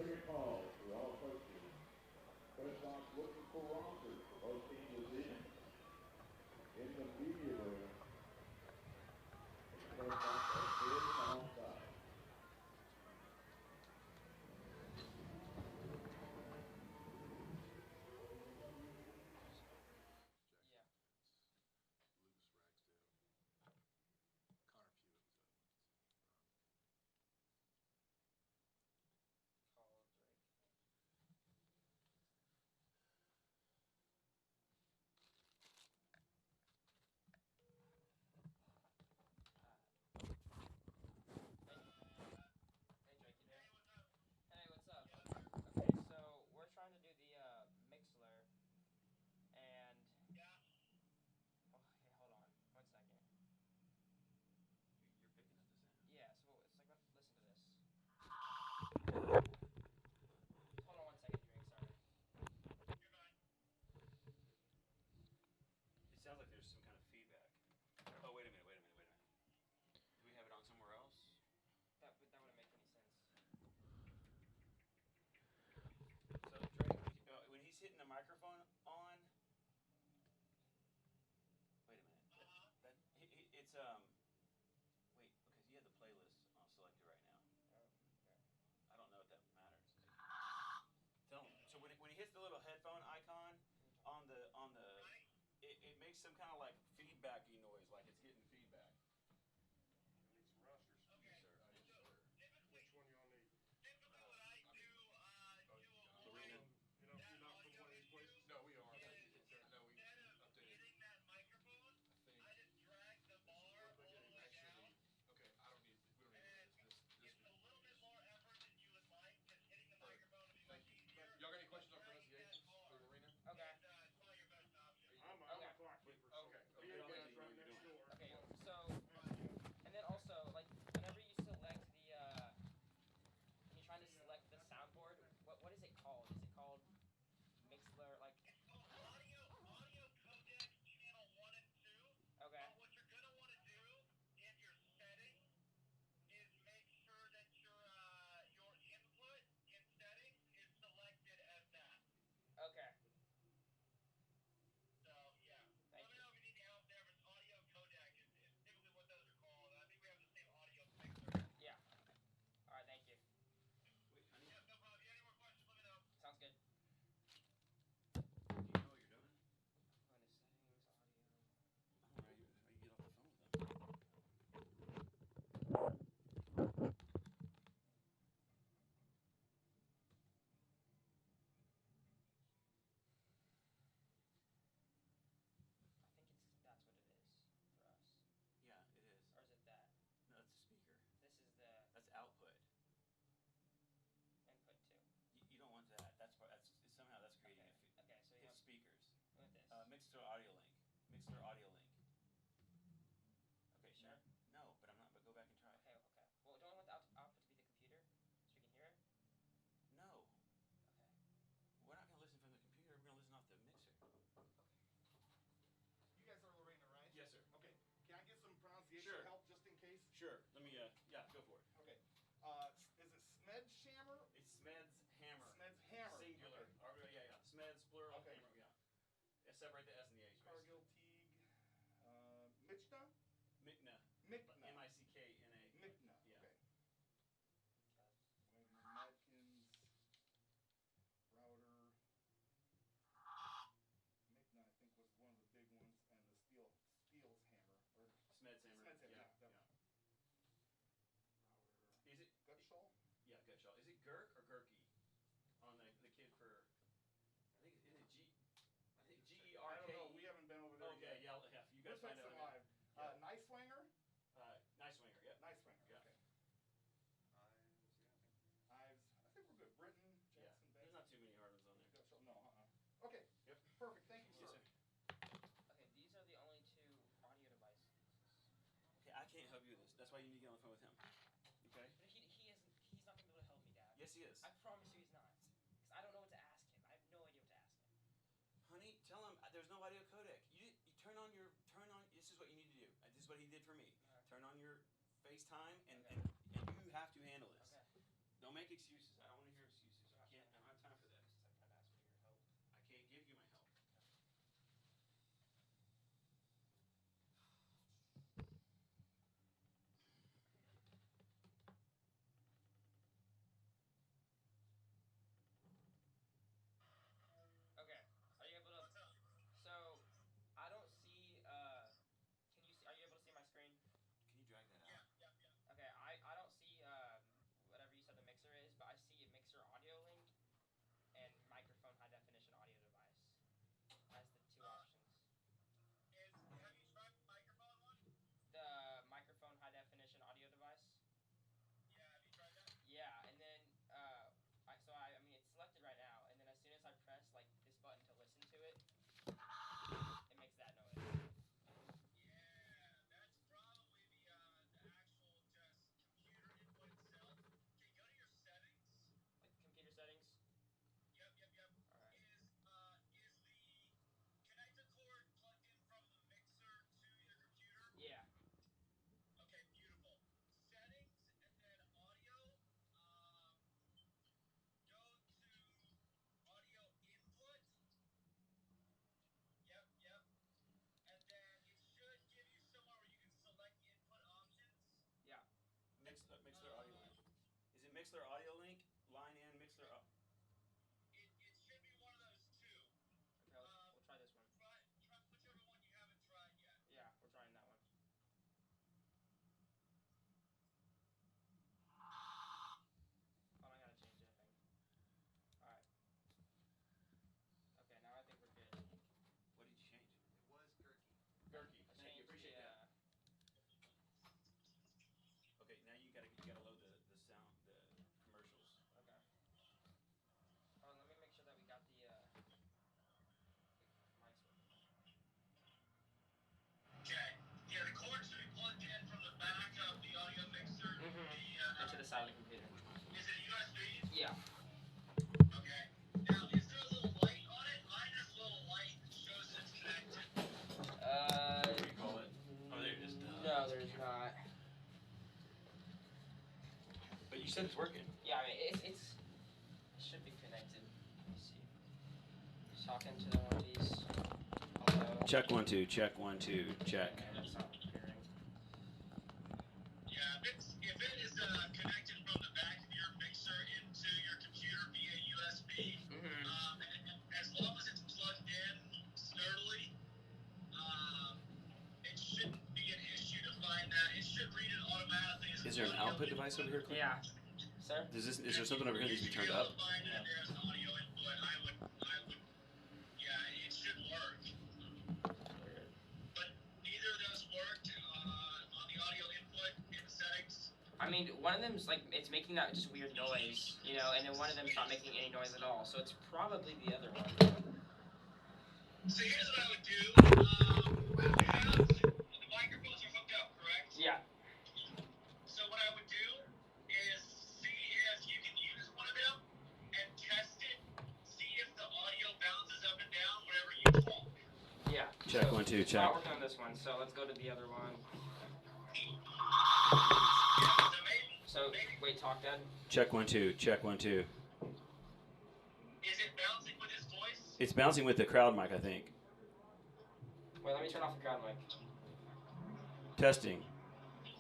Second call for all coaches. Press box looking for rosters for both teams this evening. In the media room, press box upstairs and onside. Trying to do the Mixler, and oh, okay, hold on 1 second. You're picking up the sound. Yeah, so it's like, listen to this. Hold on 1 second, Drake. Sorry. You're fine. It sounds like there's some kind of feedback. Oh, wait a minute. Do we have it on somewhere else? That wouldn't make any sense. So Drake, when he's hitting the microphone on, wait a minute. It's wait, because you have the playlist selected right now. Oh, okay. I don't know if that matters. Tell him. So when he hits the little headphone icon on the it makes some kind of like feedbacky noise, like it's getting feedback. You need some rosters. Okay. Yes, sir. Which one you all need? Typically what I do, Lorena. You're not from one of these places? No, we are. No, we updated. Hitting that microphone, I just drag the bar all the way down. Okay, we don't need this. It's a little bit more effort than you would like, because hitting the microphone would be much easier. Y'all got any questions on pronunciation for Lorena? Okay. It's probably your best option. I'm a clock keeper. Okay. We got guys right next door. Okay, so, and then also, like, whenever you select the, when you're trying to select the soundboard, what is it called? Is it called Mixler, like? It's called audio codec channel 1 and 2. Okay. But what you're going to want to do in your settings is make sure that your input in settings is selected as that. Okay. So, yeah. Let me know if you need any help there, but audio codec is typically what those are called. I think we have the same audio mixer. Yeah. All right, thank you. Wait, honey. Yeah, no problem. If you have any more questions, let me know. Sounds good. Do you know what you're doing? Go into settings, audio. I don't know how you get off the phone with them. I think that's what it is for us. Yeah, it is. Or is it that? No, that's a speaker. This is the That's output. input too. You don't want that. Somehow that's creating a feed. Okay, so you It's have speakers. with this. Mixer audio link. Mixer audio link. Okay, Sure? No, but I'm not. But go back and try it. Okay. Well, don't I want the output to be the computer, so we can hear it? No, Okay. we're not gonna listen from the computer. We're gonna listen off the mixer. You guys are Lorena, right? Yes, sir. Okay. Can I get some pronunciation Sure. help just in case? Sure. Let me. Yeah, go for it. Okay. Is it Smedshammer? It's Smed's hammer. Smed's hammer. Singular. Okay. Yeah. Smed's plural. Okay. Hammer. Yeah. Separate the S and the H. Cargill Teague. Michna? Mickna. Mickna. M-I-C-K-N-A. Mickna. Yeah. Okay. Wagner Madkins. Router. Mickna, I think, was one of the big ones, and the Steel's hammer. Or Smed's hammer. Smed's hammer, Yeah. yeah. Router. Is it Gutschall? Yeah, Gutschall. Is it Gurk or Gurky? On the kid for, I think is it G? I think G-E-R-K-E. I don't know. We haven't been over there Okay, yet. yeah. You guys We'll find take out. some live. Yeah. Niceswanger? Nice winger. Yeah. Niceswanger. Yeah. Okay. Ives. I think we're good. Britton, Yeah. Jackson, There's not too many hard ones on there. Gutschall. No. Okay. Yep. Perfect. Thank you, Yes, sir. sir. Okay, these are the only two audio devices. Okay, I can't help you with this. That's why you need to get on the phone with him. Okay? But he's not gonna be able to help me, Dad. Yes, he is. I promise you he's not. Because I don't know what to ask him. I have no idea what to ask him. Honey, tell him there's no audio codec. You turn on. This is what you need to do. This is what he did for me. Okay. Turn on your FaceTime and Okay. you have to handle this. Okay. Don't make excuses. I don't want to hear excuses. time for that. Since I'm trying to ask for your help. I can't give you my help. Okay. Are you able to? So, I don't see. Can you see? Are you able to see my screen? Can you drag that out? Okay. I don't see whatever you said the mixer is, but I see a mixer audio link and microphone high definition audio device as the two options. Have you tried the microphone one? The microphone high definition audio device. Yeah, have you tried that? Yeah, and then I mean it's selected right now, and then as soon as I press like this button to listen to it, it makes that noise. Yeah, that's probably the actual just computer input itself. Okay, go to your settings. Like computer settings. Yep. All right. Is the connector cord plugged in from the mixer to your computer? Yeah. Okay, beautiful. Settings and then audio. Go to audio input. Yep. And then it should give you somewhere where you can select input options. Yeah. Mixler audio link. Is it Mixler audio link? Line in Mixler. It should be one of those two. Okay, we'll try this one. Try whichever one you haven't tried yet. Yeah, we're trying that one. Oh, I gotta change anything. All right. Okay, now I think we're good. What did you change? It was Gurky. Gurky. I Thank you. changed Appreciate the, that. Okay, now you gotta load the sound, the commercials. Okay. Oh, let me make sure that we got the mics working. Okay. Yeah, the cord should be plugged in from the back of the audio mixer. Into the side of the computer. Is it USB? Yeah. Okay. Now, is there a little light on it? Mine has a little light that shows it's connected. What do you call it? Oh, there it is. No, there's not. But you said it's working. Yeah, I mean it should be connected. Let me see. Just talking to the one of these. Hello. Check 1 2. Check 1 2. Check. Okay, that's not appearing. Yeah, if it is connected from the back of your mixer into your computer via USB, as long as it's plugged in sturdily, it shouldn't be an issue to find that. It should read it automatically. Is there an output device over here, Clint? Yeah. Sir? Is there something over here that needs to be turned up? Find that there's an audio input. I would, yeah, it should work. But neither of those worked on the audio input in the settings. I mean, one of them's like it's making that just weird noise, you know, and then one of them's not making any noise at all. So it's probably the other one. So here's what I would do. The microphones are hooked up, correct? Yeah. So what I would do is see if you can use one of them and test it. See if the audio bounces up and down whenever you talk. Yeah. Check 1 2. It's Check. not working on this one, so let's go to the other one. So wait, talk, Dad. Check 1 2. Check 1 2. Is it bouncing with his voice? It's bouncing with the crowd mic, I think. Wait, let me turn off the crowd mic. Testing.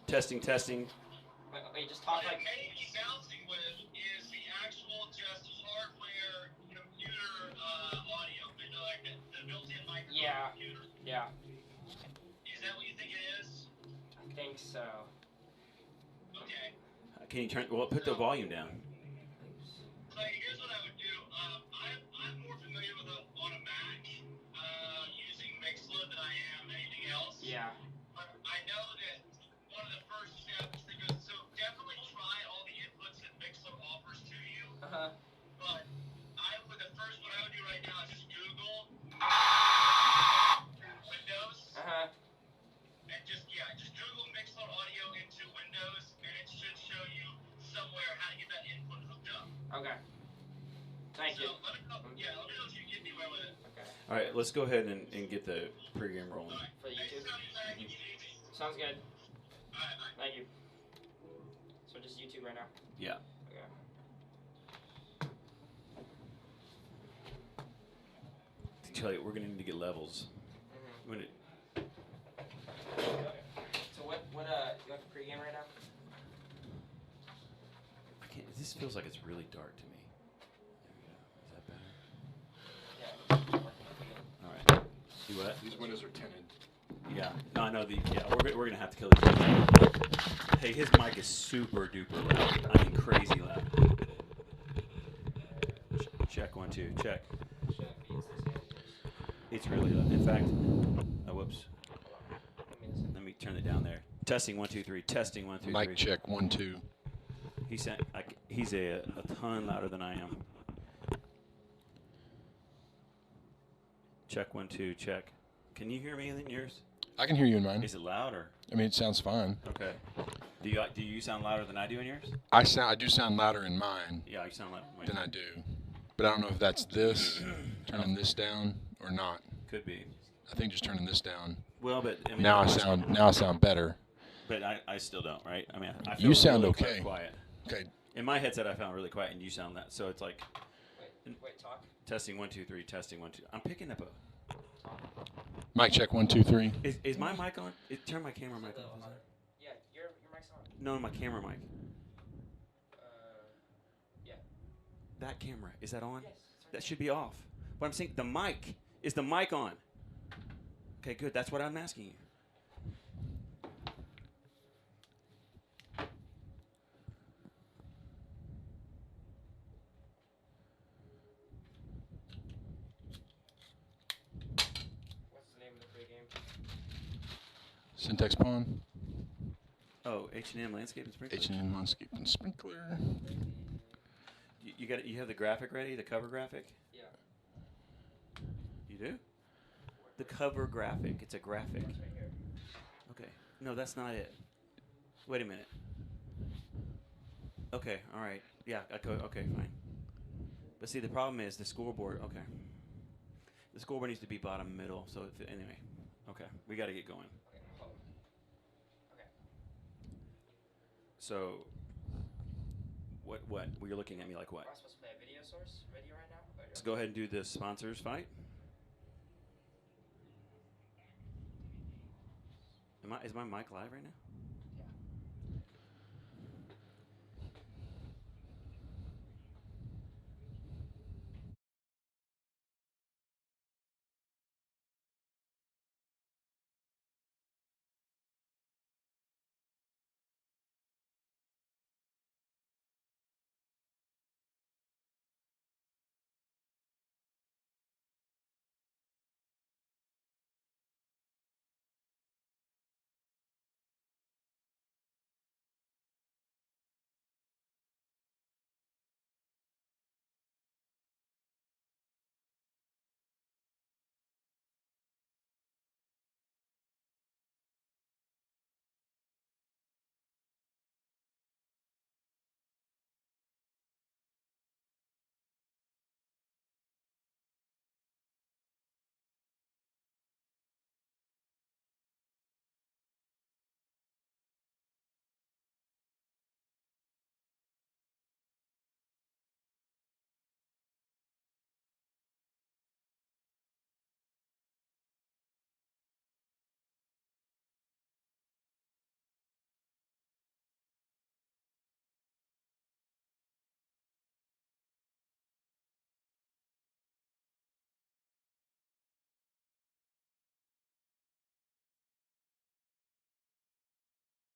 Testing. Wait, just talk What like. it may be bouncing with is the actual just hardware computer audio, like the built-in microphone Yeah. computer. Yeah. Is that what you think it is? I think so. Okay. Can you turn? Well, put the volume down. Clay, here's what I would do. I'm more familiar with on a Mac using Mixler than I am anything else. Yeah. But I know that one of the first steps that goes, so definitely try all the inputs that Mixler offers to you. But the first one I would do right now is just Google Windows. And just Google Mixler audio into Windows, and it should show you somewhere how to get that input hooked up. Okay. Thank you. Let me know if you can get anywhere with it. Okay. All right, let's go ahead and get the pregame rolling. All right. For YouTube? Thanks, Sounds good. all right, bye. Thank you. So just YouTube right now? Yeah. Okay. tell you, we're gonna need to get levels. So what you have a pregame right now? I can't. This feels like it's really dark to me. There we go. Is that better? Yeah. All right. Do what? These windows are tinted. Yeah. No, I know the. Yeah, we're gonna have to kill these. Hey, his mic is super duper loud. I mean, crazy loud. Check 1 2. Check. It's really loud. In fact, whoops. Let me turn it down there. Testing 1 2 3. Testing 1 2 3. Mic check 1 2. He's a ton louder than I am. Check 1 2. Check. Can you hear me in yours? I can hear you in mine. Is it loud or? I mean, it sounds fine. Okay. Do you sound louder than I do in yours? I do sound louder in mine Yeah, you sound louder than I do. But I don't know if that's this, turning this down, or not. Could be. I think just turning this down. Well, but I mean, Now I sound better. But I still don't, right? I mean, I feel You sound really okay. Quiet. Okay. In my headset, I found really quiet, and you sound that. So it's like. Wait, talk. Testing 1 2 3. Testing 1 2. I'm picking up a. Mic check 1 2 3. Is my mic on? Turn my camera mic on. Yeah, your mic's on. No, my camera mic. Yeah. That camera, is that on? Yes. That should be off. But I'm saying the mic. Is the mic on? Okay, good. That's what I'm asking you. What's the name of the pregame? Syntax Pawn. Oh, H&M Landscape and Sprinkler. H&M Landscape and Sprinkler. You have the graphic ready, the cover graphic? Yeah. You do? The cover graphic. It's a graphic. It's right here. Okay. No, that's not it. Wait a minute. Okay, all right. Yeah, okay, fine. But see, the problem is the scoreboard. Okay. The scoreboard needs to be bottom middle. So anyway, okay, we got to get going. Okay, hold on. Okay. So, what? Well, you're looking at me like what? Am I supposed to play a video source right now? Let's go ahead and do the sponsors fight. Is my mic live right now?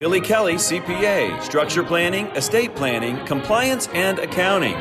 Billy Kelly, CPA, Structure Planning, Estate Planning, Compliance, and Accounting.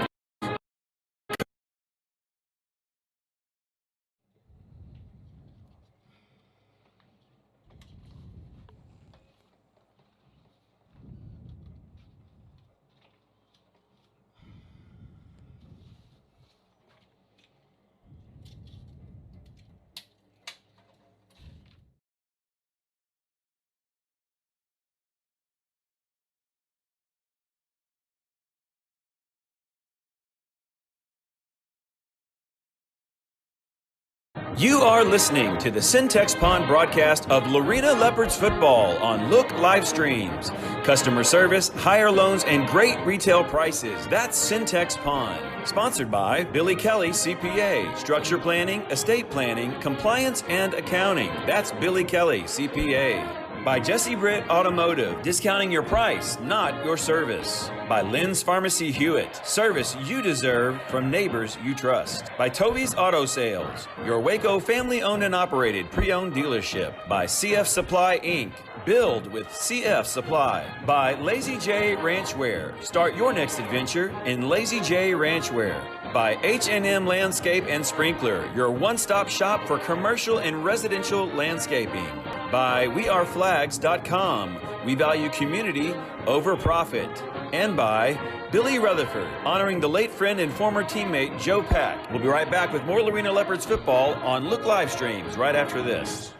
You are listening to the Syntex Pond broadcast of Lorena Leopards football on Look live streams. Customer service, higher loans, and great retail prices. That's Syntex Pond. Sponsored by Billy Kelly CPA, Structure Planning, Estate Planning, Compliance, and Accounting. That's Billy Kelly CPA. By Jesse Britt Automotive, discounting your price, not your service. By Lynn's Pharmacy Hewitt, service you deserve from neighbors you trust. By Toby's Auto Sales, your Waco family-owned and operated pre-owned dealership. By CF Supply Inc., build with CF Supply. By Lazy J Ranchwear, start your next adventure in Lazy J Ranchwear. By H&M Landscape and Sprinkler, your one-stop shop for commercial and residential landscaping. By WeAreFlags.com, we value community over profit. And by Billy Rutherford, honoring the late friend and former teammate Joe Pack. We'll be right back with more Lorena Leopards football on Look live streams right after this.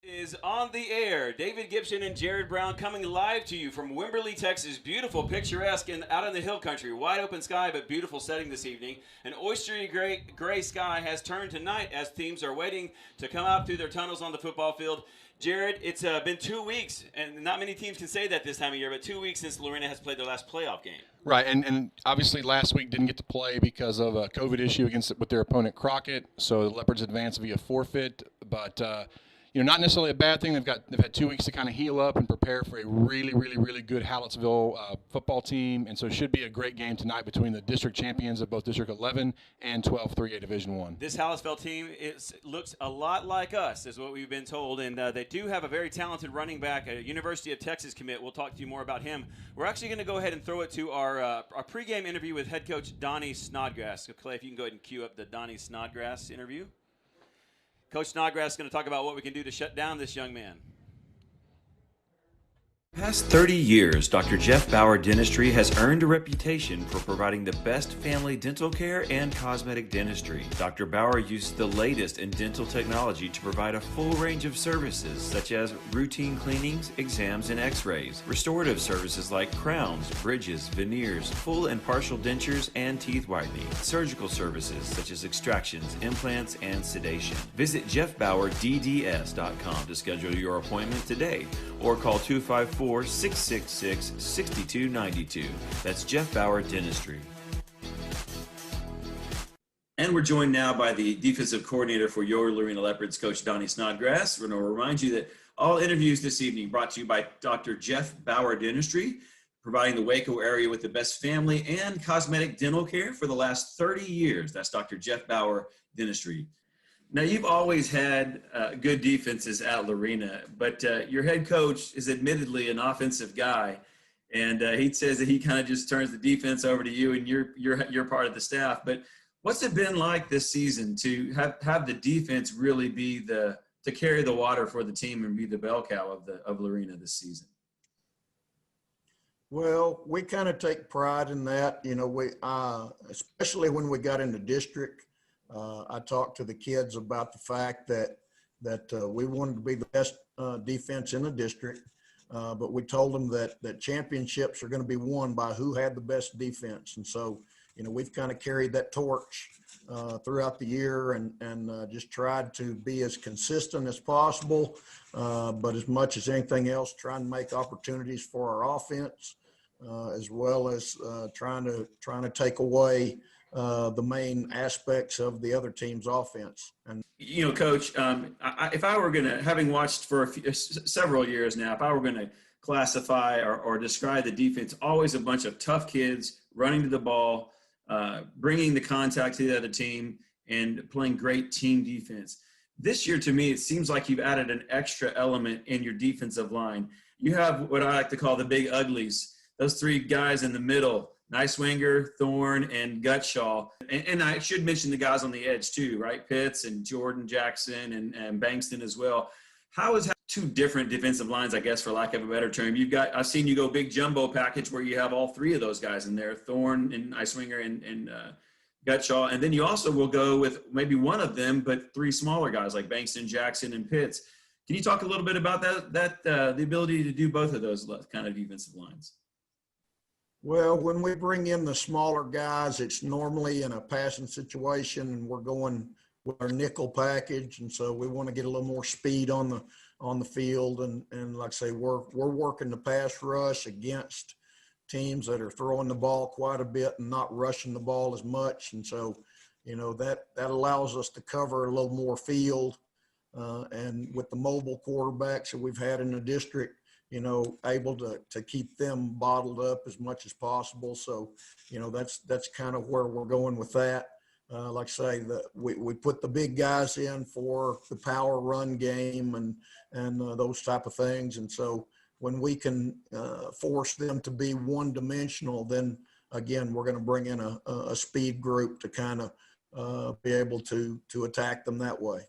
Is on the air. David Gibson and Jared Brown coming live to you from Wimberley, Texas. Beautiful, picturesque, and out in the hill country. Wide open sky, but beautiful setting this evening. An oystery gray sky has turned to night as teams are waiting to come out through their tunnels on the football field. Jared, it's been 2 weeks, and not many teams can say that this time of year, but 2 weeks since Lorena has played their last playoff game. Right, and obviously last week didn't get to play because of a COVID issue with their opponent Crockett, so the Leopards advanced via forfeit, but not necessarily a bad thing. They've had 2 weeks to kind of heal up and prepare for a really, really, really good Hallettsville football team, and so it should be a great game tonight between the district champions of both District 11 and 12 3A Division 1. This Hallettsville team looks a lot like us, is what we've been told, and they do have a very talented running back, a University of Texas commit. We'll talk to you more about him. We're actually going to go ahead and throw it to our pregame interview with head coach Donnie Snodgrass. So Clay, if you can go ahead and cue up the Donnie Snodgrass interview. Coach Snodgrass is going to talk about what we can do to shut down this young man. Past 30 years, Dr. Jeff Bauer Dentistry has earned a reputation for providing the best family dental care and cosmetic dentistry. Dr. Bauer uses the latest in dental technology to provide a full range of services such as routine cleanings, exams, and x-rays, restorative services like crowns, bridges, veneers, full and partial dentures, and teeth whitening, surgical services such as extractions, implants, and sedation. Visit jeffbauerdds.com to schedule your appointment today or call 254-666-6292. That's Jeff Bauer Dentistry. And we're joined now by the defensive coordinator for your Lorena Leopards, Coach Donnie Snodgrass. We're going to remind you that all interviews this evening brought to you by Dr. Jeff Bauer Dentistry, providing the Waco area with the best family and cosmetic dental care for the last 30 years. That's Dr. Jeff Bauer Dentistry. Now, you've always had good defenses at Lorena, but your head coach is admittedly an offensive guy, and he says that he kind of just turns the defense over to you, and you're part of the staff. But what's it been like this season to have the defense really be to carry the water for the team and be the bell cow of Lorena this season? Well, we kind of take pride in that. We especially when we got into district. I talked to the kids about the fact that we wanted to be the best defense in the district, but we told them that championships are going to be won by who had the best defense. And so, we've kind of carried that torch throughout the year and just tried to be as consistent as possible, but as much as anything else, trying to make opportunities for our offense, as well as trying to take away the main aspects of the other team's offense. And Coach, if I were going to, having watched for several years now, if I were going to classify or describe the defense, always a bunch of tough kids running to the ball, bringing the contact to the other team, and playing great team defense. This year, to me, it seems like you've added an extra element in your defensive line. You have what I like to call the big uglies, those three guys in the middle, Nicewinger, Thorne, and Gutshaw. And I should mention the guys on the edge too, right? Pitts and Jordan Jackson and Bankston as well. How is two different defensive lines, I guess, for lack of a better term? I've seen you go big jumbo package where you have all three of those guys in there, Thorne and Nicewinger and Gutshaw. And then you also will go with maybe one of them, but three smaller guys like Bankston, Jackson, and Pitts. Can you talk a little bit about that the ability to do both of those kind of defensive lines? Well, when we bring in the smaller guys, it's normally in a passing situation, and we're going with our nickel package, and so we want to get a little more speed on the field. And like I say, we're working the pass rush against teams that are throwing the ball quite a bit and not rushing the ball as much, and so that allows us to cover a little more field. And with the mobile quarterbacks that we've had in the district, able to keep them bottled up as much as possible. So, that's kind of where we're going with that. Like I say, we put the big guys in for the power run game and those type of things. And so when we can force them to be one-dimensional, then again, we're going to bring in a speed group to kind of be able to attack them that way.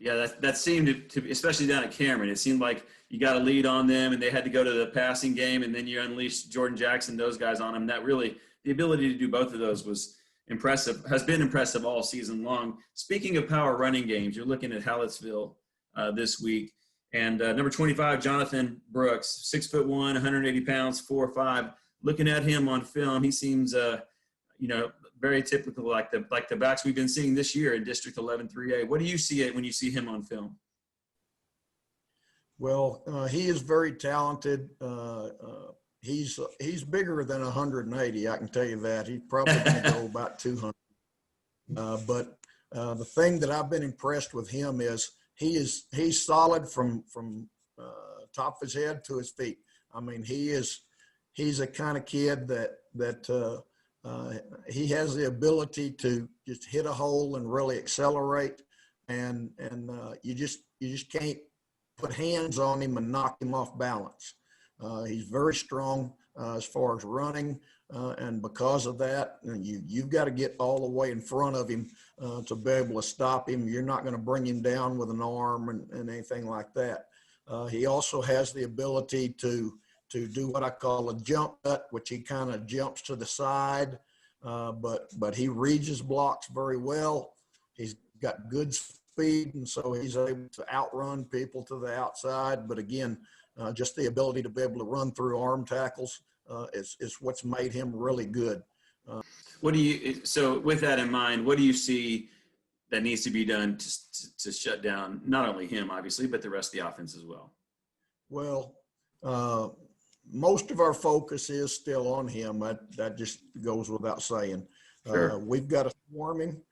Yeah, that seemed to, especially down at Cameron, it seemed like you got a lead on them and they had to go to the passing game, and then you unleashed Jordan Jackson, those guys on them. That really, the ability to do both of those was impressive, has been impressive all season long. Speaking of power running games, you're looking at Hallettsville this week. And number 25, Jonathan Brooks, 6'1", 180 pounds, 4'5". Looking at him on film, he seems, very typical, like the backs we've been seeing this year in District 11 3A. What do you see when you see him on film? Well, he is very talented. He's bigger than 180. I can tell you that. He's probably going to go about 200. But the thing that I've been impressed with him is he's solid from top of his head to his feet. I mean, he's a kind of kid that he has the ability to just hit a hole and really accelerate, and you just can't put hands on him and knock him off balance. He's very strong as far as running, and because of that, you've got to get all the way in front of him to be able to stop him. You're not going to bring him down with an arm and anything like that. He also has the ability to do what I call a jump cut, which he kind of jumps to the side, but he reads his blocks very well. He's got good speed, and so he's able to outrun people to the outside. But again, just the ability to be able to run through arm tackles is what's made him really good. So with that in mind, what do you see that needs to be done to shut down not only him, obviously, but the rest of the offense as well? Well, most of our focus is still on him. That just goes without saying. Sure. We've got to swarm him.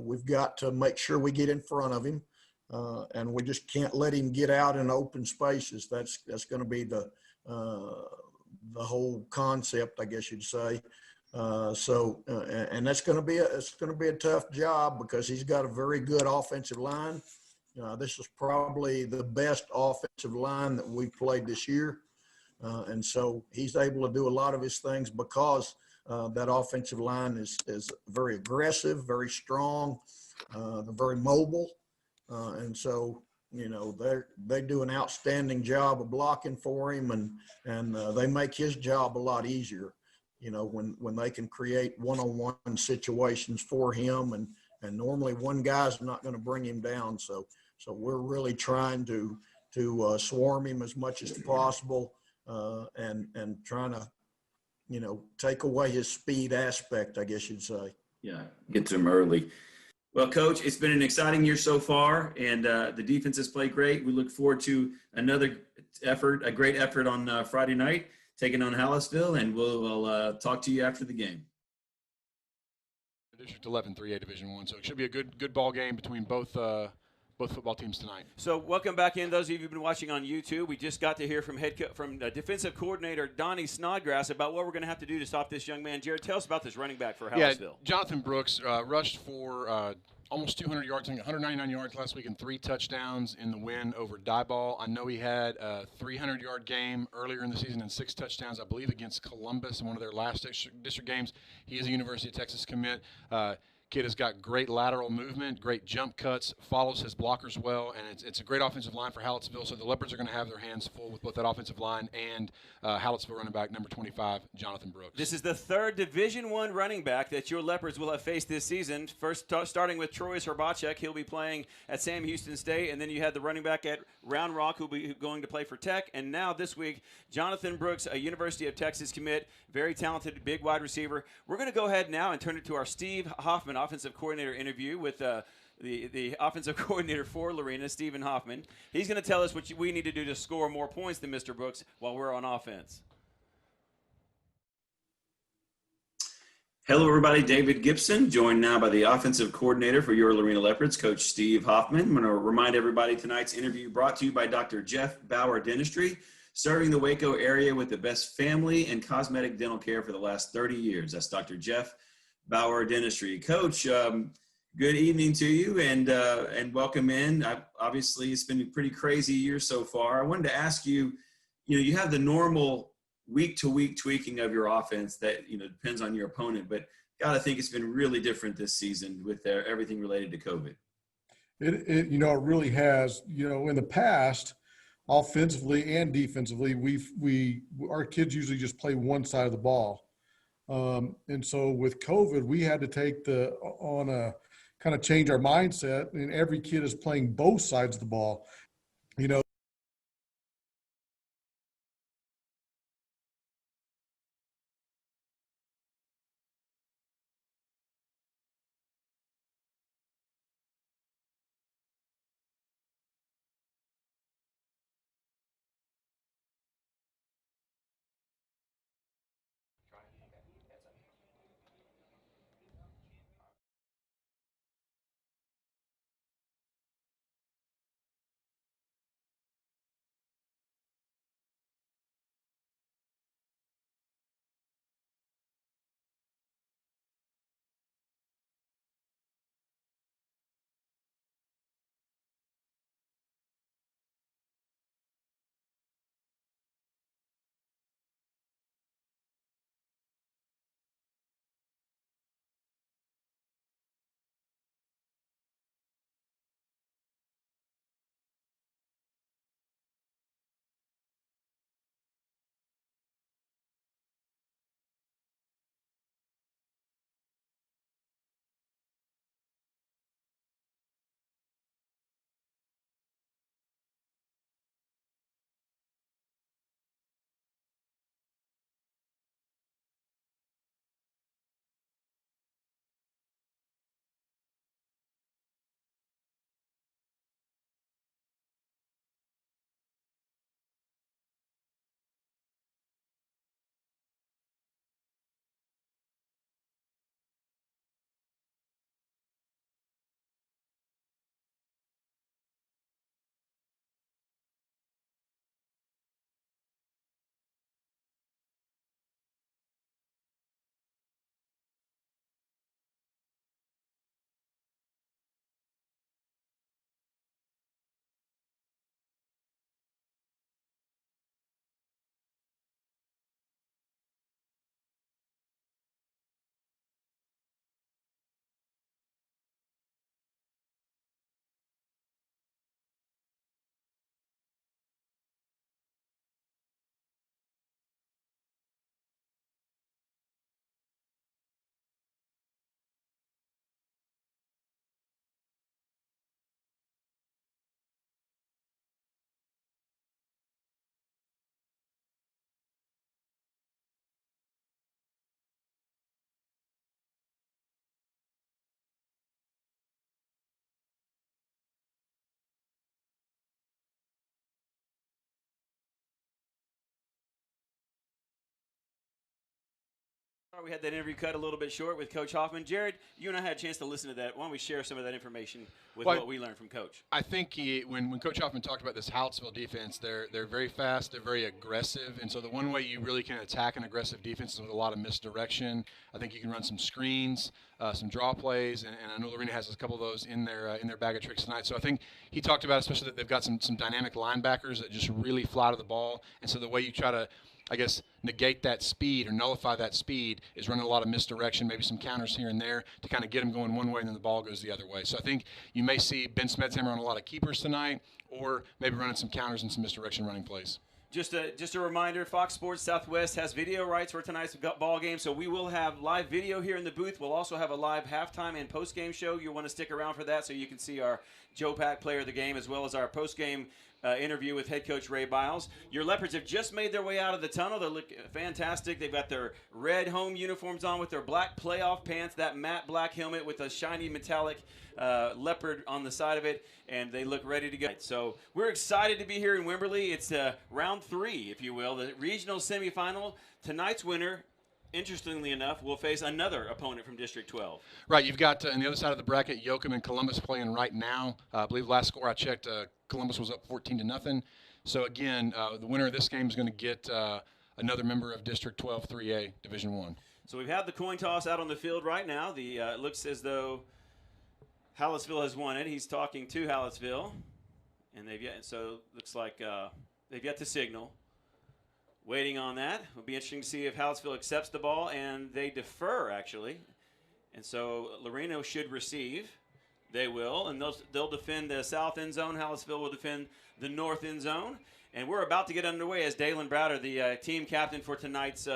We've got to make sure we get in front of him, and we just can't let him get out in open spaces. That's going to be the whole concept, I guess you'd say. And that's going to be a tough job because he's got a very good offensive line. This is probably the best offensive line that we've played this year. And so he's able to do a lot of his things because that offensive line is very aggressive, very strong, they're very mobile. And so, they do an outstanding job of blocking for him, and they make his job a lot easier, when they can create one-on-one situations for him, and normally one guy's not going to bring him down. So we're really trying to swarm him as much as possible. And trying to, take away his speed aspect, I guess you'd say. Yeah, get to him early. Well, Coach, it's been an exciting year so far, and the defense has played great. We look forward to another a great effort on Friday night, taking on Hallettsville, and we'll talk to you after the game. District 11 3A Division 1, so it should be a good ball game between both football teams tonight. So welcome back in, those of you who've been watching on YouTube. We just got to hear from defensive coordinator Donnie Snodgrass about what we're going to have to do to stop this young man. Jared, tell us about this running back for Hallettsville. Yeah, Jonathan Brooks rushed for almost 200 yards, I think 199 yards last week and 3 touchdowns in the win over Diboll. I know he had a 300-yard game earlier in the season and 6 touchdowns, I believe, against Columbus in one of their last district games. He is a University of Texas commit. Kid has got great lateral movement, great jump cuts, follows his blockers well, and it's a great offensive line for Hallettsville. So the Leopards are going to have their hands full with both that offensive line and Hallettsville running back number 25, Jonathan Brooks. This is the third Division I running back that your Leopards will have faced this season. First, starting with Troy Herbacek. He'll be playing at Sam Houston State. And then you had the running back at Round Rock who'll be going to play for Tech. And now this week, Jonathan Brooks, a University of Texas commit, very talented, big wide receiver. We're going to go ahead now and turn it to our Steve Hoffman offensive coordinator interview with the offensive coordinator for Lorena, Stephen Hoffman. He's going to tell us what we need to do to score more points than Mr. Brooks while we're on offense. Hello, everybody. David Gibson, joined now by the offensive coordinator for your Lorena Leopards, Coach Steve Hoffman. I'm going to remind everybody tonight's interview brought to you by Dr. Jeff Bauer Dentistry, serving the Waco area with the best family and cosmetic dental care for the last 30 years. That's Dr. Jeff Bauer Dentistry. Coach, good evening to you and welcome in. Obviously, it's been a pretty crazy year so far. I wanted to ask you, you have the normal week-to-week tweaking of your offense that, depends on your opponent, but I think it's been really different this season with everything related to COVID. It really has. In the past, offensively and defensively, our kids usually just play one side of the ball. And so with COVID, we had to kind of change our mindset, and every kid is playing both sides of the ball. We had that interview cut a little bit short with Coach Hoffman. Jared, you and I had a chance to listen to that. Why don't we share some of that information with what we learned from Coach? I think when Coach Hoffman talked about this Hallettsville defense, they're very fast, they're very aggressive, and so the one way you really can attack an aggressive defense is with a lot of misdirection. I think you can run some screens, some draw plays, and I know Lorena has a couple of those in their bag of tricks tonight. So I think he talked about especially that they've got some dynamic linebackers that just really fly to the ball, and so the way you try to I guess, negate that speed or nullify that speed is running a lot of misdirection, maybe some counters here and there to kind of get them going one way and then the ball goes the other way. So I think you may see Ben Smetshammer on a lot of keepers tonight, or maybe running some counters and some misdirection running plays. Just a reminder, Fox Sports Southwest has video rights for tonight's ball game, so we will have live video here in the booth. We'll also have a live halftime and post-game show. You'll want to stick around for that so you can see our Joe Pack player of the game as well as our post-game interview with head coach Ray Biles. Your Leopards have just made their way out of the tunnel. They look fantastic. They've got their red home uniforms on with their black playoff pants, that matte black helmet with a shiny metallic leopard on the side of it, and they look ready to go. So we're excited to be here in Wimberley. It's round 3, if you will, the regional semifinal. Tonight's winner, interestingly enough, will face another opponent from District 12. Right, you've got on the other side of the bracket, Yoakum and Columbus playing right now. I believe last score I checked, Columbus was up 14-0. So again, the winner of this game is going to get another member of District 12 3A Division 1. So we've had the coin toss out on the field right now. It looks as though Hallettsville has won it. He's talking to Hallettsville, and looks like they've yet to signal. Waiting on that. It'll be interesting to see if Hallettsville accepts the ball, and they defer, actually. And so Lorena should receive. They will, and they'll defend the south end zone. Hallettsville will defend the north end zone. And we're about to get underway as Dalen Browder, the team captain for tonight's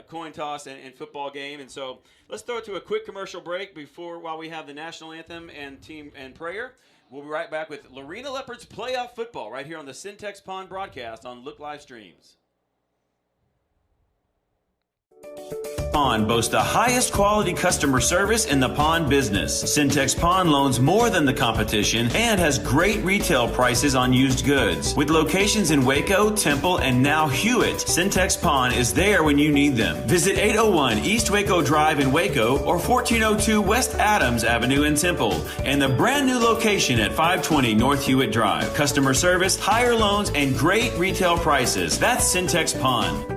coin toss and football game. And so let's throw it to a quick commercial break while we have the national anthem and team and prayer. We'll be right back with Lorena Leopards playoff football right here on the Syntex Pond broadcast on Look Live Streams. Pond boasts the highest quality customer service in the pond business. Syntex Pond loans more than the competition and has great retail prices on used goods. With locations in Waco, Temple, and now Hewitt, Syntex Pond is there when you need them. Visit 801 East Waco Drive in Waco or 1402 West Adams Avenue in Temple, and the brand new location at 520 North Hewitt Drive. Customer service, higher loans, and great retail prices. That's Syntex Pond.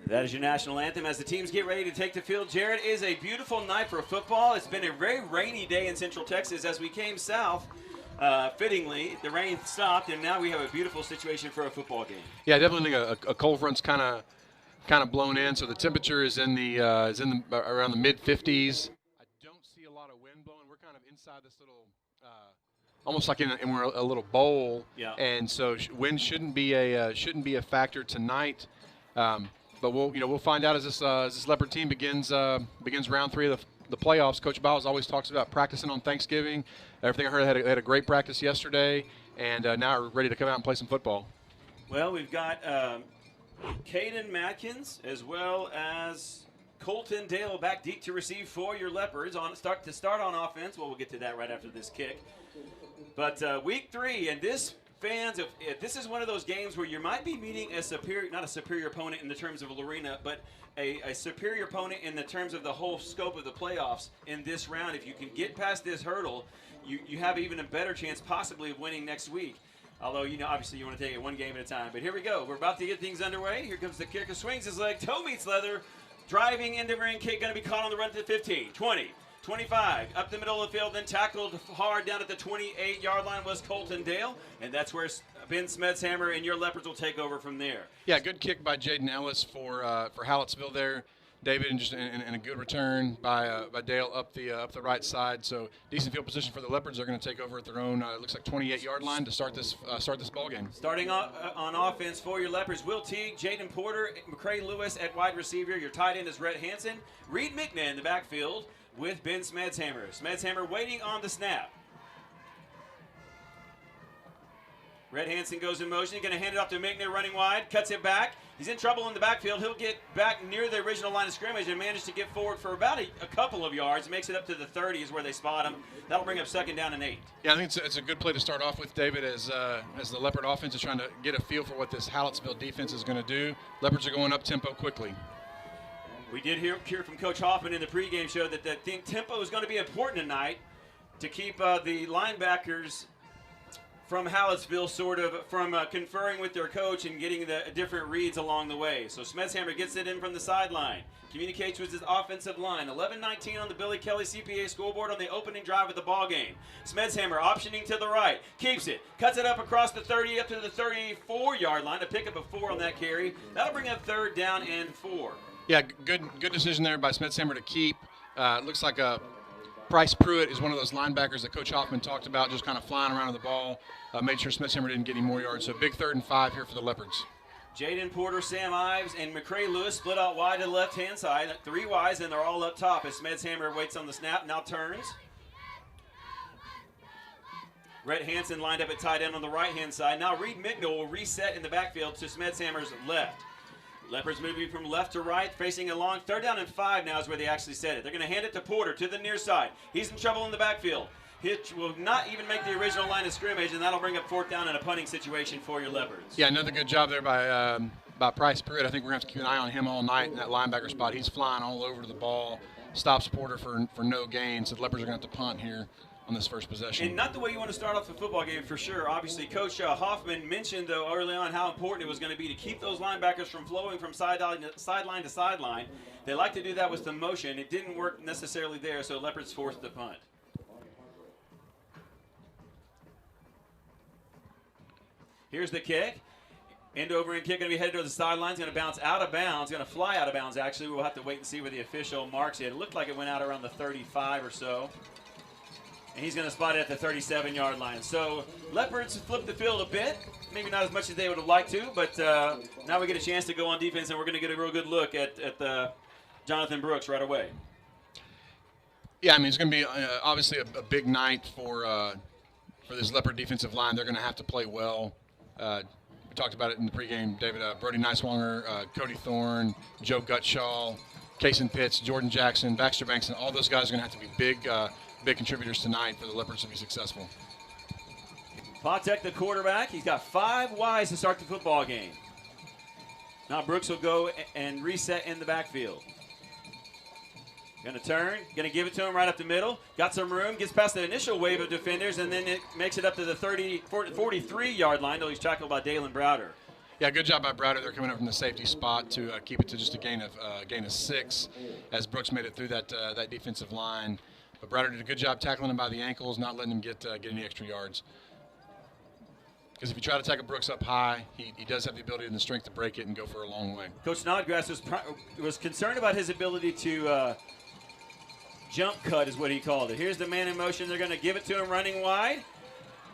That is your national anthem as the teams get ready to take the field. Jared, is a beautiful night for football. It's been a very rainy day in Central Texas as we came south. Fittingly, the rain stopped, and now we have a beautiful situation for a football game. Yeah, I definitely think a cold front's kind of blown in, so the temperature is in the around the mid 50s. I don't see a lot of wind blowing. We're kind of inside this little, almost like we're a little bowl. Yeah. And so wind shouldn't be a factor tonight. But we'll find out as this Leopard team begins round 3 of the playoffs. Coach Biles always talks about practicing on Thanksgiving. Everything I heard, they had a great practice yesterday, and now are ready to come out and play some football. Well, we've got Caden Matkins as well as Colton Dale back deep to receive for your Leopards to start on offense. Well, we'll get to that right after this kick. But week 3, and this. Fans, if this is one of those games where you might be meeting not a superior opponent in the terms of Lorena, but a superior opponent in the terms of the whole scope of the playoffs in this round. If you can get past this hurdle, you have even a better chance possibly of winning next week. Although, obviously you want to take it one game at a time. But here we go. We're about to get things underway. Here comes the kicker. Swings his leg. Toe meets leather. Driving into ring kick. Going to be caught on the run to 15, 20. 25, up the middle of the field, then tackled hard down at the 28-yard line was Colton Dale, and that's where Ben Smetshammer and your Leopards will take over from there. Yeah, good kick by Jaden Ellis for Hallettsville there. David, and just and a good return by Dale up the right side. So decent field position for the Leopards. They're going to take over at their own. Looks like 28-yard line to start this ball game. Starting on offense for your Leopards, Will Teague, Jaden Porter, McCray Lewis at wide receiver. Your tight end is Rhett Hansen. Reed Mickna in the backfield with Ben Smedshammer. Smedshammer waiting on the snap. Rhett Hansen goes in motion. He's going to hand it off to Mickna, running wide, cuts it back. He's in trouble in the backfield. He'll get back near the original line of scrimmage and manage to get forward for about a couple of yards. Makes it up to the 30 is where they spot him. That'll bring up 2nd down and 8. Yeah, I think it's a good play to start off with, David, as the Leopard offense is trying to get a feel for what this Hallettsville defense is going to do. Leopards are going up tempo quickly. We did hear from Coach Hoffman in the pregame show that tempo is going to be important tonight to keep the linebackers from Hallettsville sort of from conferring with their coach and getting the different reads along the way. So Smedshammer gets it in from the sideline, communicates with his offensive line. 11-19 on the Billy Kelly CPA scoreboard on the opening drive of the ball game. Smedshammer optioning to the right, keeps it, cuts it up across the 30 up to the 34-yard line, a pickup of 4 on that carry. That'll bring up 3rd down and 4. Yeah, good decision there by Smedshammer to keep. Looks like Bryce Pruitt is one of those linebackers that Coach Hoffman talked about, just kind of flying around the ball. Made sure Smedshammer didn't get any more yards. So big 3rd and 5 here for the Leopards. Jaden Porter, Sam Ives, and McCray Lewis split out wide to the left-hand side. 3 wides, and they're all up top as Smedshammer waits on the snap, now turns. Rhett Hansen lined up at tight end on the right-hand side. Now Reed Mickna will reset in the backfield to Smedshammer's left. Leopards moving from left to right, facing a long 3rd down and 5 now is where they actually set it. They're going to hand it to Porter to the near side. He's in trouble in the backfield. Hitch will not even make the original line of scrimmage, and that'll bring up 4th down in a punting situation for your Leopards. Yeah, another good job there by Bryce Pruitt. I think we're going to have to keep an eye on him all night in that linebacker spot. He's flying all over the ball, stops Porter for no gain, so the Leopards are going to have to punt here on this first possession. And not the way you want to start off a football game for sure. Obviously, Coach Hoffman mentioned, though, early on how important it was going to be to keep those linebackers from flowing from sideline to sideline. They like to do that with some motion. It didn't work necessarily there, so Leopards forced the punt. Here's the kick. End over and kick going to be headed to the sideline. It's going to bounce out of bounds. Going to fly out of bounds, actually. We'll have to wait and see where the official marks it. It looked like it went out around the 35 or so. And he's going to spot it at the 37-yard line. So Leopards flip the field a bit. Maybe not as much as they would have liked to, but now we get a chance to go on defense, and we're going to get a real good look at Jonathan Brooks right away. Yeah, I mean, it's going to be obviously a big night for this Leopard defensive line. They're going to have to play well. We talked about it in the pregame, David. Brody Niswanger, Cody Thorne, Joe Gutshaw, Kason Pitts, Jordan Jackson, Baxter Banks, and all those guys are going to have to be big contributors tonight for the Leopards to be successful. Patek, the quarterback, he's got 5 wides to start the football game. Now Brooks will go and reset in the backfield. Going to turn, going to give it to him right up the middle. Got some room, gets past the initial wave of defenders, and then it makes it up to the 43-yard line, though he's tackled by Dalen Browder. Yeah, good job by Browder. They're coming up from the safety spot to keep it to just a gain of 6 as Brooks made it through that defensive line. But Browder did a good job tackling him by the ankles, not letting him get any extra yards. Because if you try to tackle Brooks up high, he does have the ability and the strength to break it and go for a long way. Coach Snodgrass was concerned about his ability to jump cut is what he called it. Here's the man in motion. They're going to give it to him running wide.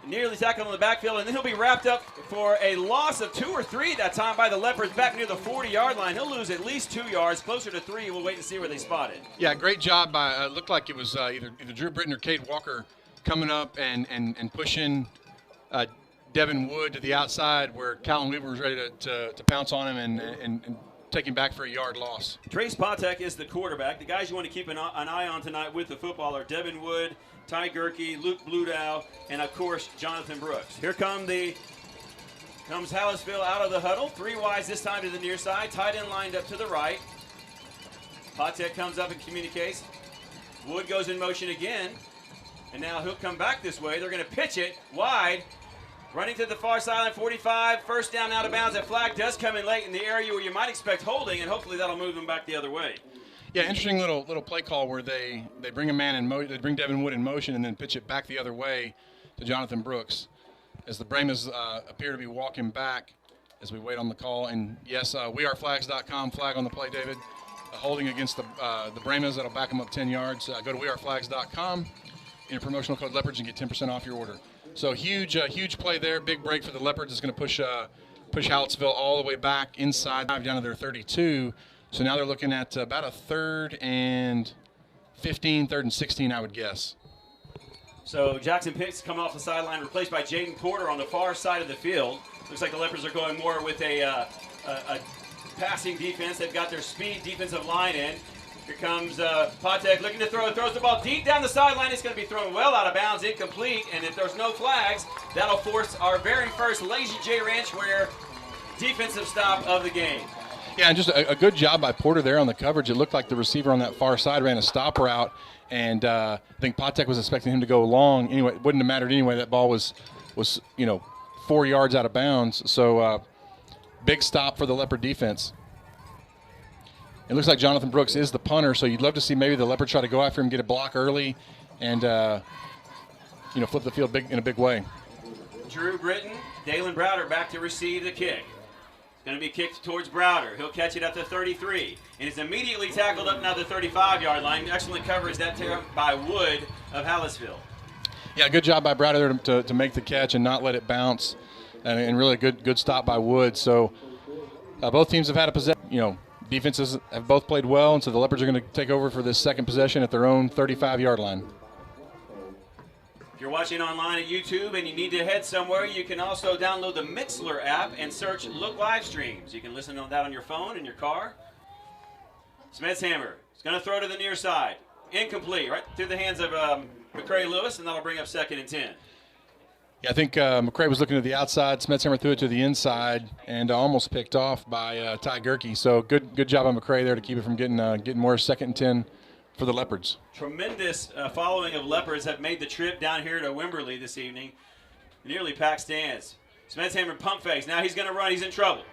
Nearly tackled in the backfield, and then he'll be wrapped up for a loss of 2 or 3 that time by the Leopards back near the 40-yard line. He'll lose at least 2 yards, closer to 3. We'll wait and see where they spot it. Yeah, great job by, looked like it was either Drew Britton or Cade Walker coming up and pushing Devin Wood to the outside where Callan Weaver was ready to pounce on him and take him back for a yard loss. Trace Patek is the quarterback. The guys you want to keep an eye on tonight with the football are Devin Wood, Ty Gerke, Luke Bludow, and of course Jonathan Brooks. Here comes Hallettsville out of the huddle. 3 wides this time to the near side. Tight end lined up to the right. Patek comes up and communicates. Wood goes in motion again, and now he'll come back this way. They're going to pitch it wide. Running to the far sideline, 45, first down out of bounds. That flag does come in late in the area where you might expect holding, and hopefully that'll move them back the other way. Yeah, interesting little play call where they bring a man in motion, they bring Devin Wood in motion, and then pitch it back the other way to Jonathan Brooks, as the Brahmas appear to be walking back as we wait on the call. And yes, weareflags.com flag on the play, David. holding against the Bremas that'll back them up 10 yards. Go to weareflags.com, enter promotional code Leopards and get 10% off your order. So huge play there. Big break for the Leopards. Is going to push Hallettsville all the way back inside, down to their 32. So now they're looking at about a 3rd and 15, 3rd and 16, I would guess. So Jackson Pitts coming off the sideline, replaced by Jaden Porter on the far side of the field. Looks like the Leopards are going more with a passing defense. They've got their speed defensive line in. Here comes Patek looking to throw. Throws the ball deep down the sideline. It's going to be thrown well out of bounds, incomplete. And if there's no flags, that'll force our very first Lazy J Ranchware defensive stop of the game. Yeah, and just a good job by Porter there on the coverage. It looked like the receiver on that far side ran a stop route, and I think Patek was expecting him to go long. Anyway, it wouldn't have mattered anyway. That ball was 4 yards out of bounds. So big stop for the Leopard defense. It looks like Jonathan Brooks is the punter, so you'd love to see maybe the Leopards try to go after him, get a block early, and flip the field in a big way. Drew Britton, Dalen Browder back to receive the kick. It's going to be kicked towards Browder. He'll catch it at the 33, and is immediately tackled up now the 35-yard line. Excellent coverage that time by Wood of Hallettsville. Yeah, good job by Browder there to make the catch and not let it bounce, and really a good stop by Wood. So both teams have had a possession. Defenses have both played well, and so the Leopards are going to take over for this second possession at their own 35-yard line. If you're watching online at YouTube and you need to head somewhere, you can also download the Mixler app and search Look Live Streams. You can listen to that on your phone, in your car. Smetshammer is going to throw to the near side. Incomplete, right through the hands of McCray Lewis, and that'll bring up 2nd and 10. Yeah, I think McCray was looking to the outside. Smetshammer threw it to the inside and almost picked off by Ty Gerke. So good job on McCray there to keep it from getting more 2nd and 10 for the Leopards. Tremendous following of Leopards have made the trip down here to Wimberley this evening. Nearly packed stands. Smetshammer pump fakes. Now he's going to run. He's in trouble.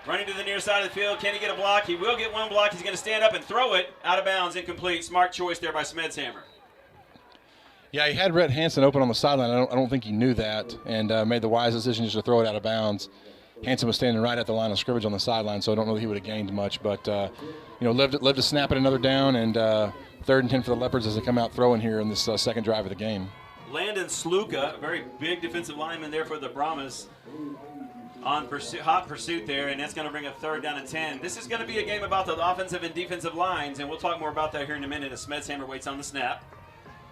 Running to the near side of the field. Can he get a block? He will get one block. He's going to stand up and throw it out of bounds. Incomplete. Smart choice there by Smetshammer. Yeah, he had Rhett Hansen open on the sideline. I don't think he knew that, and made the wise decision just to throw it out of bounds. Hansen was standing right at the line of scrimmage on the sideline, so I don't know that he would have gained much. But lived to snap it another down, and 3rd and 10 for the Leopards as they come out throwing here in this second drive of the game. Landon Sluka, a very big defensive lineman there for the Brahmas, on hot pursuit there, and that's going to bring up 3rd down and 10. This is going to be a game about the offensive and defensive lines, and we'll talk more about that here in a minute as Smetshammer waits on the snap.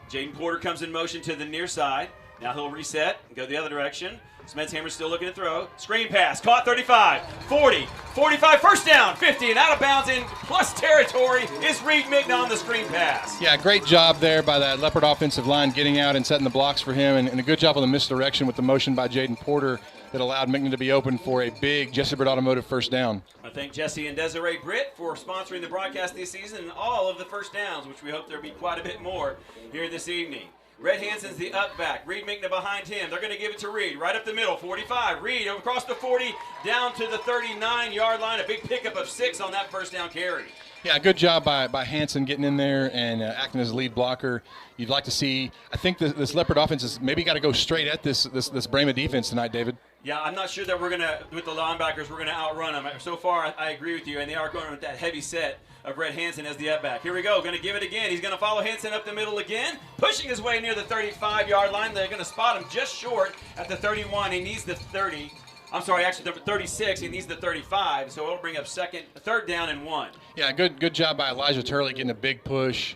Jaden Porter comes in motion to the near side. Now he'll reset and go the other direction. Smetshammer's still looking to throw. Screen pass. Caught 35, 40, 45. First down, 50. And out of bounds in plus territory is Reed Migna on the screen pass. Yeah, great job there by that Leopard offensive line getting out and setting the blocks for him. And a good job on the misdirection with the motion by Jaden Porter that allowed Migna to be open for a big Jesse Britt Automotive first down. I thank Jesse and Desiree Britt for sponsoring the broadcast this season and all of the first downs, which we hope there'll be quite a bit more here this evening. Red Hansen's the up back. Reed Migna behind him. They're going to give it to Reed right up the middle. 45. Reed across the 40 down to the 39-yard line. A big pickup of 6 on that first down carry. Yeah, good job by Hansen getting in there and acting as a lead blocker. You'd like to see. I think this Leopard offense has maybe got to go straight at this Brahma defense tonight, David. Yeah, I'm not sure that we're going to, with the linebackers, we're going to outrun them. So far, I agree with you, and they are going with that heavy set of Red Hansen as the up back. Here we go. Going to give it again. He's going to follow Hansen up the middle again, pushing his way near the 35-yard line. They're going to spot him just short at the 31. He needs the 30. I'm sorry, actually the 36. He needs the 35, so it'll bring up 3rd down and 1. Yeah, good job by Elijah Turley getting a big push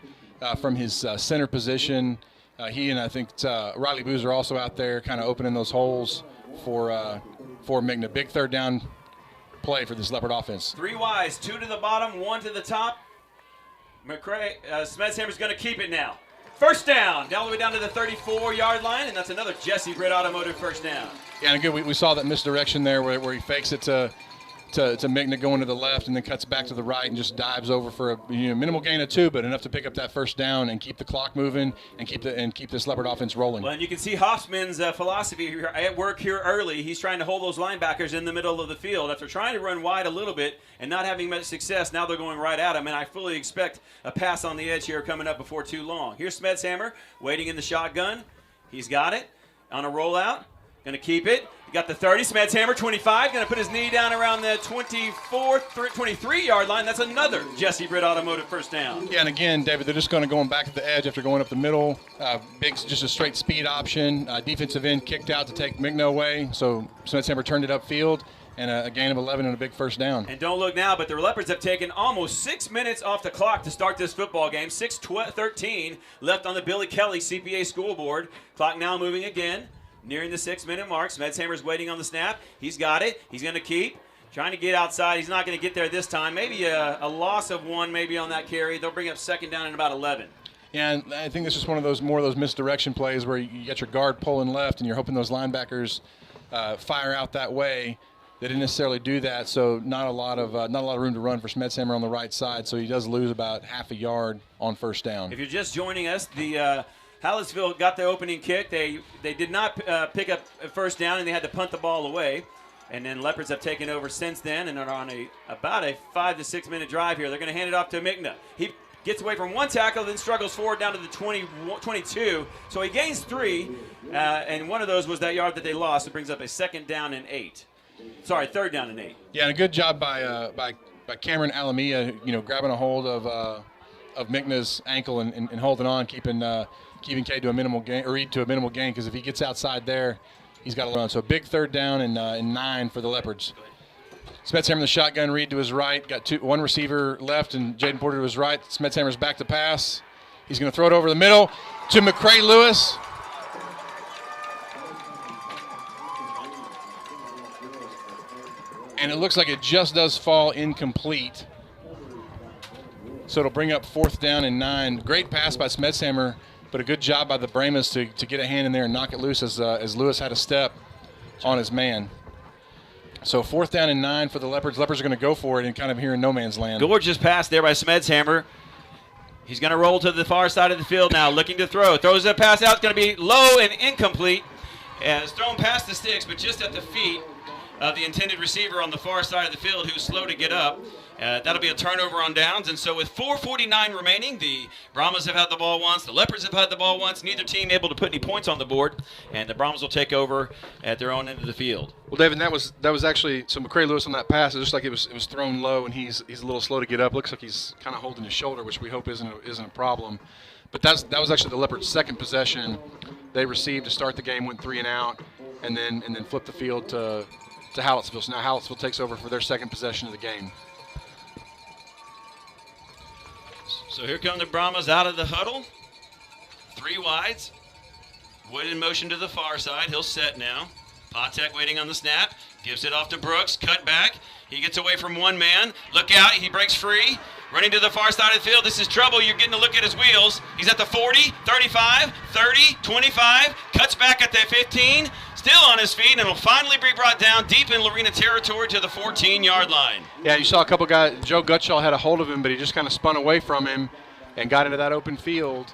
from his center position. He and I think Riley Boozer also out there kind of opening those holes for Migna. Big 3rd down play for this Leopard offense. 3 wides, 2 to the bottom, 1 to the top. Smetshammer's going to keep it now. First down, all the way down to the 34-yard line, and that's another Jesse Britt Automotive first down. Yeah, and good. We saw that misdirection there where he fakes it to Migna going to the left and then cuts back to the right and just dives over for a minimal gain of 2, but enough to pick up that first down and keep the clock moving and keep this Leopard offense rolling. Well, and you can see Hoffman's philosophy at work here early. He's trying to hold those linebackers in the middle of the field. After trying to run wide a little bit and not having much success, now they're going right at him, and I fully expect a pass on the edge here coming up before too long. Here's Smetshammer waiting in the shotgun. He's got it on a rollout. Going to keep it. He got the 30. Smedshammer, 25. Going to put his knee down around the 23-yard line. That's another Jesse Britt Automotive first down. Yeah, and again, David, they're just going to go back to the edge after going up the middle. Big's just a straight speed option. Defensive end kicked out to take Migna away. So Smedshammer turned it upfield. And a gain of 11 and a big first down. And don't look now, but the Leopards have taken almost 6 minutes off the clock to start this football game. 6:13 left on the Billy Kelly CPA scoreboard. Clock now moving again, nearing the 6-minute mark. Smedshammer's waiting on the snap. He's got it. He's going to keep. Trying to get outside. He's not going to get there this time. Maybe a loss of 1 maybe on that carry. They'll bring up second down in about 11. Yeah, and I think this is one of those misdirection plays where you get your guard pulling left and you're hoping those linebackers fire out that way. They didn't necessarily do that, so not a lot of room to run for Smedshammer on the right side. So he does lose about half a yard on first down. If you're just joining us, the Hallettsville got the opening kick. They did not pick up a first down, and they had to punt the ball away. And then Leopards have taken over since then, and are on about a 5 to 6 minute drive here. They're going to hand it off to Migna. He gets away from one tackle, then struggles forward down to the 22. So he gains 3, and one of those was that yard that they lost. It brings up a third down and 8. Yeah, and a good job by Cameron Alamia, grabbing a hold of Migna's ankle and holding on, keeping Cade to a minimal gain, or Reed to a minimal gain, because if he gets outside there, he's got to run. So big third down and 9 for the Leopards. Smedshammer in the shotgun, Reed to his right, got one receiver left, and Jaden Porter to his right. Smedshammer's back to pass. He's going to throw it over the middle to McCray Lewis. And it looks like it just does fall incomplete. So it'll bring up 4th down and 9. Great pass by Smedshammer, but a good job by the Brahmas to get a hand in there and knock it loose as Lewis had a step on his man. So 4th down and 9 for the Leopards. Leopards are going to go for it and kind of here in no man's land. Gorgeous pass there by Smedshammer. He's going to roll to the far side of the field now, looking to throw. Throws a pass out. It's going to be low and incomplete. And it's thrown past the sticks, but just at the feet of the intended receiver on the far side of the field, who's slow to get up. That'll be a turnover on downs. And so with 4:49 remaining, the Brahmas have had the ball once, the Leopards have had the ball once, neither team able to put any points on the board, and the Brahmas will take over at their own end of the field. Well, David, that was actually, so McCray Lewis on that pass, it just like it was thrown low, and he's a little slow to get up. Looks like he's kind of holding his shoulder, which we hope isn't a problem. But that was actually the Leopards' second possession they received to start the game, went 3 and out, and then flipped the field to Hallettsville. So now Hallettsville takes over for their second possession of the game. So here come the Brahmas out of the huddle. 3 wides. Wood in motion to the far side. He'll set now. Patek waiting on the snap. Gives it off to Brooks. Cut back. He gets away from one man. Look out. He breaks free. Running to the far side of the field. This is trouble. You're getting a look at his wheels. He's at the 40, 35, 30, 25. Cuts back at the 15. Still on his feet, and will finally be brought down deep in Lorena territory to the 14-yard line. Yeah, you saw a couple guys. Joe Gutschall had a hold of him, but he just kind of spun away from him and got into that open field.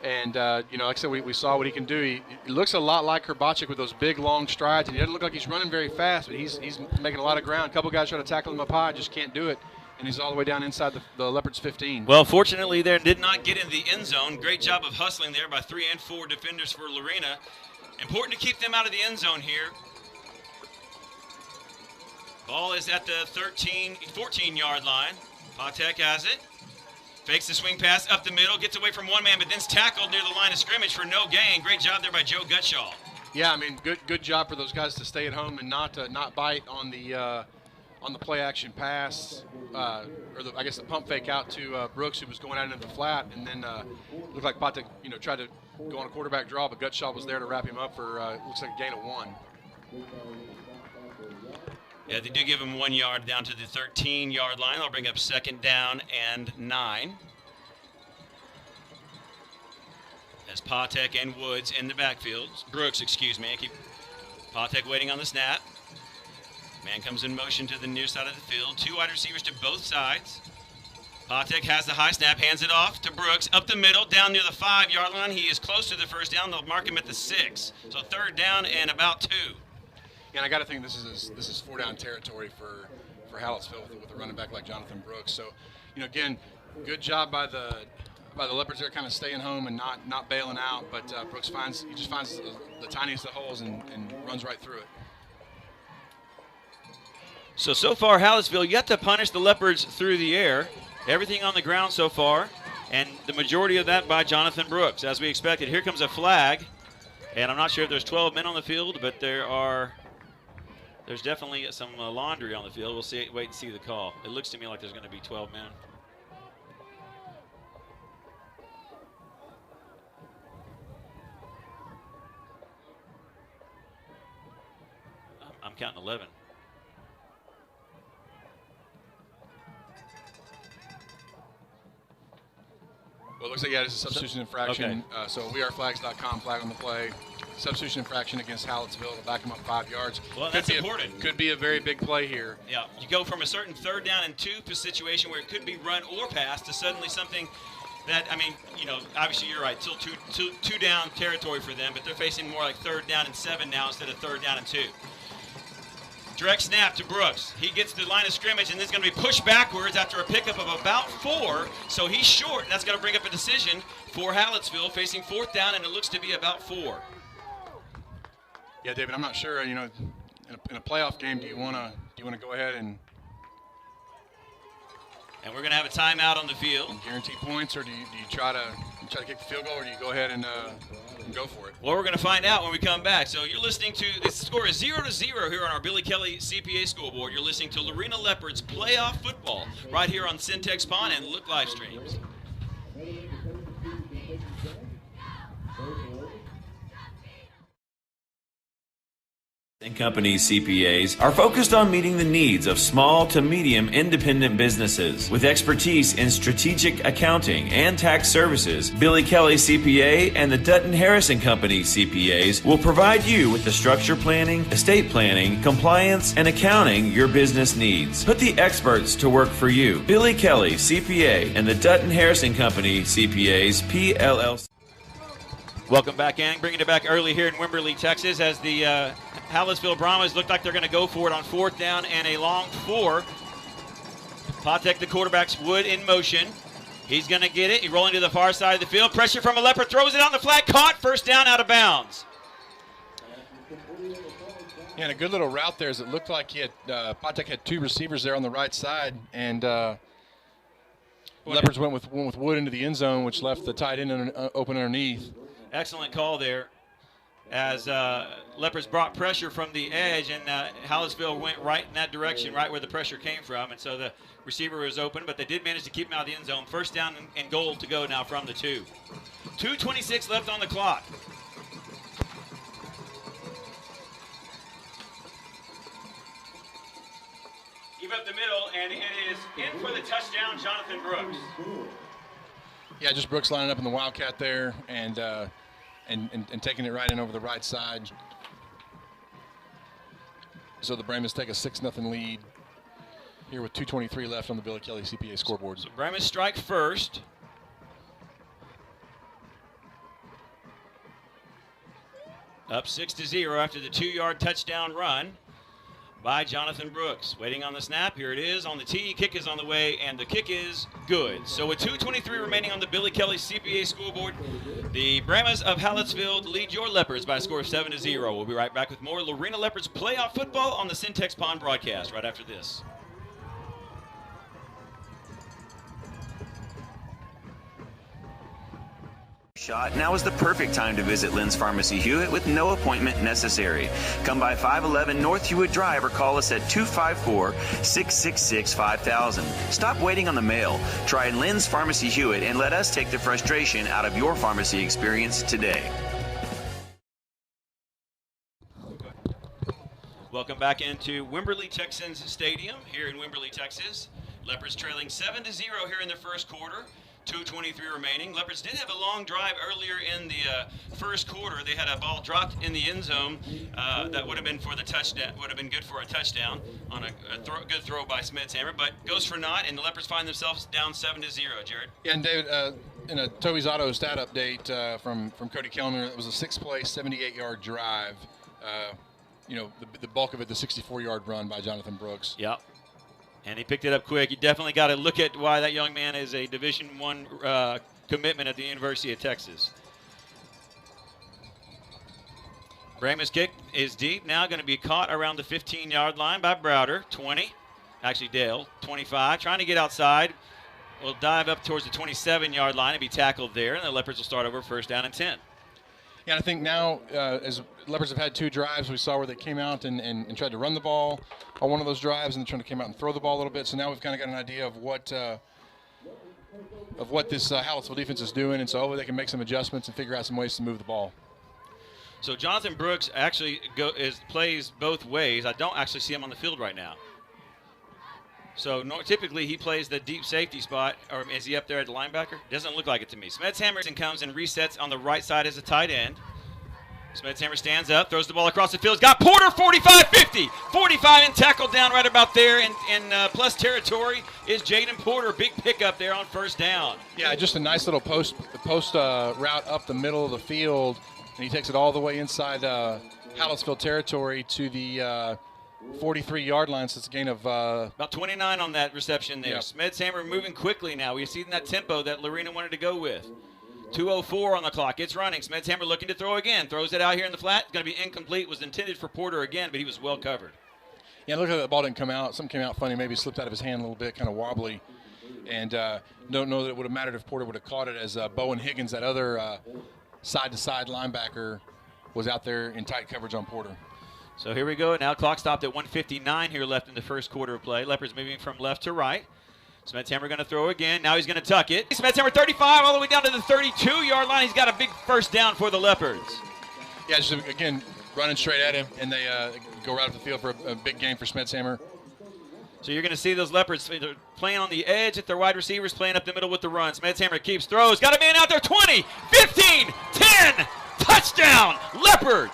And, like I said, we saw what he can do. He looks a lot like Herbacek with those big, long strides. And he doesn't look like he's running very fast, but he's making a lot of ground. A couple guys try to tackle him up high, just can't do it. And he's all the way down inside the Leopards' 15. Well, fortunately, they did not get in the end zone. Great job of hustling there by 3 and 4 defenders for Lorena. Important to keep them out of the end zone here. Ball is at the 14-yard line. Patek has it. Fakes the swing pass up the middle, gets away from one man, but then's tackled near the line of scrimmage for no gain. Great job there by Joe Gutschall. Yeah, I mean, good job for those guys to stay at home and not bite on the play action pass, I guess the pump fake out to Brooks, who was going out into the flat, and then looked like Patek, tried to go on a quarterback draw, but Gutschall was there to wrap him up for looks like a gain of 1. Yeah, they do give him 1 yard down to the 13-yard line. They'll bring up 2nd down and 9. As Patek and Woods in the backfield. Brooks, excuse me. Patek waiting on the snap. Man comes in motion to the near side of the field. 2 wide receivers to both sides. Patek has the high snap, hands it off to Brooks. Up the middle, down near the 5-yard line. He is close to the first down. They'll mark him at the 6. So 3rd down and about 2. Yeah, and I got to think this is 4-down territory for Hallettsville with a running back like Jonathan Brooks. So, again, good job by the by the Leopards. They're kind of staying home and not bailing out. But Brooks finds the tiniest of holes and runs right through it. So far, Hallettsville yet to punish the Leopards through the air. Everything on the ground so far, and the majority of that by Jonathan Brooks, as we expected. Here comes a flag, and I'm not sure if there's 12 men on the field, but there's definitely some laundry on the field. We'll wait and see the call. It looks to me like there's going to be 12 men. I'm counting 11. Well, it looks like it's a substitution infraction. Okay. So weareflags.com, flag on the play. Substitution infraction against Hallettsville to back them up 5 yards. Well, that's important. Could be a very big play here. Yeah, you go from a certain 3rd down and 2 situation where it could be run or pass to suddenly something that, I mean, obviously you're right, still two down territory for them, but they're facing more like 3rd down and 7 now instead of 3rd down and 2. Direct snap to Brooks. He gets to the line of scrimmage, and this is going to be pushed backwards after a pickup of about 4. So he's short. That's going to bring up a decision for Hallettsville, facing 4th down, and it looks to be about 4. Yeah, David, I'm not sure. In a playoff game, do you want to go ahead and we're going to have a timeout on the field. Guarantee points, or do you try to kick the field goal, or do you go ahead and go for it? Well, we're going to find out when we come back. So you're listening to, the score is 0-0 here on our Billy Kelly CPA scoreboard. You're listening to Lorena Leopards playoff football right here on Syntex Pond and Look live streams. and Company's CPAs are focused on meeting the needs of small to medium independent businesses. With expertise in strategic accounting and tax services, Billy Kelly CPA and the Dutton Harrison Company CPAs will provide you with the structure planning, estate planning, compliance, and accounting your business needs. Put the experts to work for you. Billy Kelly CPA and the Dutton Harrison Company CPAs, PLLC. Welcome back in. Bringing it back early here in Wimberley, Texas, as the Hallettsville Brahmas look like they're going to go for it on 4th down and a long 4. Patek, the quarterback's Wood in motion. He's going to get it. He's rolling to the far side of the field. Pressure from a Leopard. Throws it on the flat. Caught. 1st down, out of bounds. Yeah, and a good little route there as it looked like he had Patek had 2 receivers there on the right side, and Leopards went with Wood into the end zone, which left the tight end open underneath. Excellent call there, as Leopards brought pressure from the edge, and Hallettsville went right in that direction, right where the pressure came from, and so the receiver was open, but they did manage to keep him out of the end zone. 1st down and goal to go now from the 2. 2:26 left on the clock. Give up the middle, and it is in for the touchdown, Jonathan Brooks. Yeah, just Brooks lining up in the Wildcat there, and taking it right in over the right side. So the Brahmas take a 6-0 lead here with 2:23 left on the Billy Kelly CPA scoreboard. So Brahmas strike first. Up 6-0 after the 2-yard touchdown run by Jonathan Brooks. Waiting on the snap. Here it is on the tee. Kick is on the way, and the kick is good. So with 2:23 remaining on the Billy Kelly CPA scoreboard, the Brahmas of Hallettsville lead your Leopards by a score of 7-0. We'll be right back with more Lorena Leopards playoff football on the Syntex Pond broadcast right after this. Now is the perfect time to visit Lynn's Pharmacy Hewitt with no appointment necessary. Come by 511 North Hewitt Drive or call us at 254-666-5000. Stop waiting on the mail. Try Lynn's Pharmacy Hewitt and let us take the frustration out of your pharmacy experience today. Welcome back into Wimberley Texans Stadium here in Wimberley, Texas. Leopards trailing 7-0 here in the first quarter. 2:23 remaining. Leopards did have a long drive earlier in the first quarter. They had a ball dropped in the end zone that would have been for the touchdown. Would have been good for a touchdown on a good throw by Smithhammer, but goes for naught, and the Leopards find themselves down 7-0. Jared. Yeah, and David, in a Toby's Auto stat update from Cody Kellner, it was a 6-play, 78-yard drive. The bulk of it, the 64-yard run by Jonathan Brooks. Yep. And he picked it up quick. You definitely got to look at why that young man is a Division I commitment at the University of Texas. Brama's kick is deep, now going to be caught around the 15-yard line by Browder, 20. Actually, Dale, 25, trying to get outside. Will dive up towards the 27-yard line and be tackled there, and the Leopards will start over first down and 10. Yeah, and I think now, as Leopards have had 2 drives, we saw where they came out and tried to run the ball on one of those drives, and then trying to come out and throw the ball a little bit. So now we've kind of got an idea of what this Hallettsville defense is doing, and so hopefully they can make some adjustments and figure out some ways to move the ball. So Jonathan Brooks actually plays both ways. I don't actually see him on the field right now. So typically he plays the deep safety spot, or is he up there at the linebacker? Doesn't look like it to me. Smetshammer comes and resets on the right side as a tight end. Smetshammer stands up, throws the ball across the field. He's got Porter, 45-50. 45 and tackled down right about there in plus territory is Jaden Porter. Big pickup there on first down. Yeah, just a nice little post route up the middle of the field. And he takes it all the way inside Hallettsville territory to the 43-yard line, so it's a gain of about 29 on that reception there. Yeah. Smetshammer moving quickly now. We've seen that tempo that Lorena wanted to go with. 2:04 on the clock. It's running. Smetshammer looking to throw again. Throws it out here in the flat. It's going to be incomplete. Was intended for Porter again, but he was well covered. Yeah, look at that ball didn't come out. Something came out funny. Maybe slipped out of his hand a little bit, kind of wobbly. And don't know that it would have mattered if Porter would have caught it, as Bowen Higgins, that other side-to-side linebacker, was out there in tight coverage on Porter. So here we go. Now clock stopped at 1:59 here left in the first quarter of play. Leopards moving from left to right. Smetshammer going to throw again. Now he's going to tuck it. Smetshammer 35 all the way down to the 32-yard line. He's got a big first down for the Leopards. Yeah, just again running straight at him, and they go right up the field for a big gain for Smetshammer. So you're going to see those Leopards playing on the edge at their wide receivers, playing up the middle with the run. Smetshammer keeps throws. Got a man out there. 20, 15, 10. Touchdown, Leopards.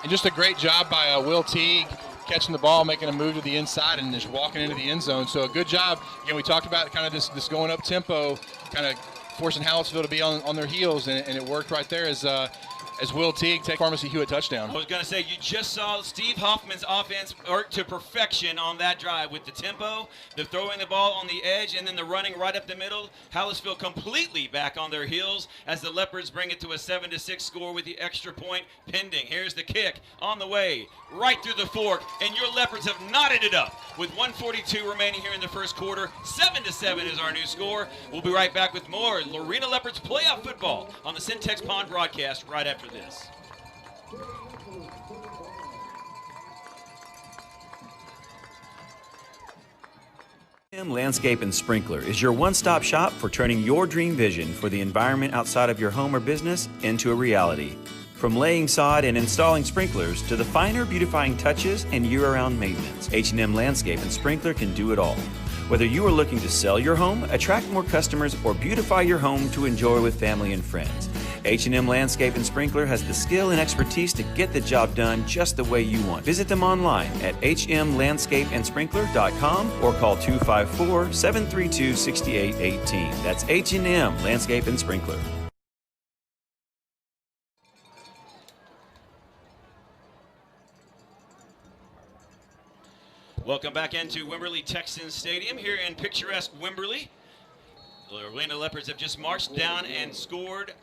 And just a great job by Will Teague, catching the ball, making a move to the inside, and just walking into the end zone. So a good job. Again, we talked about kind of this going up tempo, kind of forcing Hallettsville to be on their heels, and it worked right there as Will Teague take Pharmacy Hewitt touchdown. I was going to say, you just saw Steve Hoffman's offense work to perfection on that drive with the tempo, the throwing the ball on the edge, and then the running right up the middle. Hallettsville completely back on their heels as the Leopards bring it to a 7-6 score with the extra point pending. Here's the kick on the way, right through the fork, and your Leopards have knotted it up with 1:42 remaining here in the first quarter. 7-7 is our new score. We'll be right back with more Lorena Leopards playoff football on the Syntex Pond broadcast right after this. Landscape and Sprinkler is your one-stop shop for turning your dream vision for the environment outside of your home or business into a reality. From laying sod and installing sprinklers to the finer beautifying touches and year-round maintenance, H&M Landscape and Sprinkler can do it all. Whether you are looking to sell your home, attract more customers, or beautify your home to enjoy with family and friends, H&M Landscape and Sprinkler has the skill and expertise to get the job done just the way you want. Visit them online at hmlandscapeandsprinkler.com or call 254-732-6818. That's H&M Landscape and Sprinkler. Welcome back into Wimberley Texans Stadium here in picturesque Wimberley. The Lorena Leopards have just marched down and scored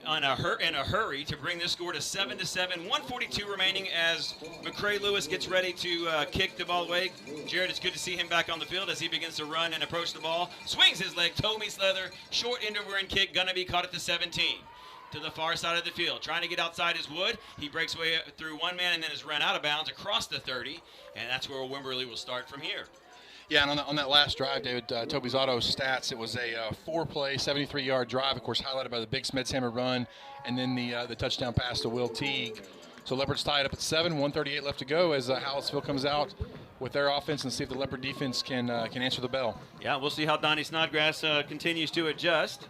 in a hurry to bring this score to 7-7. 1:42 remaining as McCray Lewis gets ready to kick the ball away. Jared, it's good to see him back on the field as he begins to run and approach the ball. Swings his leg, toe meets leather, short end over end kick, gonna be caught at the 17. To the far side of the field, trying to get outside is Wood. He breaks away through one man and then is run out of bounds across the 30, and that's where Wimberley will start from here. Yeah, and on that last drive, David, Toby's Auto stats, it was a 4-play, 73-yard drive, of course, highlighted by the big Smetshammer run, and then the touchdown pass to Will Teague. So Leopards tied up at 7, 1:38 left to go as Hallettsville comes out with their offense and see if the Leopard defense can answer the bell. Yeah, we'll see how Donnie Snodgrass continues to adjust.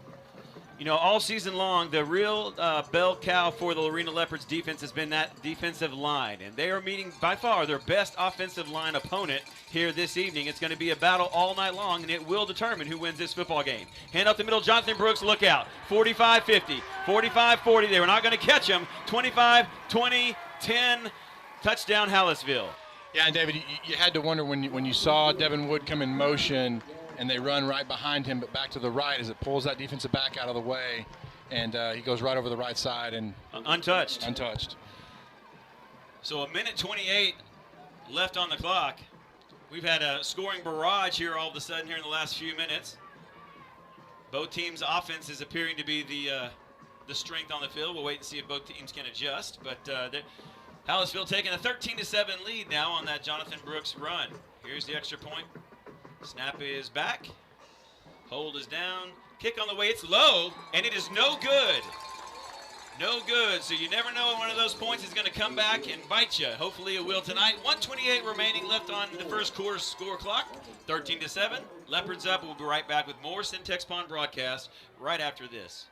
You know, all season long, the real bell cow for the Lorena Leopards defense has been that defensive line. And they are meeting, by far, their best offensive line opponent here this evening. It's going to be a battle all night long, and it will determine who wins this football game. Hand up the middle, Jonathan Brooks, look out. 45-50, 45-40. They were not going to catch him. 25-20, 10, touchdown Hallettsville. Yeah, and David, you had to wonder when you saw Devin Wood come in motion and they run right behind him, but back to the right as it pulls that defensive back out of the way, and he goes right over the right side and untouched. So 1:28 left on the clock. We've had a scoring barrage here all of a sudden here in the last few minutes. Both teams' offense is appearing to be the strength on the field. We'll wait and see if both teams can adjust. But Hallettsville taking a 13-7 lead now on that Jonathan Brooks run. Here's the extra point. Snap is back. Hold is down. Kick on the way. It's low, and it is no good. No good. So you never know when one of those points is going to come back and bite you. Hopefully it will tonight. 1:28 remaining left on the first quarter score clock. 13-7. Leopards up. We'll be right back with more Syntex Pond broadcast right after this.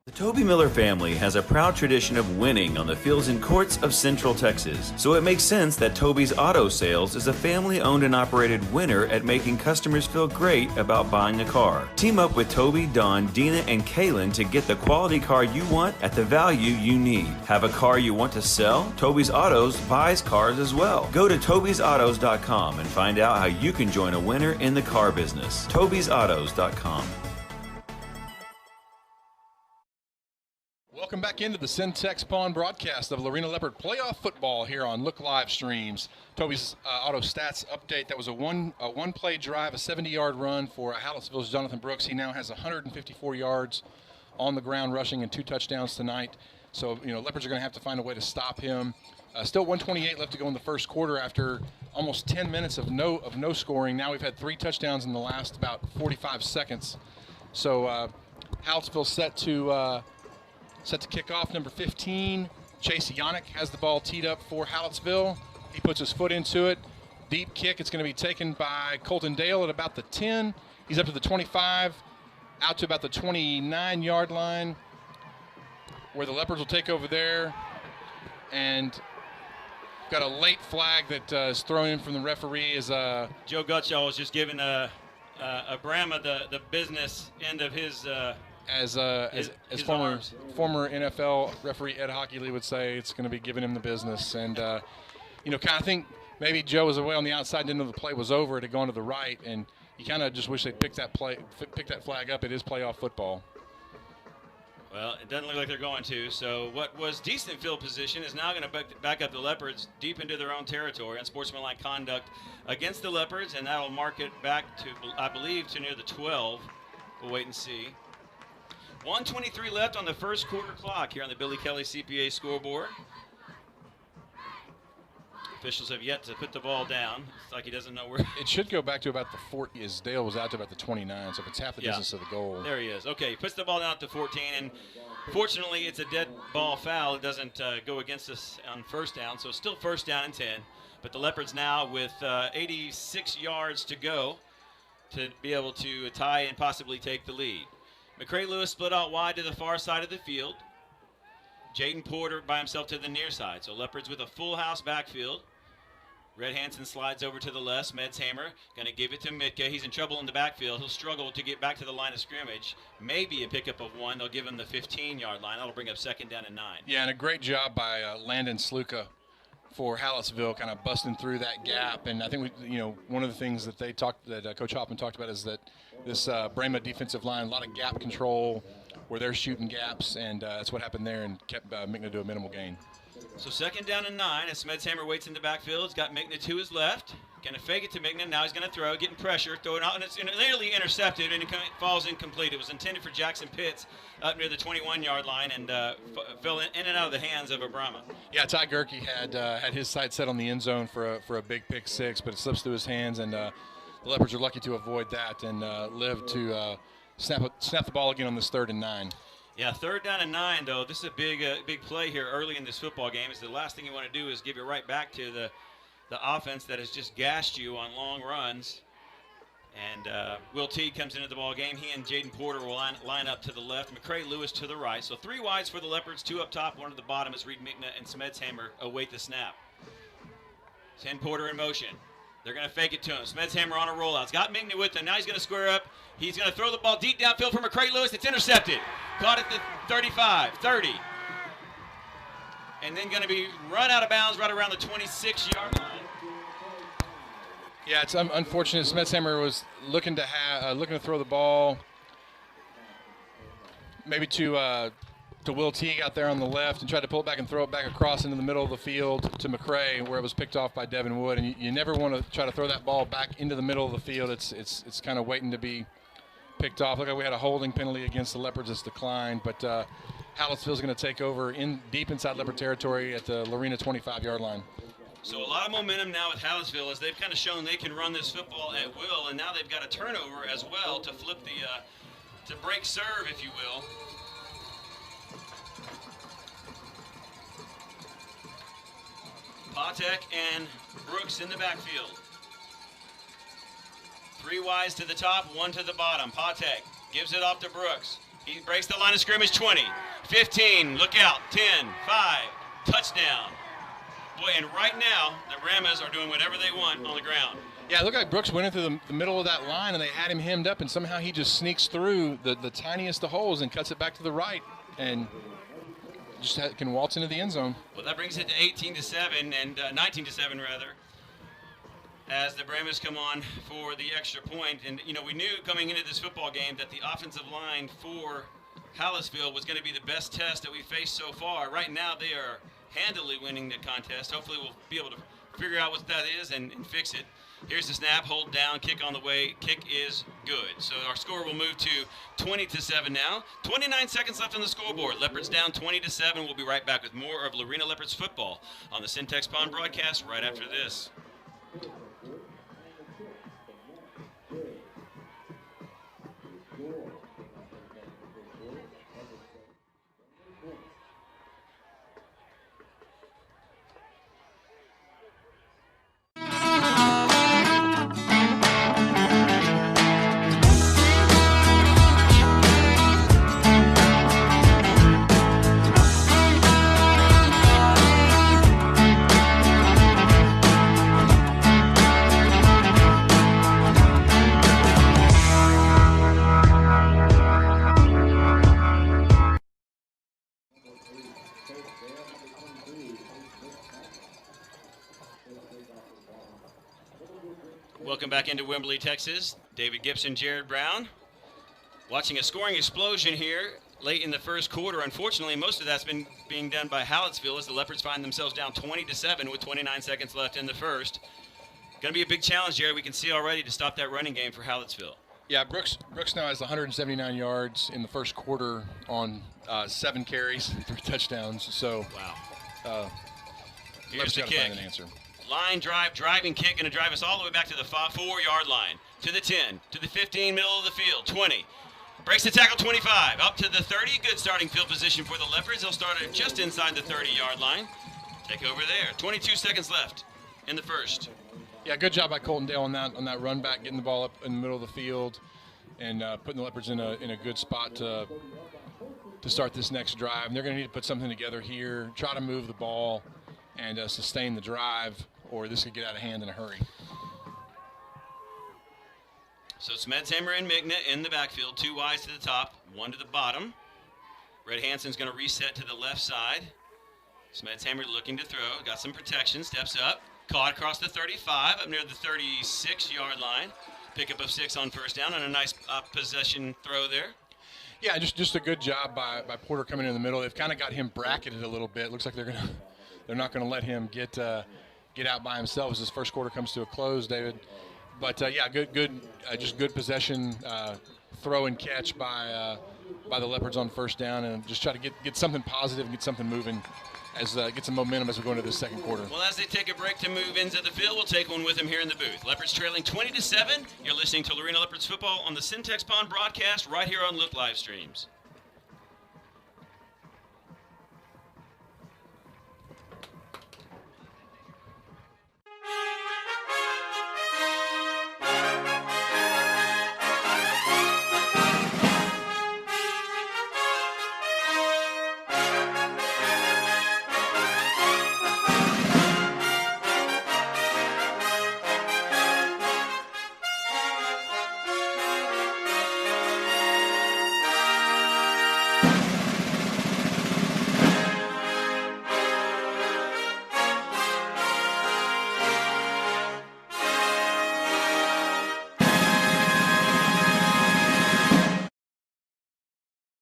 The Toby Miller family has a proud tradition of winning on the fields and courts of Central Texas, so it makes sense that Toby's Auto Sales is a family-owned and operated winner at making customers feel great about buying a car. Team up with Toby, Don, Dina, and Kaylin to get the quality car you want at the value you need. Have a car you want to sell? Toby's Autos buys cars as well. Go to tobysautos.com and find out how you can join a winner in the car business. tobysautos.com. Welcome back into the Syntex Pond broadcast of Lorena Leopard playoff football here on Look Live Streams. Toby's auto stats update. That was a one-play drive, a 70-yard run for Hallettsville's Jonathan Brooks. He now has 154 yards on the ground rushing and 2 touchdowns tonight. So, Leopards are going to have to find a way to stop him. Still 1:28 left to go in the first quarter after almost 10 minutes of no scoring. Now we've had 3 touchdowns in the last about 45 seconds. So Hallettsville set to kick off. Number 15, Chase Yannick has the ball teed up for Hallettsville. He puts his foot into it. Deep kick. It's going to be taken by Colton Dale at about the 10. He's up to the 25, out to about the 29-yard line, where the Leopards will take over there. And got a late flag that is thrown in from the referee. Is Joe Gutschall was just giving Brahma the business end of his. As former NFL referee Ed Hockley would say, it's going to be giving him the business. And, kind of think maybe Joe was away on the outside, didn't know the play was over. It had gone to the right, and you kind of just wish they'd pick that flag up. It is playoff football. Well, it doesn't look like they're going to. So what was decent field position is now going to back up the Leopards deep into their own territory on sportsmanlike conduct against the Leopards, and that'll mark it back to, I believe, to near the 12. We'll wait and see. 1:23 left on the first quarter clock here on the Billy Kelly CPA scoreboard. Officials have yet to put the ball down. It's like he doesn't know where. It should go back to about the 40, as Dale was out to about the 29, so if it's half the distance of the goal. There he is. Okay, he puts the ball down at the 14, and fortunately it's a dead ball foul. It doesn't go against us on first down, so still first down and 10. But the Leopards now with 86 yards to go to be able to tie and possibly take the lead. McCray Lewis split out wide to the far side of the field. Jaden Porter by himself to the near side. So Leopards with a full house backfield. Red Hansen slides over to the left. Smedzhammer going to give it to Mitka. He's in trouble in the backfield. He'll struggle to get back to the line of scrimmage. Maybe a pickup of 1. They'll give him the 15-yard line. That'll bring up second down and 9. Yeah, and a great job by Landon Sluka for Hallettsville, kind of busting through that gap. And I think one of the things that Coach Hoffman talked about is that this Brahma defensive line, a lot of gap control where they're shooting gaps, and that's what happened there and kept Mickna to a minimal gain. So second down and 9 as Smedzhammer waits in the backfield. He's got Mickna to his left. Going to fake it to Mickna. Now he's going to throw, getting pressure, throw it out, and it's nearly intercepted, and it falls incomplete. It was intended for Jackson Pitts up near the 21-yard line and fell in and out of the hands of Brahma. Yeah, Ty Gerke had his sight set on the end zone for a big pick 6, but it slips through his hands, and the Leopards are lucky to avoid that and live to snap the ball again on this 3rd and 9. Yeah, 3rd down and 9, though. This is a big play here early in this football game. Is the last thing you want to do is give it right back to the offense that has just gashed you on long runs. And Will Teague comes into the ball game. He and Jaden Porter will line up to the left. McCray Lewis to the right. So 3 wides for the Leopards, 2 up top, 1 at the bottom as Reed Mickna and Smedzhammer await the snap. 10 Porter in motion. They're going to fake it to him. Smedsheimer on a rollout. He's got Migney with him. Now he's going to square up. He's going to throw the ball deep downfield for McCray Lewis. It's intercepted. Caught at the 35, 30. And then going to be run out of bounds right around the 26-yard line. Yeah, it's unfortunate. Smedsheimer was looking to throw the ball maybe to Will Teague out there on the left and tried to pull it back and throw it back across into the middle of the field to McCray, where it was picked off by Devin Wood. And you never want to try to throw that ball back into the middle of the field. It's kind of waiting to be picked off. Look like we had a holding penalty against the Leopards that's declined, but Hallettsville's going to take over deep inside Leopard territory at the Lorena 25-yard line. So a lot of momentum now with Hallettsville as they've kind of shown they can run this football at will, and now they've got a turnover as well to flip to break serve, if you will. Patek and Brooks in the backfield. 3 wides to the top, 1 to the bottom. Patek gives it off to Brooks. He breaks the line of scrimmage, 20, 15, look out, 10, 5, touchdown. Boy, and right now, the Ramas are doing whatever they want on the ground. Yeah, it looked like Brooks went into the middle of that line, and they had him hemmed up, and somehow he just sneaks through the tiniest of holes and cuts it back to the right, and just can waltz into the end zone. Well, that brings it to 18-7, and 19-7 rather, as the Brahmas come on for the extra point. And, you know, we knew coming into this football game that the offensive line for Hallettsville was going to be the best test that we faced so far. Right now, they are handily winning the contest. Hopefully we'll be able to figure out what that is and fix it. Here's the snap, hold down, kick on the way. Kick is good. So our score will move to 20-7 now. 29 seconds left on the scoreboard. Leopards down 20-7. We'll be right back with more of Lorena Leopards football on the Syntex Pond broadcast right after this. Welcome back into Wembley, Texas. David Gibson, Jared Brown. Watching a scoring explosion here late in the first quarter. Unfortunately, most of that's been being done by Hallettsville as the Leopards find themselves down 20-7 with 29 seconds left in the first. Going to be a big challenge, Jared. We can see already to stop that running game for Hallettsville. Yeah, Brooks now has 179 yards in the first quarter on 7 carries, 3 touchdowns. So, wow. Here's the kick. Find an answer. Line drive, driving kick, going to drive us all the way back to the 4-yard line, to the 10, to the 15, middle of the field, 20. Breaks the tackle, 25, up to the 30. Good starting field position for the Leopards. They'll start it just inside the 30-yard line. Take over there. 22 seconds left in the first. Yeah, good job by Colton Dale on that run back, getting the ball up in the middle of the field and putting the Leopards in a good spot to start this next drive. And they're going to need to put something together here, try to move the ball and sustain the drive, or this could get out of hand in a hurry. So Smedsheimer and Migna in the backfield, 2 wides to the top, 1 to the bottom. Red Hansen's going to reset to the left side. Smedsheimer looking to throw, got some protection, steps up, caught across the 35, up near the 36-yard line. Pickup of 6 on first down, and a nice possession throw there. Yeah, just a good job by Porter coming in the middle. They've kind of got him bracketed a little bit. Looks like they're not going to let him get out by himself as this first quarter comes to a close, David. But yeah, just good possession, throw and catch by the Leopards on first down, and just try to get something positive and get something moving, get some momentum as we go into the second quarter. Well, as they take a break to move into the field, we'll take one with them here in the booth. Leopards trailing 20-7. You're listening to Lorena Leopards football on the Syntex Pond broadcast right here on Look Live Streams.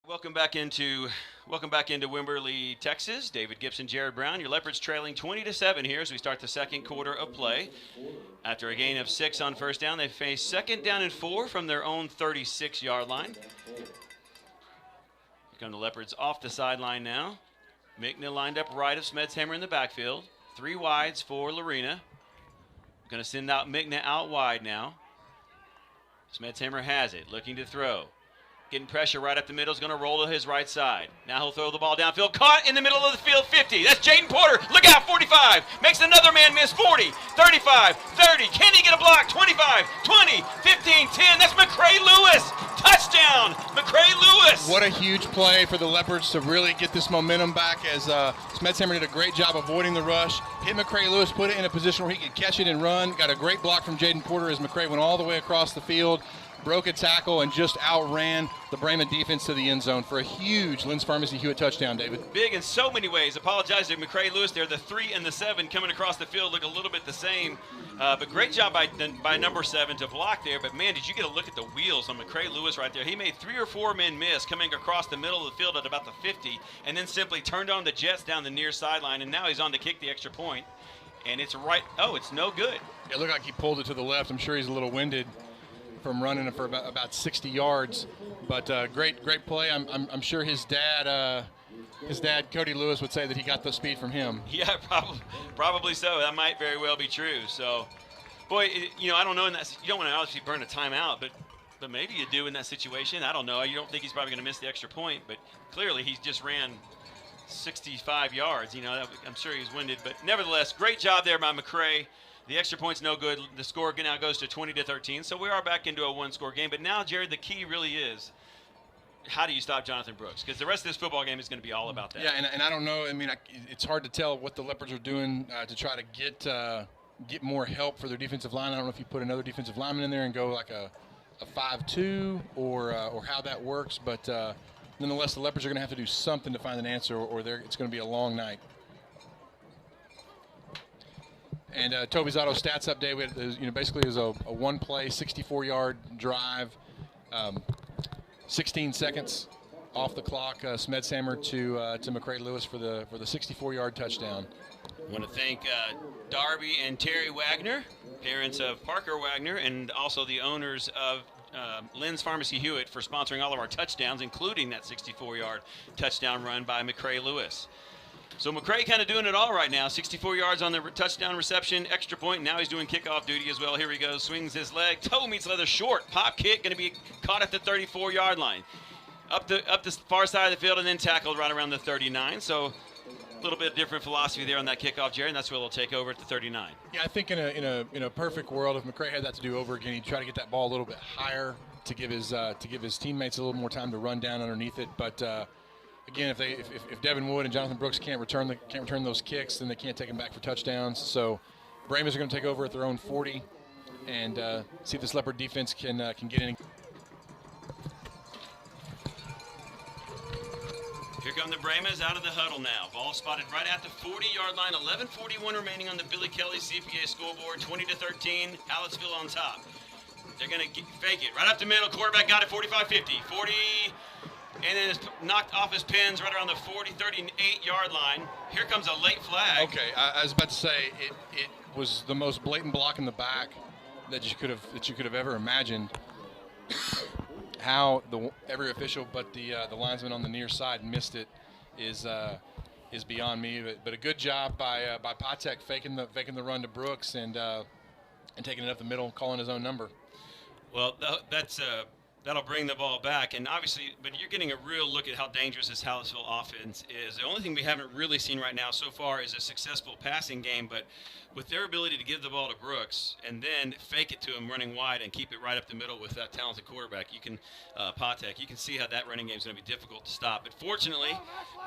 Welcome back into Wimberley, Texas. David Gibson, Jared Brown. Your Leopards trailing 20-7 here as we start the second quarter of play. After a gain of 6 on first down, they face second down and 4 from their own 36-yard line. Here come the Leopards off the sideline now. Mickna lined up right of Smedshammer in the backfield. 3 wides for Lorena. Going to send out Mickna out wide now. Smedshammer has it, looking to throw. Getting pressure right up the middle, is going to roll to his right side. Now he'll throw the ball downfield. Caught in the middle of the field, 50. That's Jaden Porter. Look out, 45. Makes another man miss, 40, 35, 30. Can he get a block? 25, 20, 15, 10. That's McCray Lewis. Touchdown, McCray Lewis. What a huge play for the Leopards to really get this momentum back as Smedshammer did a great job avoiding the rush. Hit McCray Lewis, put it in a position where he could catch it and run. Got a great block from Jaden Porter as McCray went all the way across the field. Broke a tackle and just outran the Bremen defense to the end zone for a huge Lynn's Pharmacy Hewitt touchdown, David. Big in so many ways. Apologize to McCray Lewis there. The 3 and the 7 coming across the field look a little bit the same. But great job by number 7 to block there. But, man, did you get a look at the wheels on McCray Lewis right there? He made 3 or 4 men miss coming across the middle of the field at about the 50 and then simply turned on the jets down the near sideline, and now he's on to kick the extra point. And it's right. Oh, it's no good. It looked like he pulled it to the left. I'm sure he's a little winded from running it for about 60 yards, but great play. I'm sure his dad Cody Lewis would say that he got the speed from him. Yeah, probably so. That might very well be true. So, boy, I don't know. You don't want to obviously burn a timeout, but maybe you do in that situation. I don't know. You don't think he's probably going to miss the extra point, but clearly he just ran 65 yards. I'm sure he was winded, but nevertheless, great job there by McCray. The extra point's no good. The score now goes to 20-13. So we are back into a 1-score game. But now, Jared, the key really is how do you stop Jonathan Brooks? Because the rest of this football game is going to be all about that. Yeah, and I don't know. I mean, it's hard to tell what the Leopards are doing to try to get more help for their defensive line. I don't know if you put another defensive lineman in there and go like a 5-2 or how that works. But nonetheless, the Leopards are going to have to do something to find an answer, or it's going to be a long night. And Toby's Auto Stats update, basically is a one-play, 64-yard drive, 16 seconds off the clock. Smedshammer to McCray Lewis for the 64-yard touchdown. I want to thank Darby and Terry Wagner, parents of Parker Wagner, and also the owners of Lynn's Pharmacy Hewitt for sponsoring all of our touchdowns, including that 64-yard touchdown run by McCray Lewis. So McCray kind of doing it all right now. 64 yards on the touchdown reception, extra point. Now he's doing kickoff duty as well. Here he goes, swings his leg. Toe meets leather, short. Pop kick, going to be caught at the 34-yard line. Up the far side of the field and then tackled right around the 39. So a little bit different philosophy there on that kickoff, Jerry, and that's where they'll take over at the 39. Yeah, I think in a perfect world, if McCray had that to do over again, he'd try to get that ball a little bit higher to give his teammates a little more time to run down underneath it. But again, if Devin Wood and Jonathan Brooks can't return those kicks, then they can't take them back for touchdowns. So Brahmas are going to take over at their own 40 and see if this Leopard defense can get in. Here come the Brahmas out of the huddle now. Ball spotted right at the 40-yard line. 11:41 remaining on the Billy Kelly CPA scoreboard. 20-13. Hallettsville on top. They're going to fake it right up the middle. Quarterback got it 45-50. 40. And then it's knocked off his pins right around the 38-yard line. Here comes a late flag. Okay, I was about to say it was the most blatant block in the back that you could have ever imagined. How every official but the linesman on the near side missed it is beyond me. But a good job by Patek faking the run to Brooks and taking it up the middle, calling his own number. Well, that'll bring the ball back, and obviously, but you're getting a real look at how dangerous this Hallettsville offense is. The only thing we haven't really seen right now so far is a successful passing game, but with their ability to give the ball to Brooks and then fake it to him running wide and keep it right up the middle with that talented quarterback, you can see how that running game is going to be difficult to stop. But fortunately,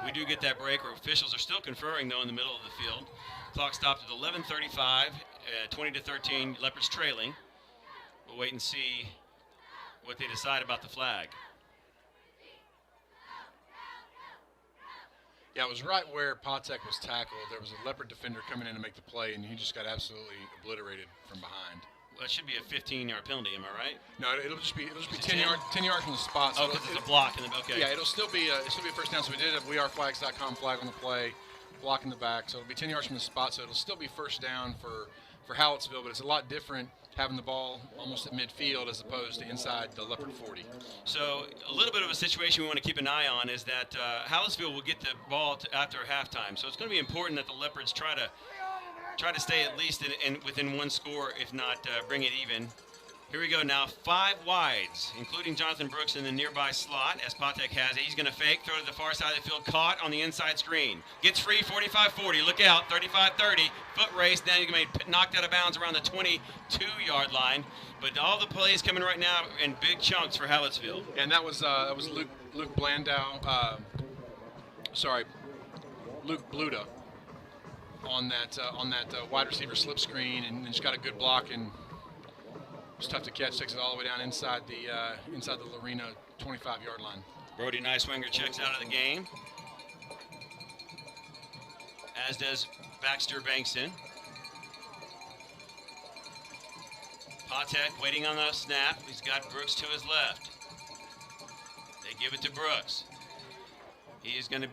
we do get that break where officials are still conferring, though, in the middle of the field. Clock stopped at 11:35, 20-13, Leopards trailing. We'll wait and see what they decide about the flag. Yeah, it was right where Patek was tackled. There was a Leopard defender coming in to make the play, and he just got absolutely obliterated from behind. that should be a 15-yard penalty. Am I right? No, it'll just be 10 yards from the spot. So oh, because it's a block. Okay. Yeah, it'll still be a first down. So we did a weareflags.com flag on the play, block in the back. So it'll be 10 yards from the spot. So it'll still be first down for Hallettsville, but it's a lot different having the ball almost at midfield as opposed to inside the Leopard 40. So a little bit of a situation we want to keep an eye on is that Hallettsville will get the ball after halftime. So it's going to be important that the Leopards try to stay at least within one score, if not bring it even. Here we go now, 5 wides, including Jonathan Brooks in the nearby slot as Patek has it. He's going to fake, throw to the far side of the field, caught on the inside screen. Gets free, 45-40, look out, 35-30, foot race, then he's going to be knocked out of bounds around the 22-yard line. But all the plays coming right now in big chunks for Hallettsville. And that was Luke Blandow, Luke Bluda on that wide receiver slip screen, and just got a good block, and it's tough to catch. Takes it all the way down inside the Lorena 25-yard line. Brody Niswinger checks out of the game, as does Baxter Bankston. Patek waiting on the snap. He's got Brooks to his left. They give it to Brooks. He is going to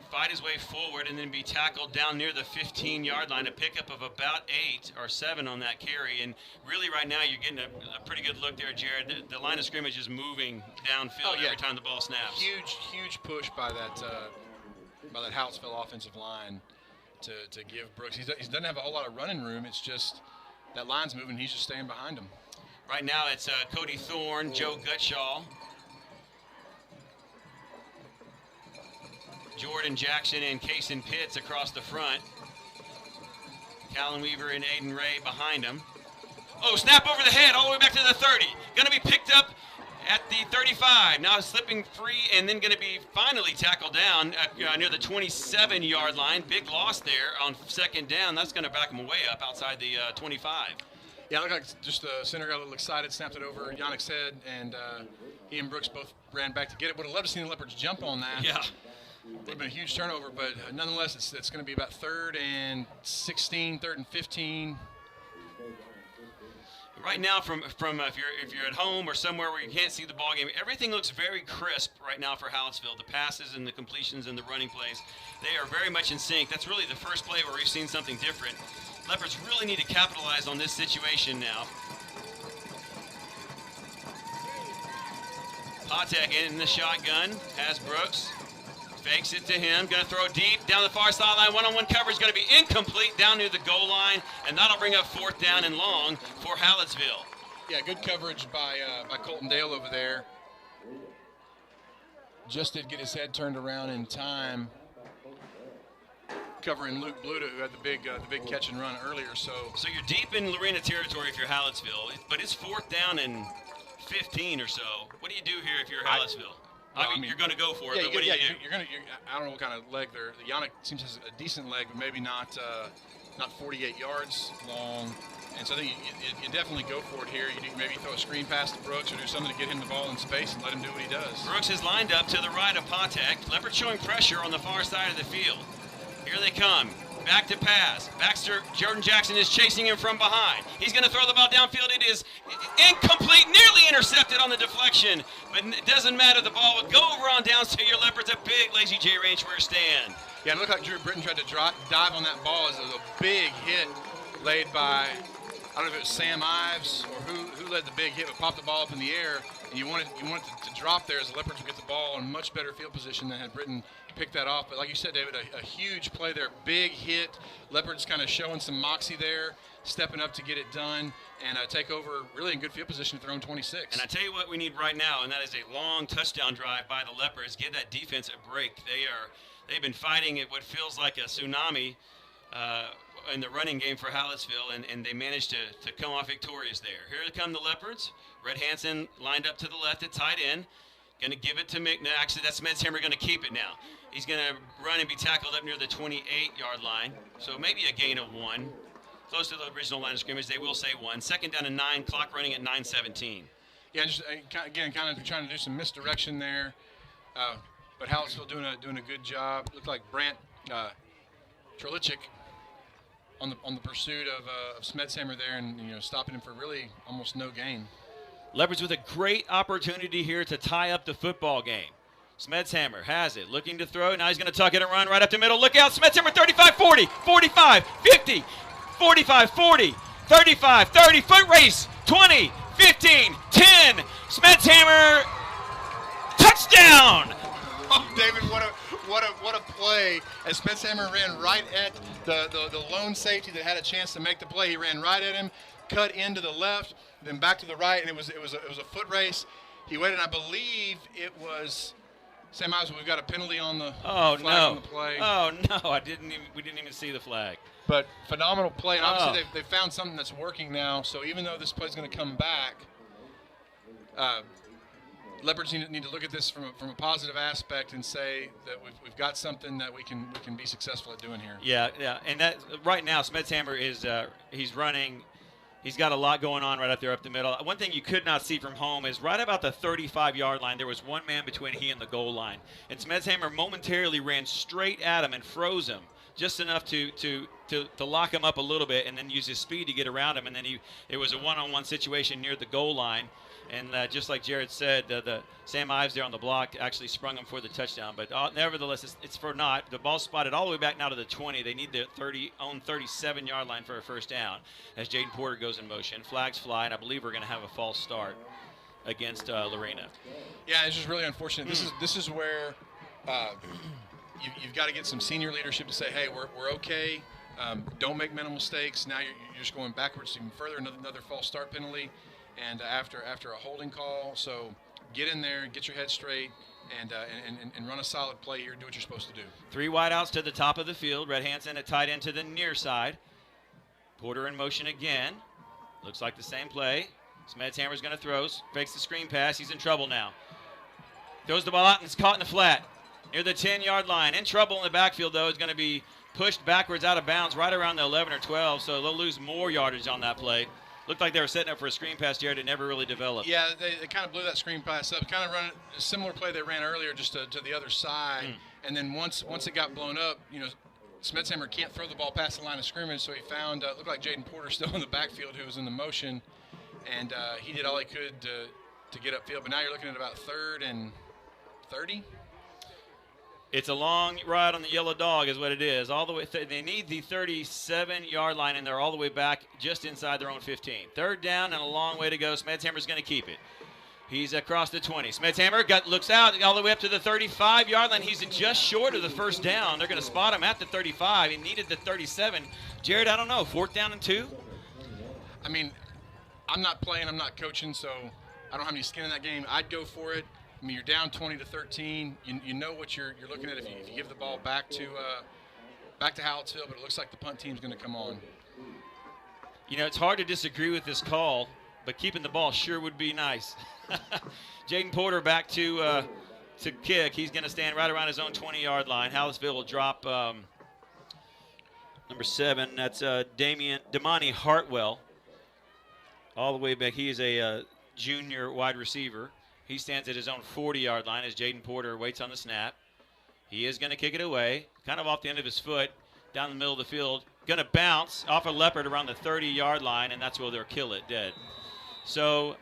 fight his way forward and then be tackled down near the 15-yard line, a pickup of about 8 or 7 on that carry. And really right now you're getting a pretty good look there, Jared. The line of scrimmage is moving downfield every time the ball snaps. Huge push by that Hallettsville offensive line to give Brooks. He doesn't have a whole lot of running room. It's just that line's moving. He's just staying behind him. Right now it's Cody Thorne, Joe Gutshaw, Jordan Jackson and Kaysen Pitts across the front. Callan Weaver and Aiden Ray behind him. Oh, snap over the head all the way back to the 30. Going to be picked up at the 35. Now slipping free and then going to be finally tackled down near the 27-yard line. Big loss there on second down. That's going to back him way up outside the 25. Yeah, it looked like just the center got a little excited, snapped it over Yannick's head, and he and Brooks both ran back to get it. Would have loved to see the Leopards jump on that. Yeah. Would have been a huge turnover, but nonetheless, it's going to be about 3rd and 16, 3rd and 15. Right now, from if you're at home or somewhere where you can't see the ball game, everything looks very crisp right now for Hallettsville. The passes and the completions and the running plays, they are very much in sync. That's really the first play where we've seen something different. Leopards really need to capitalize on this situation now. Patek in the shotgun has Brooks. Fakes it to him, going to throw deep down the far sideline. One-on-one coverage going to be incomplete down near the goal line, and that'll bring up 4th down and long for Hallettsville. Yeah, good coverage by Colton Dale over there. Just did get his head turned around in time, covering Luke Bluda, who had the big catch and run earlier. So you're deep in Lorena territory if you're Hallettsville, but it's 4th down and 15 or so. What do you do here if you're Hallettsville? I mean, you're going to go for it, but what do you do? I don't know what kind of leg there. Yannick seems to have a decent leg, but maybe not 48 yards long. And so I think you definitely go for it here. You maybe throw a screen pass to Brooks or do something to get him the ball in space and let him do what he does. Brooks is lined up to the right of Patek. Leopard showing pressure on the far side of the field. Here they come. Back to pass. Jordan Jackson is chasing him from behind. He's going to throw the ball downfield. It is incomplete, nearly intercepted on the deflection. But it doesn't matter. The ball will go over on downs to your Leopards. A big Lazy J rangewear stand. Yeah, it looked like Drew Britton tried to dive on that ball. It was a big hit laid by, I don't know if it was Sam Ives or who led the big hit, but popped the ball up in the air. And you wanted to drop there as the Leopards would get the ball in much better field position than had Britton picked that off. But like you said, David, a huge play there, big hit. Leopards kind of showing some moxie there, stepping up to get it done and take over really in good field position at their own 26. And I tell you what we need right now, and that is a long touchdown drive by the Leopards. Give that defense a break. They've been fighting at what feels like a tsunami in the running game for Hallettsville, and they managed to come off victorious there. Here come the Leopards. Red Hansen lined up to the left at tight end. Going to give it to Mick. No, actually, that's Medshammer going to keep it now. He's going to run and be tackled up near the 28-yard line. So maybe a gain of 1. Close to the original line of scrimmage, they will say 1. 2nd down and 9, clock running at 9:17. Yeah, just again, kind of trying to do some misdirection there. But Hallettsville doing a good job. Looked like Brant Trelichik on the pursuit of Smetshammer there, and stopping him for really almost no gain. Leopards with a great opportunity here to tie up the football game. Smetshammer has it, looking to throw. Now he's going to tuck it and run right up the middle. Look out, Smetshammer, 35, 40, 45, 50, 45, 40, 35, 30, foot race, 20, 15, 10. Smetshammer, touchdown! Oh, David, what a play! As Smetshammer ran right at the lone safety that had a chance to make the play. He ran right at him, cut into the left, then back to the right, and it was a foot race. He waited, and I believe it was Sam Ives. We've got a penalty on the flag on the play. Oh no, we didn't even see the flag. But phenomenal play, and obviously they found something that's working now. So even though this play is going to come back, Leopards need to look at this from a positive aspect and say that we've got something that we can be successful at doing here. Yeah, and that right now Smetshammer is he's running. He's got a lot going on right up there up the middle. One thing you could not see from home is right about the 35-yard line, there was one man between he and the goal line. And Smetshammer momentarily ran straight at him and froze him just enough to lock him up a little bit and then use his speed to get around him. And then it was a one-on-one situation near the goal line. And just like Jared said, the Sam Ives there on the block actually sprung him for the touchdown. But nevertheless, it's for naught. The ball spotted all the way back now to the 20. They need their own 37-yard line for a first down as Jaden Porter goes in motion. Flags fly, and I believe we're going to have a false start against Lorena. Yeah, it's just really unfortunate. This is where you've got to get some senior leadership to say, hey, we're okay. Don't make mental mistakes. Now you're just going backwards even further. Another false start penalty. And after a holding call, so get in there, get your head straight, and run a solid play here. Do what you're supposed to do. 3 wideouts to the top of the field. Red Hansen at tight end to the near side. Porter in motion again. Looks like the same play. Smetshammer's going to throw. Fakes the screen pass. He's in trouble now. Throws the ball out and it's caught in the flat near the 10-yard line. In trouble in the backfield, though. Is going to be pushed backwards out of bounds right around the 11 or 12, so they'll lose more yardage on that play. Looked like they were setting up for a screen pass, Jared. It never really developed. Yeah, they kind of blew that screen pass up. Kind of run a similar play they ran earlier, just to the other side. And then once it got blown up, Smetshammer can't throw the ball past the line of scrimmage, so he found looked like Jaden Porter still in the backfield who was in the motion, and he did all he could to get upfield. But now you're looking at about 3rd and 30. It's a long ride on the yellow dog is what it is. All the way they need the 37-yard line, and they're all the way back just inside their own 15. 3rd down and a long way to go. Smetshammer's going to keep it. He's across the 20. Smetshammer looks out all the way up to the 35-yard line. He's just short of the first down. They're going to spot him at the 35. He needed the 37. Jared, I don't know, 4th down and 2? I mean, I'm not playing, I'm not coaching, so I don't have any skin in that game. I'd go for it. I mean, you're down 20-13. You know what you're looking at if you give the ball back to Hallettsville, but it looks like the punt team's going to come on. It's hard to disagree with this call, but keeping the ball sure would be nice. Jaden Porter back to kick. He's going to stand right around his own 20-yard line. Hallettsville will drop number 7. That's Damani Hartwell all the way back. He is a junior wide receiver. He stands at his own 40-yard line as Jaden Porter waits on the snap. He is going to kick it away, kind of off the end of his foot, down the middle of the field. Going to bounce off a Leopard around the 30-yard line, and that's where they'll kill it dead. So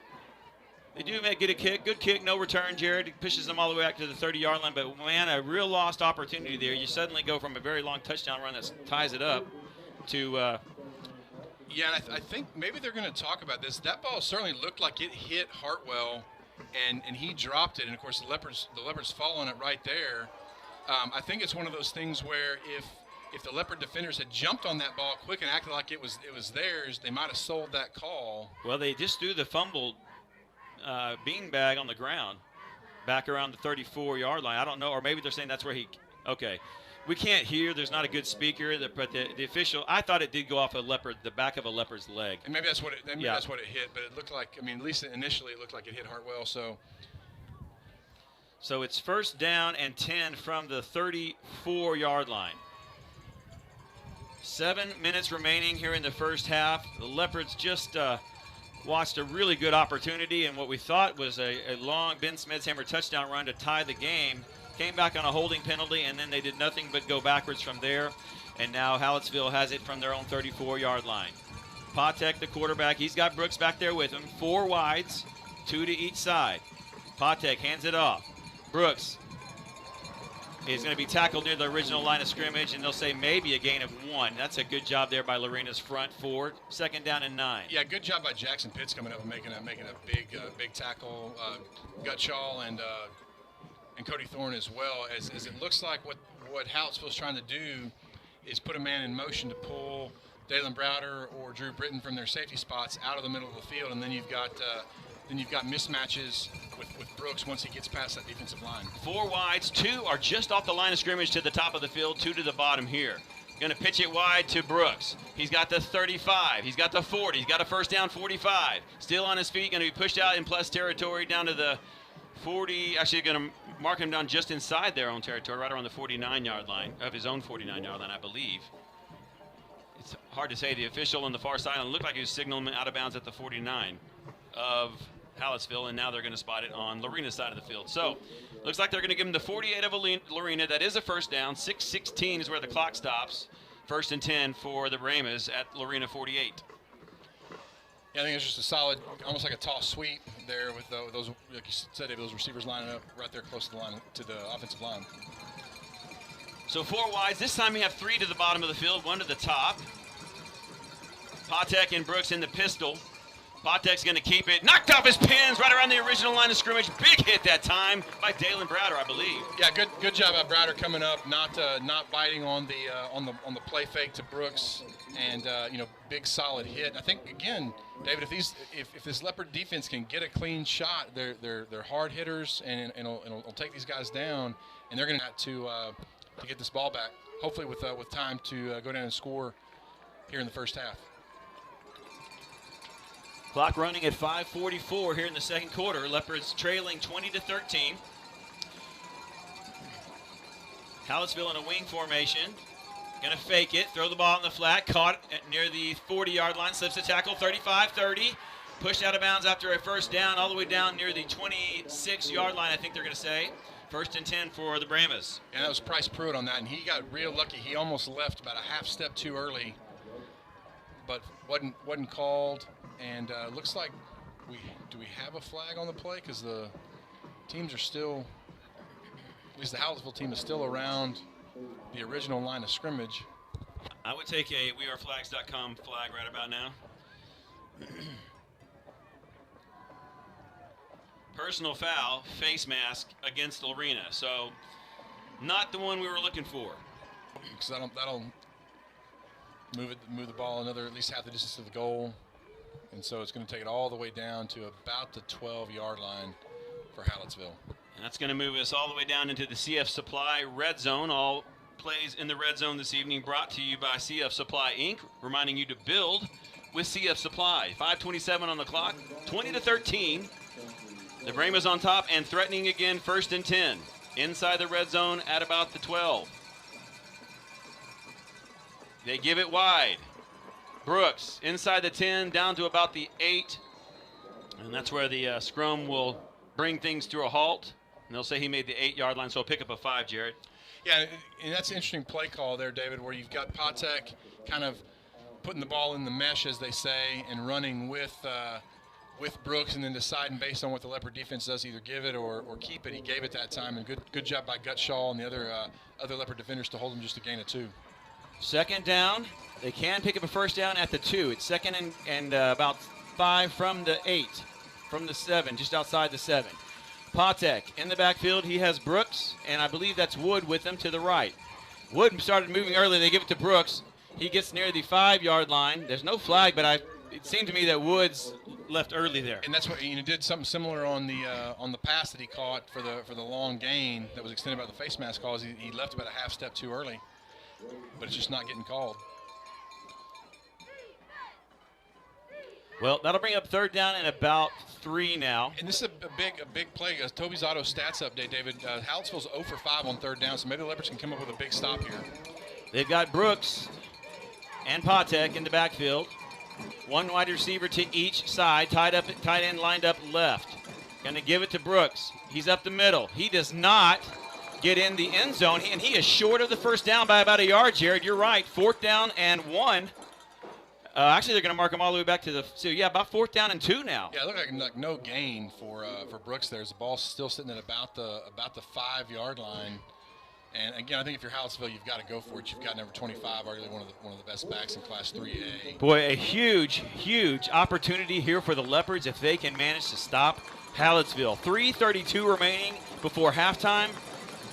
they do get a kick. Good kick, no return, Jared. He pushes them all the way back to the 30-yard line. But, man, a real lost opportunity there. You suddenly go from a very long touchdown run that ties it up to yeah, and I think maybe they're going to talk about this. That ball certainly looked like it hit Hartwell, and he dropped it. And, of course, the Leopards fall on it right there. I think it's one of those things where if the Leopard defenders had jumped on that ball quick and acted like it was theirs, they might have sold that call. Well, they just threw the fumbled beanbag on the ground back around the 34-yard line. I don't know, or maybe they're saying that's where he – okay. We can't hear. There's not a good speaker, but the official – I thought it did go off the back of a Leopard's leg. And maybe that's what it hit, but it looked like – I mean, at least initially it looked like it hit Hartwell, so – So it's 1st down and 10 from the 34-yard line. 7 minutes remaining here in the first half. The Leopards just watched a really good opportunity, and what we thought was a long Ben Smetshammer touchdown run to tie the game. Came back on a holding penalty, and then they did nothing but go backwards from there. And now Hallettsville has it from their own 34-yard line. Patek, the quarterback, he's got Brooks back there with him. 4 wides, 2 to each side. Patek hands it off. Brooks is going to be tackled near the original line of scrimmage, and they'll say maybe a gain of 1. That's a good job there by Lorena's front 4. 2nd down and 9. Yeah, good job by Jackson Pitts coming up and making a big tackle. Gutshaw and Cody Thorne as well. As it looks like what Hallettsville's trying to do is put a man in motion to pull Dalen Browder or Drew Britton from their safety spots out of the middle of the field, and then you've got mismatches with Brooks once he gets past that defensive line. 4 wides, 2 are just off the line of scrimmage to the top of the field, 2 to the bottom here. Going to pitch it wide to Brooks. He's got the 35. He's got the 40. He's got a first down 45. Still on his feet, going to be pushed out in plus territory down to the 40. Actually going to mark him down just inside their own territory, right around the 49-yard line, of his own 49-yard line, I believe. It's hard to say. The official on the far sideline looked like he was signaling out of bounds at the 49 of Hallettsville, and now they're going to spot it on Lorena's side of the field. So, looks like they're going to give him the 48 of Lorena. That is a first down. 6:16 is where the clock stops. 1st and 10 for the Brahmas at Lorena 48. Yeah, I think it's just a solid, almost like a toss sweep there with those, like you said, those receivers lining up right there close to the line, to the offensive line. So 4 wides. This time we have 3 to the bottom of the field, 1 to the top. Patek and Brooks in the pistol. Patek's going to keep it. Knocked off his pins right around the original line of scrimmage. Big hit that time by Dalen Browder, I believe. Yeah, good job by Browder coming up, not biting on the play fake to Brooks, and big solid hit. I think again, David, if this Leopard defense can get a clean shot, they're hard hitters, and it'll take these guys down, and they're going to have to get this ball back. Hopefully with time to go down and score here in the first half. Clock running at 5:44 here in the second quarter. Leopards trailing 20-13. Hallettsville in a wing formation. Going to fake it, throw the ball in the flat, caught near the 40-yard line, slips the tackle, 35-30. Pushed out of bounds after a first down, all the way down near the 26-yard line, I think they're going to say. 1st and 10 for the Brahmas. And that was Price Pruitt on that, and he got real lucky. He almost left about a half step too early, but wasn't called. And looks like do we have a flag on the play? Because the teams are still, at least the Hallettsville team is still around the original line of scrimmage. I would take a weareflags.com flag right about now. Personal foul, face mask against Lorena. So not the one we were looking for. Because that'll move the ball another at least half the distance to the goal. And so it's going to take it all the way down to about the 12-yard line for Hallettsville. And that's going to move us all the way down into the CF Supply red zone. All plays in the red zone this evening brought to you by CF Supply, Inc., reminding you to build with CF Supply. 5:27 on the clock, 20-13. The Brahmas on top and threatening again, 1st and 10. Inside the red zone at about the 12. They give it wide. Brooks inside the 10, down to about the 8. And that's where the scrum will bring things to a halt. And they'll say he made the 8-yard line, so he'll pick up a 5, Jared. Yeah, and that's an interesting play call there, David, where you've got Patek kind of putting the ball in the mesh, as they say, and running with Brooks, and then deciding based on what the Leopard defense does, either give it or keep it. He gave it that time, and good job by Gutshaw and the other Leopard defenders to hold him just a gain of 2. 2nd down. They can pick up a first down at the 2. It's 2nd and about 5 from the 8, from the 7, just outside the 7. Patek in the backfield. He has Brooks, and I believe that's Wood with him to the right. Wood started moving early. They give it to Brooks. He gets near the 5-yard line. There's no flag, but it seemed to me that Woods left early there. And that's what did something similar on the pass that he caught for the long gain that was extended by the face mask calls. He left about a half step too early, but it's just not getting called. Well, that'll bring up 3rd down and about 3 now. And this is a big play. Toby's Auto stats update, David. Hallettsville's 0 for 5 on 3rd down, so maybe the Leopards can come up with a big stop here. They've got Brooks and Patek in the backfield. 1 wide receiver to each side, tight end lined up left. Going to give it to Brooks. He's up the middle. He does not get in the end zone, and he is short of the first down by about a yard, Jared. You're right, 4th down and 1. Actually, they're going to mark him all the way back to the – so, yeah, about 4th down and 2 now. Yeah, it looked like no gain for Brooks there. The ball's still sitting at about the 5-yard line. And, again, I think if you're Hallettsville, you've got to go for it. You've got number 25, arguably one of the best backs in Class 3A. Boy, a huge, huge opportunity here for the Leopards if they can manage to stop Hallettsville. 3:32 remaining before halftime.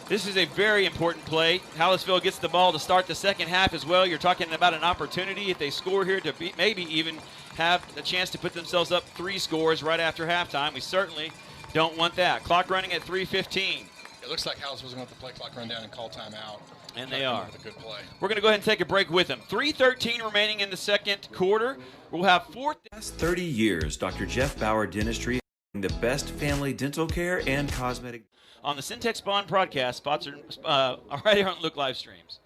This is a very important play. Hallettsville gets the ball to start the second half as well. You're talking about an opportunity if they score here to maybe even have a chance to put themselves up 3 scores right after halftime. We certainly don't want that. Clock running at 3:15. It looks like Hallettsville's going to let the play clock run down and call timeout. And they are. With a good play. We're going to go ahead and take a break with them. 3:13 remaining in the second quarter. We'll have 4th. Last 30 years, Dr. Jeff Bauer Dentistry, the best family dental care and cosmetic. On the Syntex Bond broadcast, sponsored right here on Look live streams.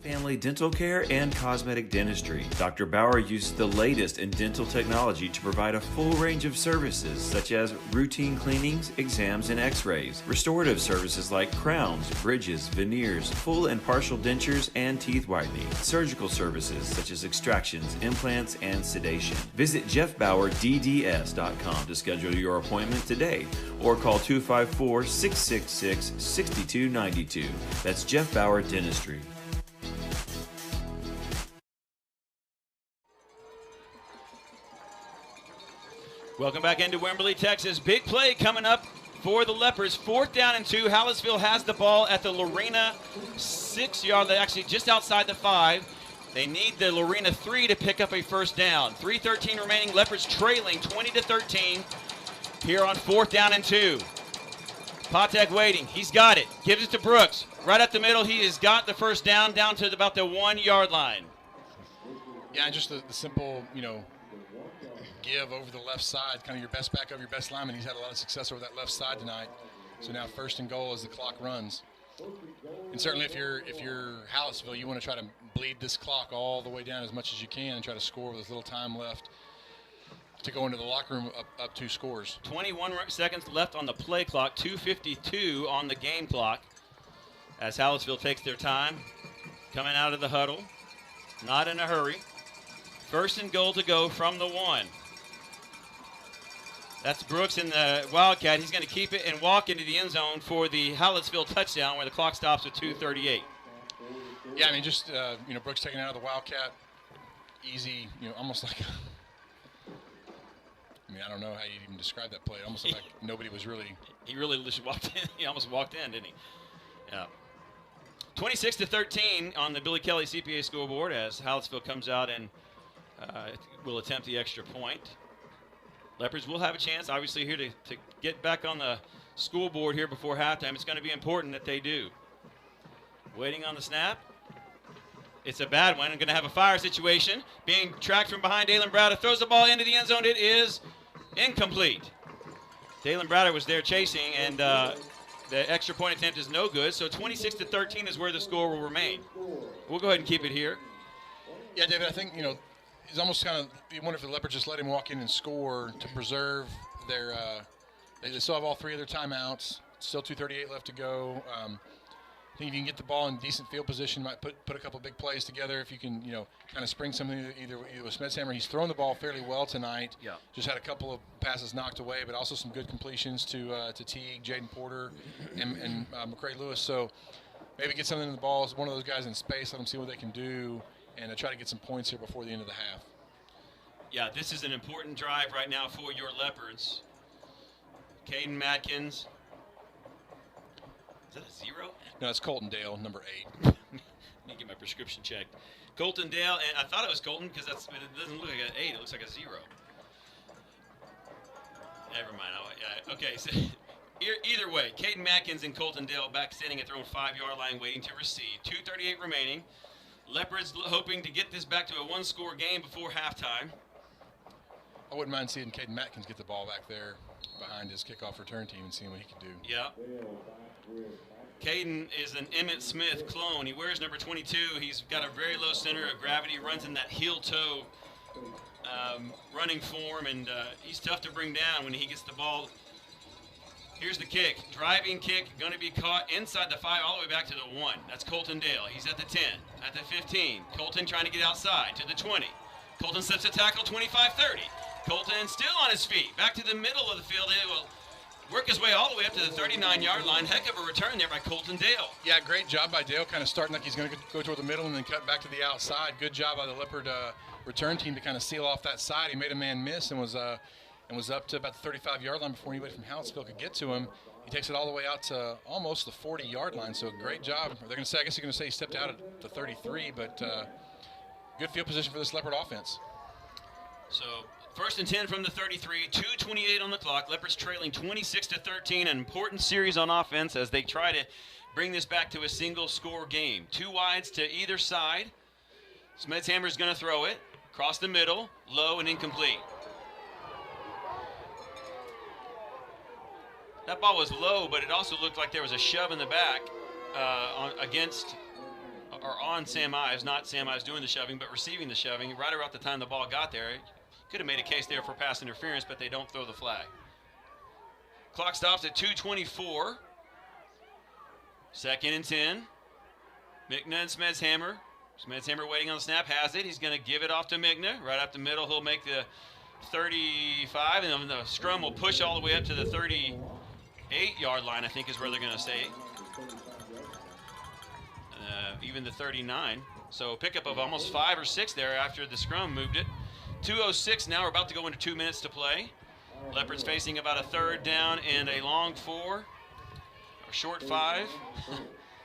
Family dental care and cosmetic dentistry. Dr. Bauer uses the latest in dental technology to provide a full range of services such as routine cleanings, exams, and x-rays. Restorative services like crowns, bridges, veneers, full and partial dentures, and teeth whitening. Surgical services such as extractions, implants, and sedation. Visit jeffbauerdds.com to schedule your appointment today or call 254-666-6292. That's Jeff Bauer Dentistry. Welcome back into Wimberley, Texas. Big play coming up for the Leopards. 4th down and 2. Hallettsville has the ball at the Lorena 6-yard, actually just outside the 5. They need the Lorena 3 to pick up a first down. 3:13 remaining. Leopards trailing 20-13 here on 4th down and 2. Patek waiting. He's got it. Gives it to Brooks. Right up the middle. He has got the first down to about the 1-yard line. Yeah, and just the simple, give over the left side, kind of your best back over your best lineman. He's had a lot of success over that left side tonight. So now 1st and goal as the clock runs. And certainly if you're Hallettsville, you want to try to bleed this clock all the way down as much as you can and try to score with as little time left to go into the locker room up 2 scores. 21 seconds left on the play clock, 2:52 on the game clock as Hallettsville takes their time, coming out of the huddle, not in a hurry. 1st and goal to go from the 1. That's Brooks in the Wildcat. He's going to keep it and walk into the end zone for the Hallettsville touchdown where the clock stops at 2:38. Yeah, I mean, just, Brooks taking it out of the Wildcat, easy, almost like I don't know how you'd even describe that play. It almost looked like nobody was really. He really just walked in. He almost walked in, didn't he? Yeah. 26-13 on the Billy Kelly CPA scoreboard as Hallettsville comes out and will attempt the extra point. Leopards will have a chance, obviously, here to get back on the scoreboard here before halftime. It's going to be important that they do. Waiting on the snap. It's a bad one. I'm going to have a fire situation. Being tracked from behind, Dalen Browder throws the ball into the end zone. It is incomplete. Dalen Browder was there chasing, and the extra point attempt is no good. So 26-13 is where the score will remain. We'll go ahead and keep it here. Yeah, David, I think, it's almost kind of, you wonder if the Leopards just let him walk in and score to preserve their, they still have all 3 of their timeouts, still 2:38 left to go. I think if you can get the ball in decent field position, might put a couple big plays together. If you can, kind of spring something either with Smithshammer. He's thrown the ball fairly well tonight. Yeah. Just had a couple of passes knocked away, but also some good completions to Teague, Jaden Porter, and McCray Lewis. So maybe get something in the ball. One of those guys in space, let them see what they can do, and try to get some points here before the end of the half. Yeah, this is an important drive right now for your Leopards. Caden Matkins. Is that a 0? No, it's Colton Dale, number 8. Let me get my prescription checked. Colton Dale, and I thought it was Colton because it doesn't look like an 8. It looks like a 0. Never mind. Okay, so either way, Caden Matkins and Colton Dale back standing at their own 5-yard line waiting to receive. 2:38 remaining. Leopards hoping to get this back to a 1-score game before halftime. I wouldn't mind seeing Caden Matkins get the ball back there behind his kickoff return team and seeing what he can do. Yeah. Caden is an Emmitt Smith clone. He wears number 22. He's got a very low center of gravity, runs in that heel-toe running form, and he's tough to bring down when he gets the ball Here's the kick. Driving kick, going to be caught inside the 5 all the way back to the 1. That's Colton Dale. He's at the 10, at the 15. Colton trying to get outside to the 20. Colton sets a tackle, 25-30. Colton still on his feet. Back to the middle of the field. He will work his way all the way up to the 39-yard line. Heck of a return there by Colton Dale. Yeah, great job by Dale, kind of starting like he's going to go toward the middle and then cut back to the outside. Good job by the Leopard return team to kind of seal off that side. He made a man miss and was up to about the 35-yard line before anybody from Hallettsville could get to him. He takes it all the way out to almost the 40-yard line, so great job. They're going to say, I guess you're going to say he stepped out at the 33, but good field position for this Leopard offense. So 1st and 10 from the 33, 2:28 on the clock. Leopards trailing 26-13, an important series on offense as they try to bring this back to a single-score game. 2 wides to either side. Smetshammer's going to throw it across the middle, low and incomplete. That ball was low, but it also looked like there was a shove in the back on Sam Ives. Not Sam Ives doing the shoving, but receiving the shoving right around the time the ball got there. Could have made a case there for pass interference, but they don't throw the flag. Clock stops at 2:24. 2nd and 10. Mickna and Smetshammer. Smetshammer waiting on the snap, has it. He's going to give it off to Mickna. Right up the middle, he'll make the 35, and then the scrum will push all the way up to the 38-yard line, I think is where they're going to say. Even the 39. So pickup of almost 5 or 6 there after the scrum moved it. 2:06 now. We're about to go into 2 minutes to play. Leopards facing about a 3rd down and a long 4. Or short 5.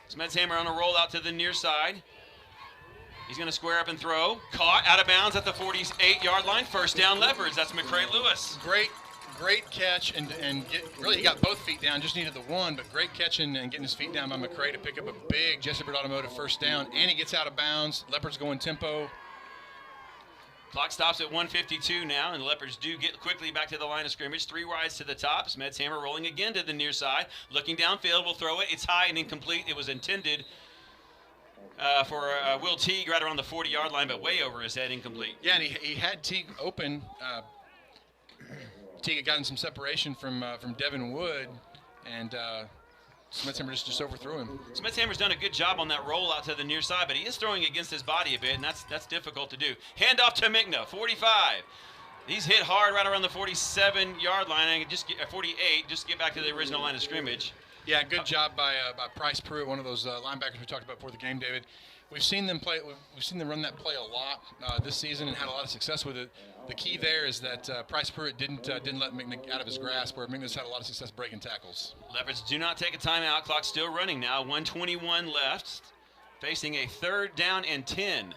Smetshammer on a roll out to the near side. He's going to square up and throw. Caught out of bounds at the 48-yard line. 1st down Leopards. That's McCray Lewis. Great catch really he got both feet down, just needed the 1, but great catching and getting his feet down by McCray to pick up a big Jesse Bird Automotive 1st down, and he gets out of bounds. Leopards going tempo. Clock stops at 1:52 now, and the Leopards do get quickly back to the line of scrimmage. 3 wides to the top. Smetshammer rolling again to the near side. Looking downfield, will throw it. It's high and incomplete. It was intended for Will Teague right around the 40-yard line, but way over his head, incomplete. Yeah, and he had Teague open. Teague had gotten some separation from Devin Wood, and Smetshammer just overthrew him. Smetshammer's done a good job on that roll out to the near side, but he is throwing against his body a bit, and that's difficult to do. Hand off to Mickna, 45. He's hit hard right around the 47-yard line, and just get 48, just get back to the original line of scrimmage. Yeah, good job by Price Pruitt, one of those linebackers we talked about before the game, David. We've seen them run that play a lot this season and had a lot of success with it. The key there is that Price Pruitt didn't let Mickna out of his grasp, where Mickna's had a lot of success breaking tackles. Leopards do not take a timeout. Clock still running now. 1:21 left. Facing a 3rd down and 10.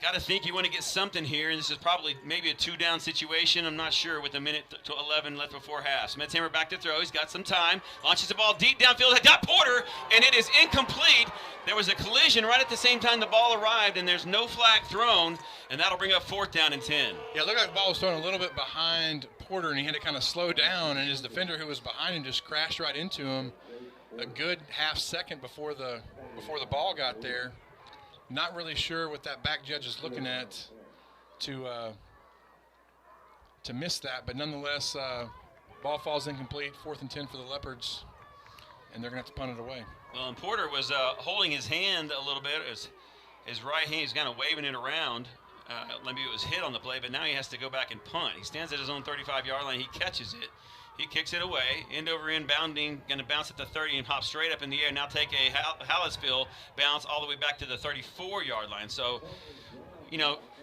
Got to think you want to get something here, and this is probably maybe a 2-down situation. I'm not sure with a minute to 11 left before half. Smetshammer back to throw. He's got some time. Launches the ball deep downfield. Got Porter, and it is incomplete. There was a collision right at the same time the ball arrived, and there's no flag thrown, and that'll bring up 4th down and 10. Yeah, it looked like the ball was thrown a little bit behind Porter, and he had to kind of slow down, and his defender who was behind him just crashed right into him a good half second before the ball got there. Not really sure what that back judge is looking at to miss that, but nonetheless, ball falls incomplete, 4th and 10 for the Leopards, and they're going to have to punt it away. Well, and Porter was holding his hand a little bit. His right hand, he's kind of waving it around. Maybe it was hit on the play, but now he has to go back and punt. He stands at his own 35-yard line. He catches it. He kicks it away, end over end bounding, going to bounce at the 30 and hop straight up in the air. Now take a Hallettsville bounce all the way back to the 34-yard line. So,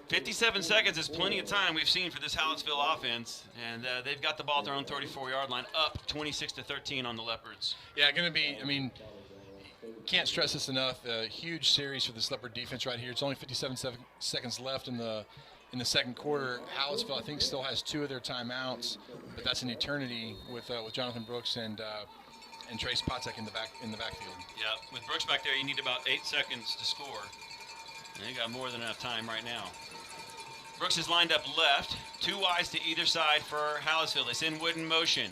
57 seconds is plenty of time we've seen for this Hallettsville offense, and they've got the ball at their own 34-yard line, up 26-13 on the Leopards. Yeah, going to be, can't stress this enough, a huge series for this Leopard defense right here. It's only 57 seconds left in the 2nd quarter. Hallettsville, I think, still has 2 of their timeouts, but that's an eternity with Jonathan Brooks and Trace Potek in the backfield. Yeah, with Brooks back there, you need about 8 seconds to score. And they got more than enough time right now. Brooks is lined up left, 2 wides to either side for Hallettsville. They send Wood in motion.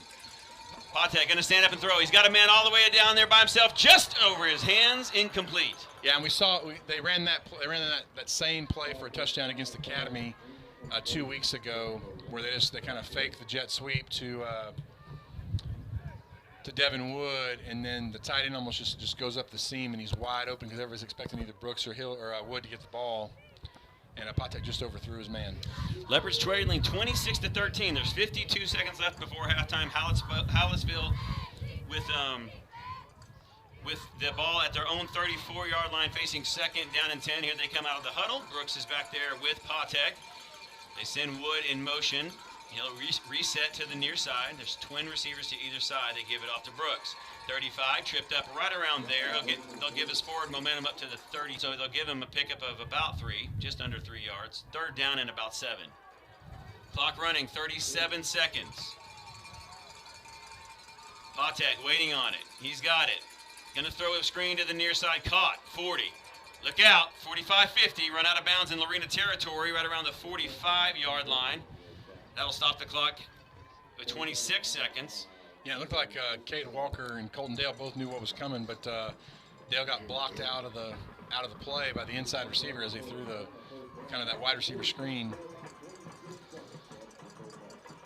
Potek going to stand up and throw. He's got a man all the way down there by himself, just over his hands, incomplete. Yeah, and we saw they ran that same play for a touchdown against Academy 2 weeks ago, where they kind of faked the jet sweep to to Devin Wood, and then the tight end almost just goes up the seam, and he's wide open because everybody's expecting either Brooks or Hill or Wood to get the ball. And Patek just overthrew his man. Leopards trailing 26-13. There's 52 seconds left before halftime. Hallettsville with the ball at their own 34-yard line, facing second down and 10. Here they come out of the huddle. Brooks is back there with Patek. They send Wood in motion. He'll reset to the near side. There's twin receivers to either side. They give it off to Brooks. 35, tripped up right around there. They'll give his forward momentum up to the 30, so they'll give him a pickup of about 3, just under 3 yards. Third down and about 7. Clock running, 37 seconds. Patek waiting on it. He's got it. Gonna throw a screen to the near side. Caught, 40. Look out, 45-50, run out of bounds in Lorena territory right around the 45-yard line. That'll stop the clock with 26 seconds. Yeah, it looked like Cade Walker and Colton Dale both knew what was coming, but Dale got blocked out of the play by the inside receiver as he threw the kind of that wide receiver screen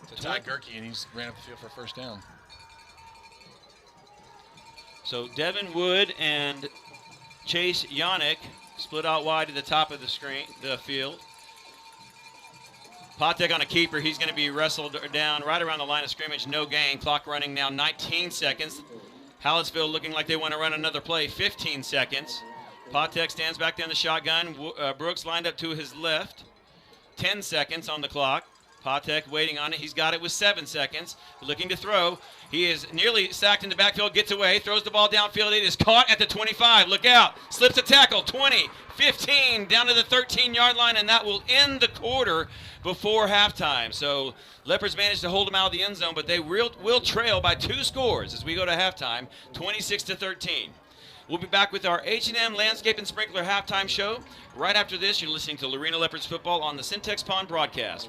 to Ty Gerke, and he's ran up the field for a first down. So Devin Wood and Chase Yannick split out wide to the top of the field. Patek on a keeper. He's going to be wrestled down right around the line of scrimmage. No gain. Clock running now 19 seconds. Hallettsville looking like they want to run another play. 15 seconds. Patek stands back there in the shotgun. Brooks lined up to his left. 10 seconds on the clock. Patek waiting on it. He's got it with 7 seconds. Looking to throw. He is nearly sacked in the backfield. Gets away. Throws the ball downfield. It is caught at the 25. Look out. Slips a tackle. 20, 15, down to the 13-yard line, and that will end the quarter before halftime. So Leopards managed to hold them out of the end zone, but they will trail by 2 scores as we go to halftime, 26-13. We'll be back with our H&M Landscape and Sprinkler halftime show. Right after this, you're listening to Lorena Leopards football on the Syntex Pond broadcast.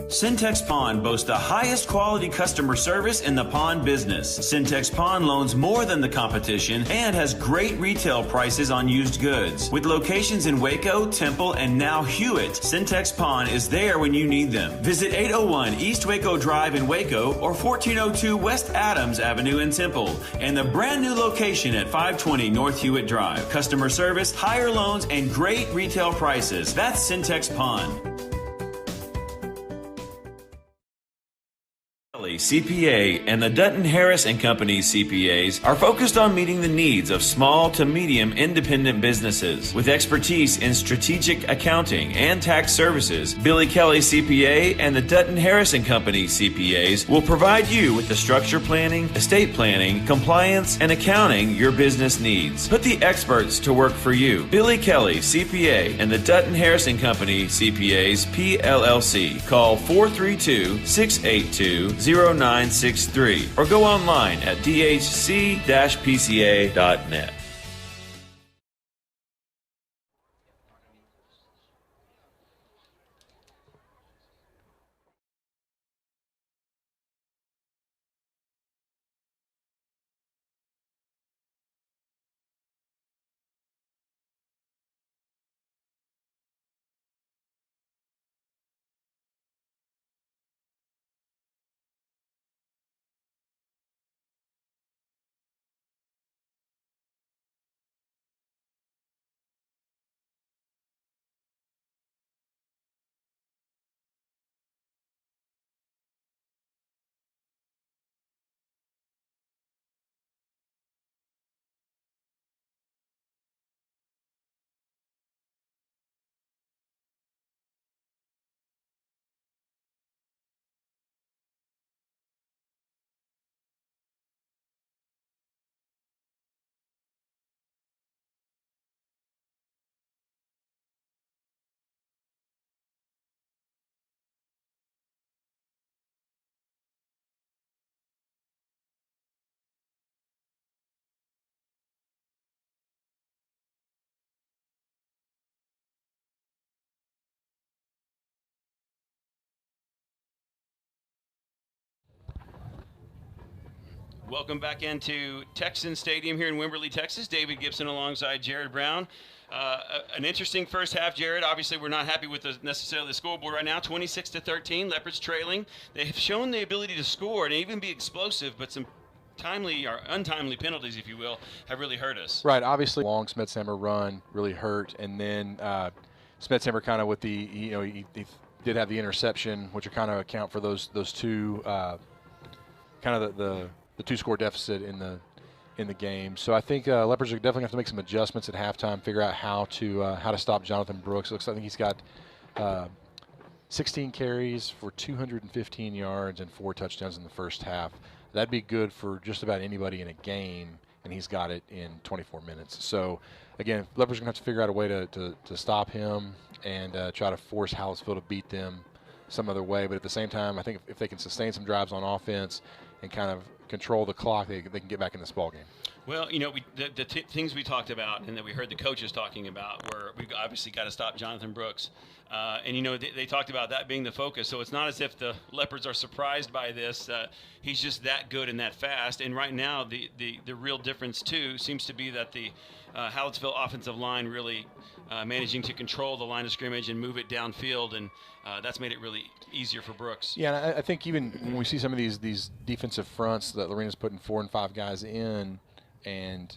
Syntex Pond boasts the highest quality customer service in the pond business. Syntex Pond loans more than the competition and has great retail prices on used goods. With locations in Waco, Temple, and now Hewitt, Syntex Pond is there when you need them. Visit 801 East Waco Drive in Waco or 1402 West Adams Avenue in Temple, and the brand new location at 520 North Hewitt Drive. Customer service, higher loans, and great retail prices. That's Syntex Pond. CPA and the Dutton Harris and Company CPAs are focused on meeting the needs of small to medium independent businesses. With expertise in strategic accounting and tax services, Billy Kelly CPA and the Dutton Harris and Company CPAs will provide you with the structure planning, estate planning, compliance, and accounting your business needs. Put the experts to work for you. Billy Kelly CPA and the Dutton Harris and Company CPAs PLLC. Call 432-682-0963 or go online at dhc-pca.net. Welcome back into Texan Stadium here in Wimberley, Texas. David Gibson alongside Jared Brown. An interesting first half, Jared. Obviously, we're not happy with necessarily the scoreboard right now. 26-13, Leopards trailing. They have shown the ability to score and even be explosive, but some timely or untimely penalties, if you will, have really hurt us. Right. Obviously, long Smetshammer run really hurt, and then Smetshammer kind of with the he did have the interception, which would kind of account for those two kind of the 2-score deficit in the game. So I think Leopards are definitely have to make some adjustments at halftime, figure out how to stop Jonathan Brooks. It looks like he's got 16 carries for 215 yards and 4 touchdowns in the first half. That'd be good for just about anybody in a game, and he's got it in 24 minutes. So again, Leopards are going to have to figure out a way to stop him and try to force Hallettsville to beat them some other way. But at the same time, I think if they can sustain some drives on offense and kind of control the clock, they can get back in this ball game. Well, the things we talked about and that we heard the coaches talking about were we've obviously got to stop Jonathan Brooks. And they talked about that being the focus. So it's not as if the Leopards are surprised by this. He's just that good and that fast. And right now, the real difference, too, seems to be that the Hallettsville offensive line really managing to control the line of scrimmage and move it downfield. And that's made it really easier for Brooks. Yeah, and I think even when we see some of these defensive fronts that Lorena's putting 4 and 5 guys in, and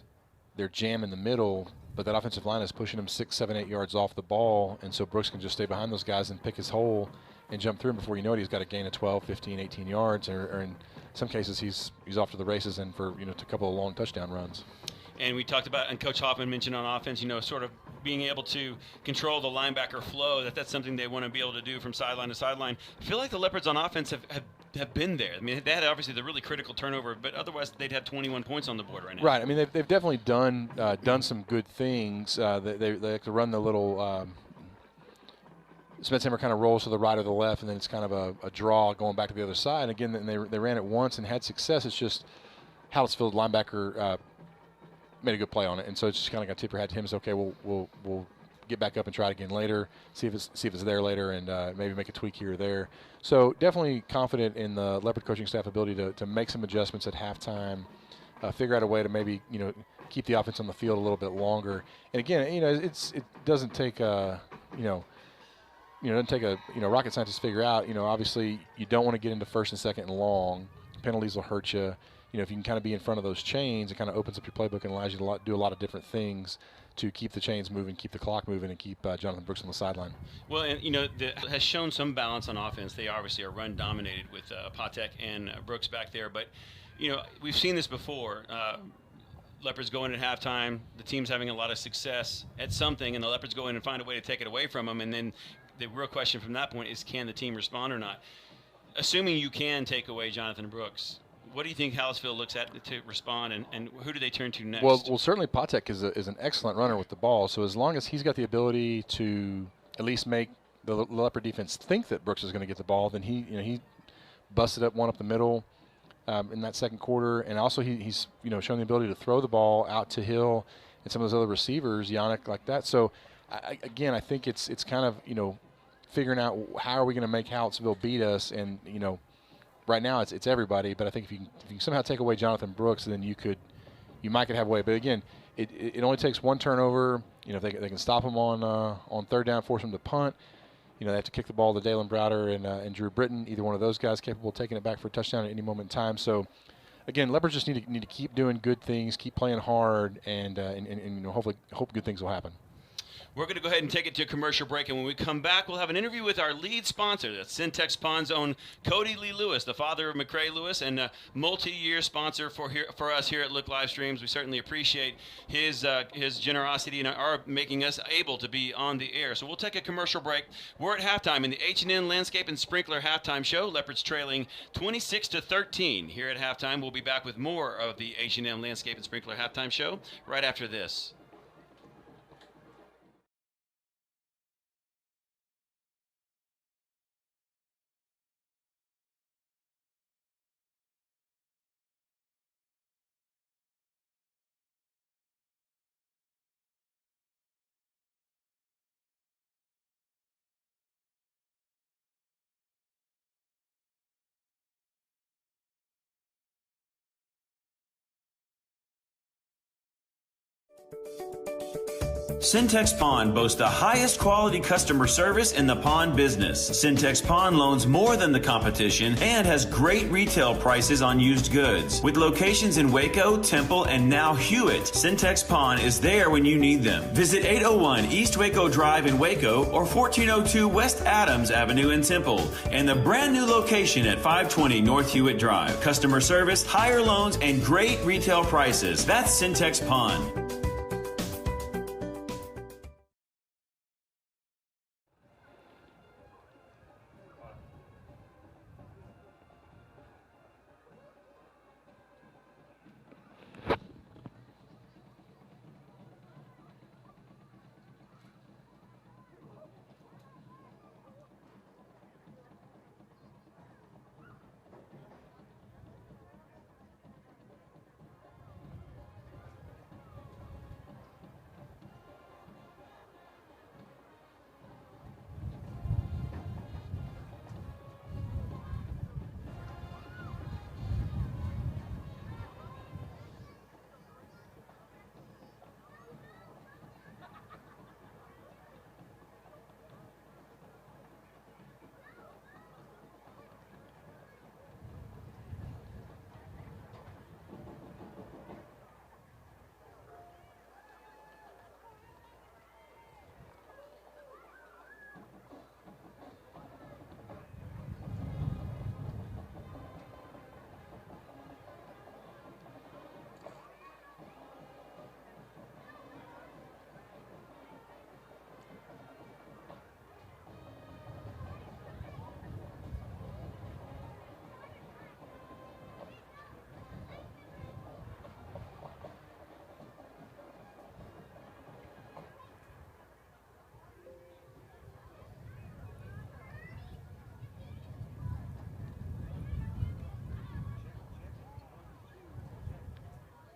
they're jamming the middle, but that offensive line is pushing him 6, 7, 8 yards off the ball, and so Brooks can just stay behind those guys and pick his hole and jump through him. Before you know it, he's got a gain of 12, 15, 18 yards, or in some cases he's off to the races and for a couple of long touchdown runs. And we talked about, and Coach Hoffman mentioned on offense, sort of being able to control the linebacker flow, that's something they want to be able to do from sideline to sideline. I feel like the Leopards on offense have been there. I mean, they had obviously the really critical turnover, but otherwise they'd have 21 points on the board right now. Right. I mean, they've definitely done some good things. They like to run the little Smetshammer kind of rolls to the right or the left, and then it's kind of a draw going back to the other side. And again, they ran it once and had success. It's just Hallettsville linebacker made a good play on it, and so it's just kind of got to tip your hat to him. So okay, we'll get back up and try it again later, see if it's there later, and maybe make a tweak here or there. So definitely confident in the Leopard coaching staff ability to make some adjustments at halftime, figure out a way to maybe keep the offense on the field a little bit longer. And again, it doesn't take a rocket scientist to figure out. Obviously you don't want to get into first and second and long. Penalties will hurt you. If you can kind of be in front of those chains, it kind of opens up your playbook and allows you to do a lot of different things to keep the chains moving, keep the clock moving, and keep Jonathan Brooks on the sideline. Well, and has shown some balance on offense. They obviously are run dominated with Patek and Brooks back there, but we've seen this before. Leopards go in at halftime, the team's having a lot of success at something, and the Leopards go in and find a way to take it away from them, and then the real question from that point is, can the team respond or not? Assuming you can take away Jonathan Brooks, what do you think Hallettsville looks at to respond, and who do they turn to next? Well, certainly Patek is an excellent runner with the ball. So as long as he's got the ability to at least make the Leopard defense think that Brooks is going to get the ball, then he busted one up the middle in that second quarter, and also he's shown the ability to throw the ball out to Hill and some of those other receivers, Yannick, like that. So I think it's kind of figuring out how are we going to make Hallettsville beat us, and right now it's everybody, but I think if you can somehow take away Jonathan Brooks, then you might could have a way. But again, it only takes one turnover. If they can stop him on third down, force him to punt. They have to kick the ball to Dalen Browder and Drew Britton. Either one of those guys capable of taking it back for a touchdown at any moment in time. So again, Leopards just need to keep doing good things, keep playing hard, and hopefully hope good things will happen. We're going to go ahead and take it to a commercial break, and when we come back, we'll have an interview with our lead sponsor, that's Syntex Pond's own Cody Lee Lewis, the father of McCrae Lewis, and a multi-year sponsor for us here at Look Live Streams. We certainly appreciate his generosity and are making us able to be on the air. So we'll take a commercial break. We're at halftime in the H&N Landscape and Sprinkler halftime show. Leopards trailing 26-13. Here at halftime, we'll be back with more of the H&N Landscape and Sprinkler halftime show right after this. Syntex Pond boasts the highest quality customer service in the pond business. Syntex Pond loans more than the competition and has great retail prices on used goods. With locations in Waco, Temple, and now Hewitt, Syntex Pond is there when you need them. Visit 801 East Waco Drive in Waco or 1402 West Adams Avenue in Temple, and the brand new location at 520 North Hewitt Drive. Customer service, higher loans, and great retail prices. That's Syntex Pond.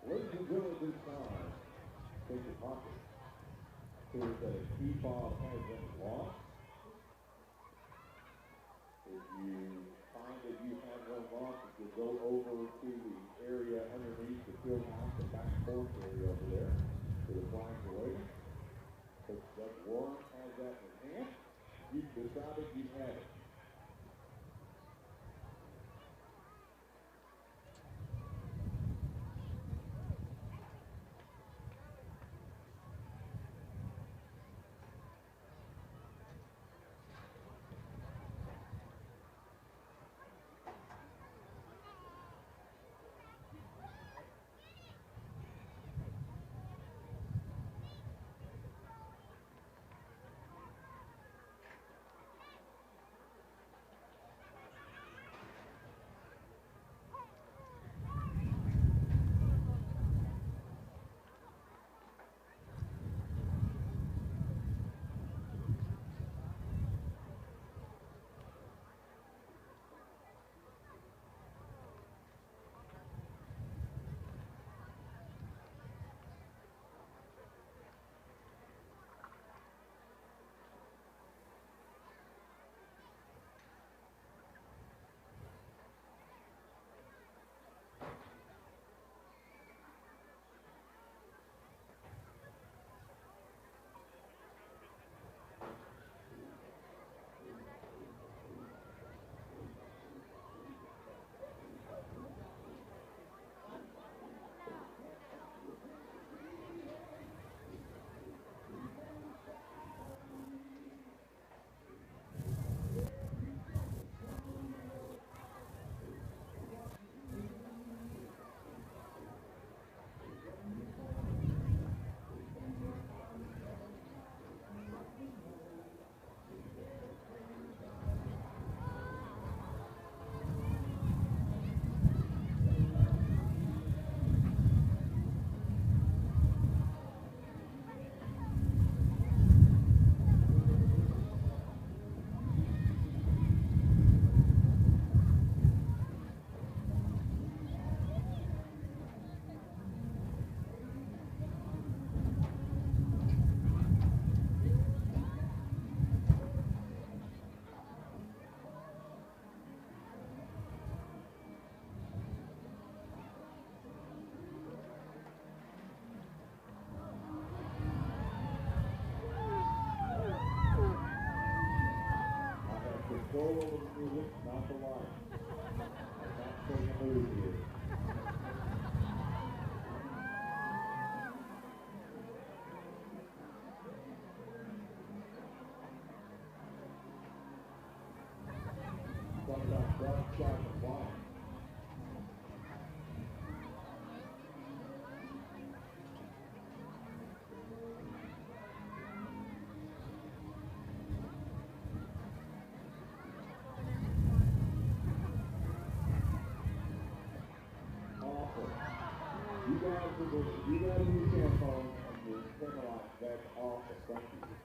Ladies and gentlemen, this time, take your pocket. Here's that a key ball has been lost. If you find that you have one lost, if you go over to the area underneath the field house, the back porch area over there, to the flags are waiting. Coach Doug Warren has that in hand. You've decided you have it. control over the music, not the lights. I'm not saying a move here. Talking about drop shot and flying. You guys use your phone and your camera lights. That's awesome. Thank you.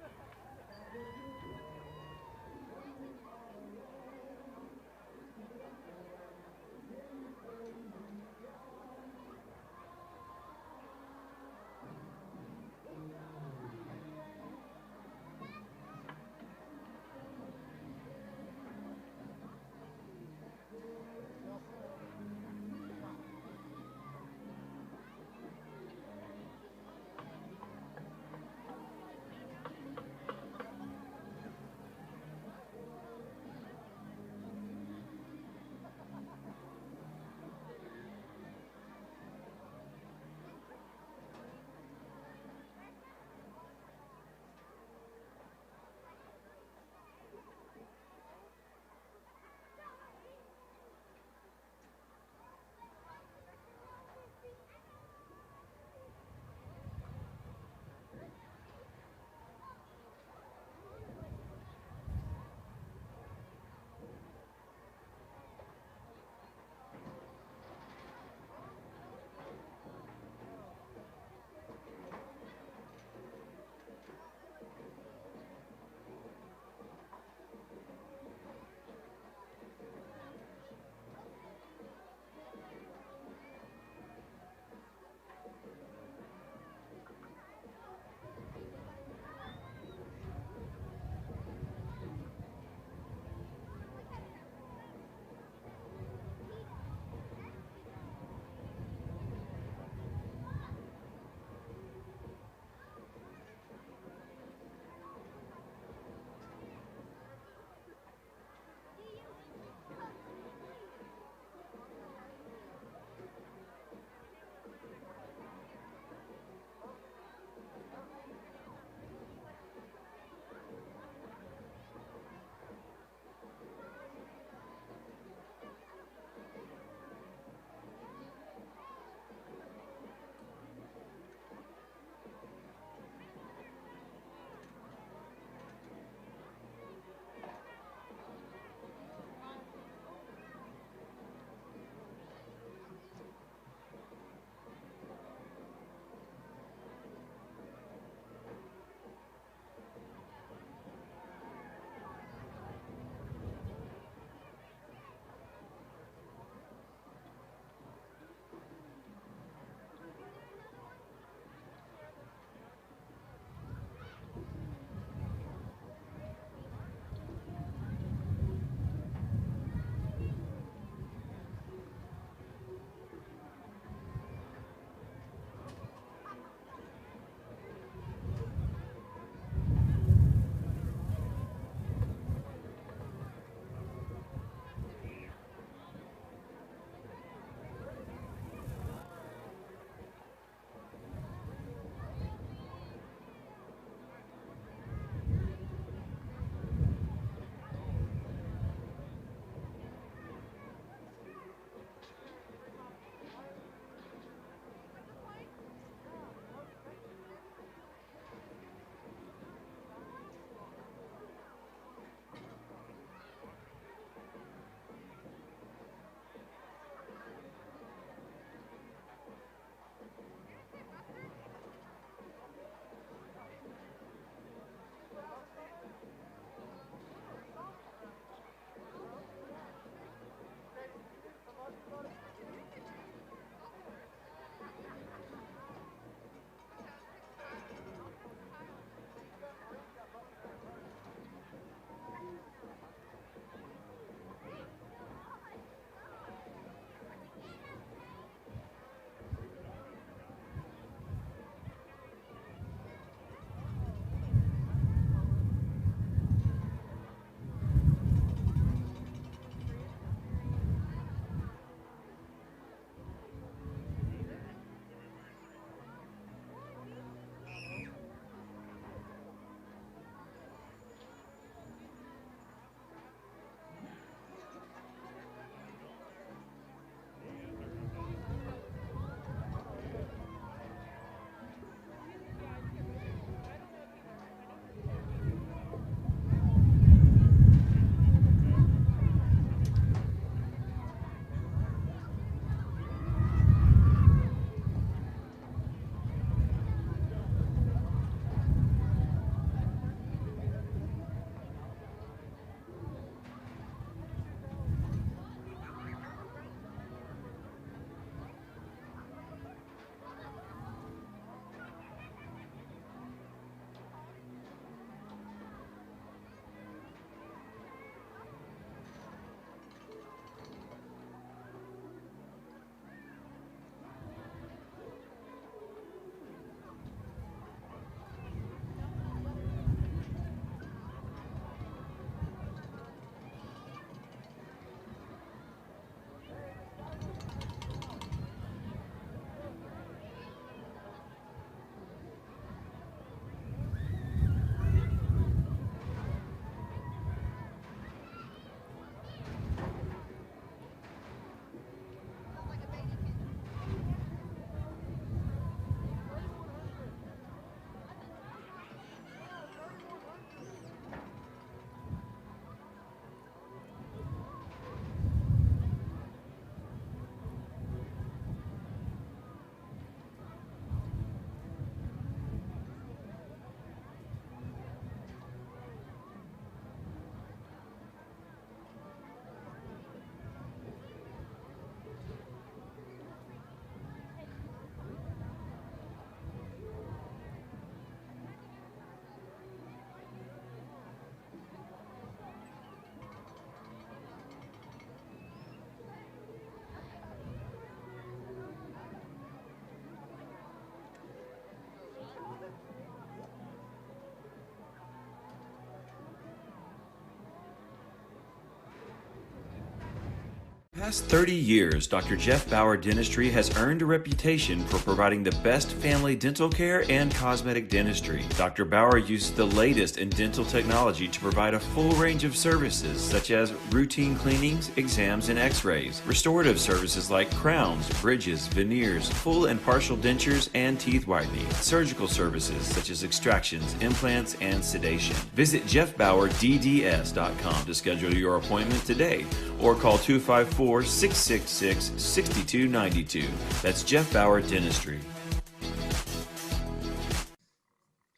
past 30 years, Dr. Jeff Bauer Dentistry has earned a reputation for providing the best family dental care and cosmetic dentistry. Dr. Bauer uses the latest in dental technology to provide a full range of services such as routine cleanings, exams, and x-rays, restorative services like crowns, bridges, veneers, full and partial dentures, and teeth whitening, surgical services such as extractions, implants, and sedation. Visit jeffbauerdds.com to schedule your appointment today or call 254-666-6292. That's Jeff Bauer Dentistry.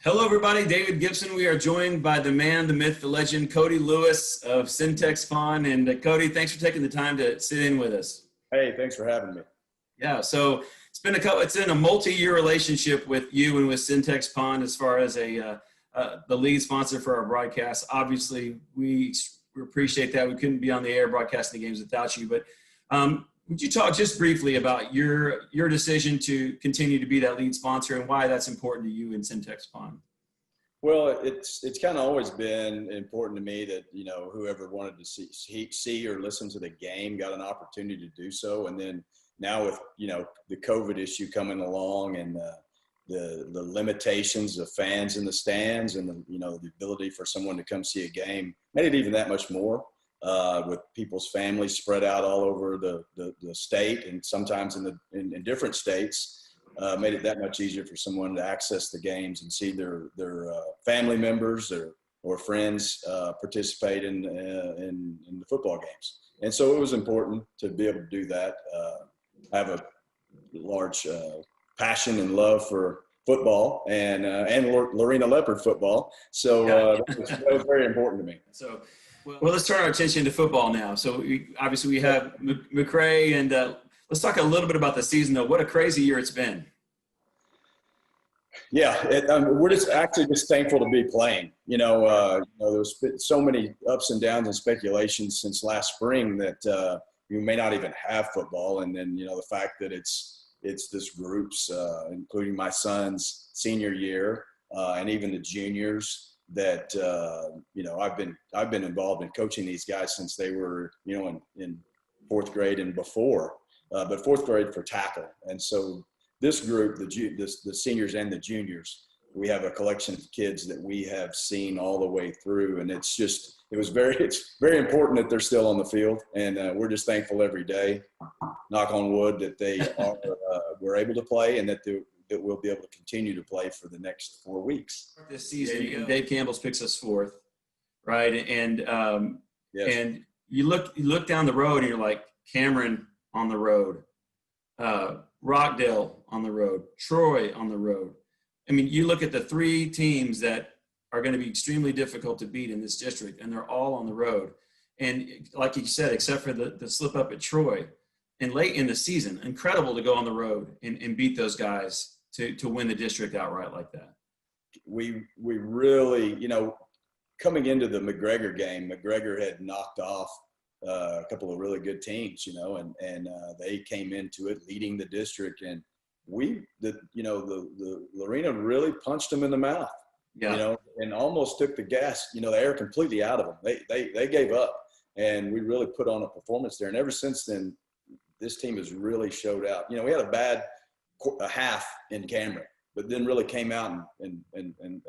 Hello, everybody. David Gibson. We are joined by the man, the myth, the legend, Cody Lewis of Syntex Pond. And Cody, thanks for taking the time to sit in with us. Hey, thanks for having me. Yeah, so it's been a multi-year relationship with you and with Syntex Pond as far as the lead sponsor for our broadcast. Obviously, we appreciate that. We couldn't be on the air broadcasting the games without you. But would you talk just briefly about your decision to continue to be that lead sponsor and why that's important to you in Syntex Pond? Well, it's kind of always been important to me that, you know, whoever wanted to see or listen to the game got an opportunity to do so. And then now with, you know, the COVID issue coming along and the limitations of fans in the stands and the ability for someone to come see a game made it even that much more, with people's families spread out all over the state and sometimes in different states, made it that much easier for someone to access the games and see their family members or friends participate in the football games. And so it was important to be able to do that. I have a large passion and love for football and Lorena Leopard football. So that was very important to me. So, well, let's turn our attention to football now. So we have McCray, and let's talk a little bit about the season, though. What a crazy year it's been. Yeah, we're just thankful to be playing. There's been so many ups and downs and speculations since last spring that you may not even have football. And then, the fact that it's this group's, including my son's senior year and even the juniors that, I've been involved in coaching these guys since they were, in fourth grade and before, but fourth grade for tackle. And so this group, the seniors and the juniors, we have a collection of kids that we have seen all the way through. And it's very important that they're still on the field. And we're just thankful every day, knock on wood, that they we're able to play and that we'll be able to continue to play for the next 4 weeks. This season, Dave Campbell's picks us fourth, right? And yes. And you look down the road and you're like, Cameron on the road, Rockdale on the road, Troy on the road. I mean, you look at the three teams that are going to be extremely difficult to beat in this district, and they're all on the road. And like you said, except for the slip up at Troy, and late in the season, incredible to go on the road and beat those guys to win the district outright like that. We really, coming into the McGregor game, McGregor had knocked off a couple of really good teams, and they came into it leading the district, and the Lorena really punched them in the mouth, and almost took the gas, the air completely out of them. They gave up, and we really put on a performance there. And ever since then, this team has really showed out. We had a bad half in Cameron, but then really came out and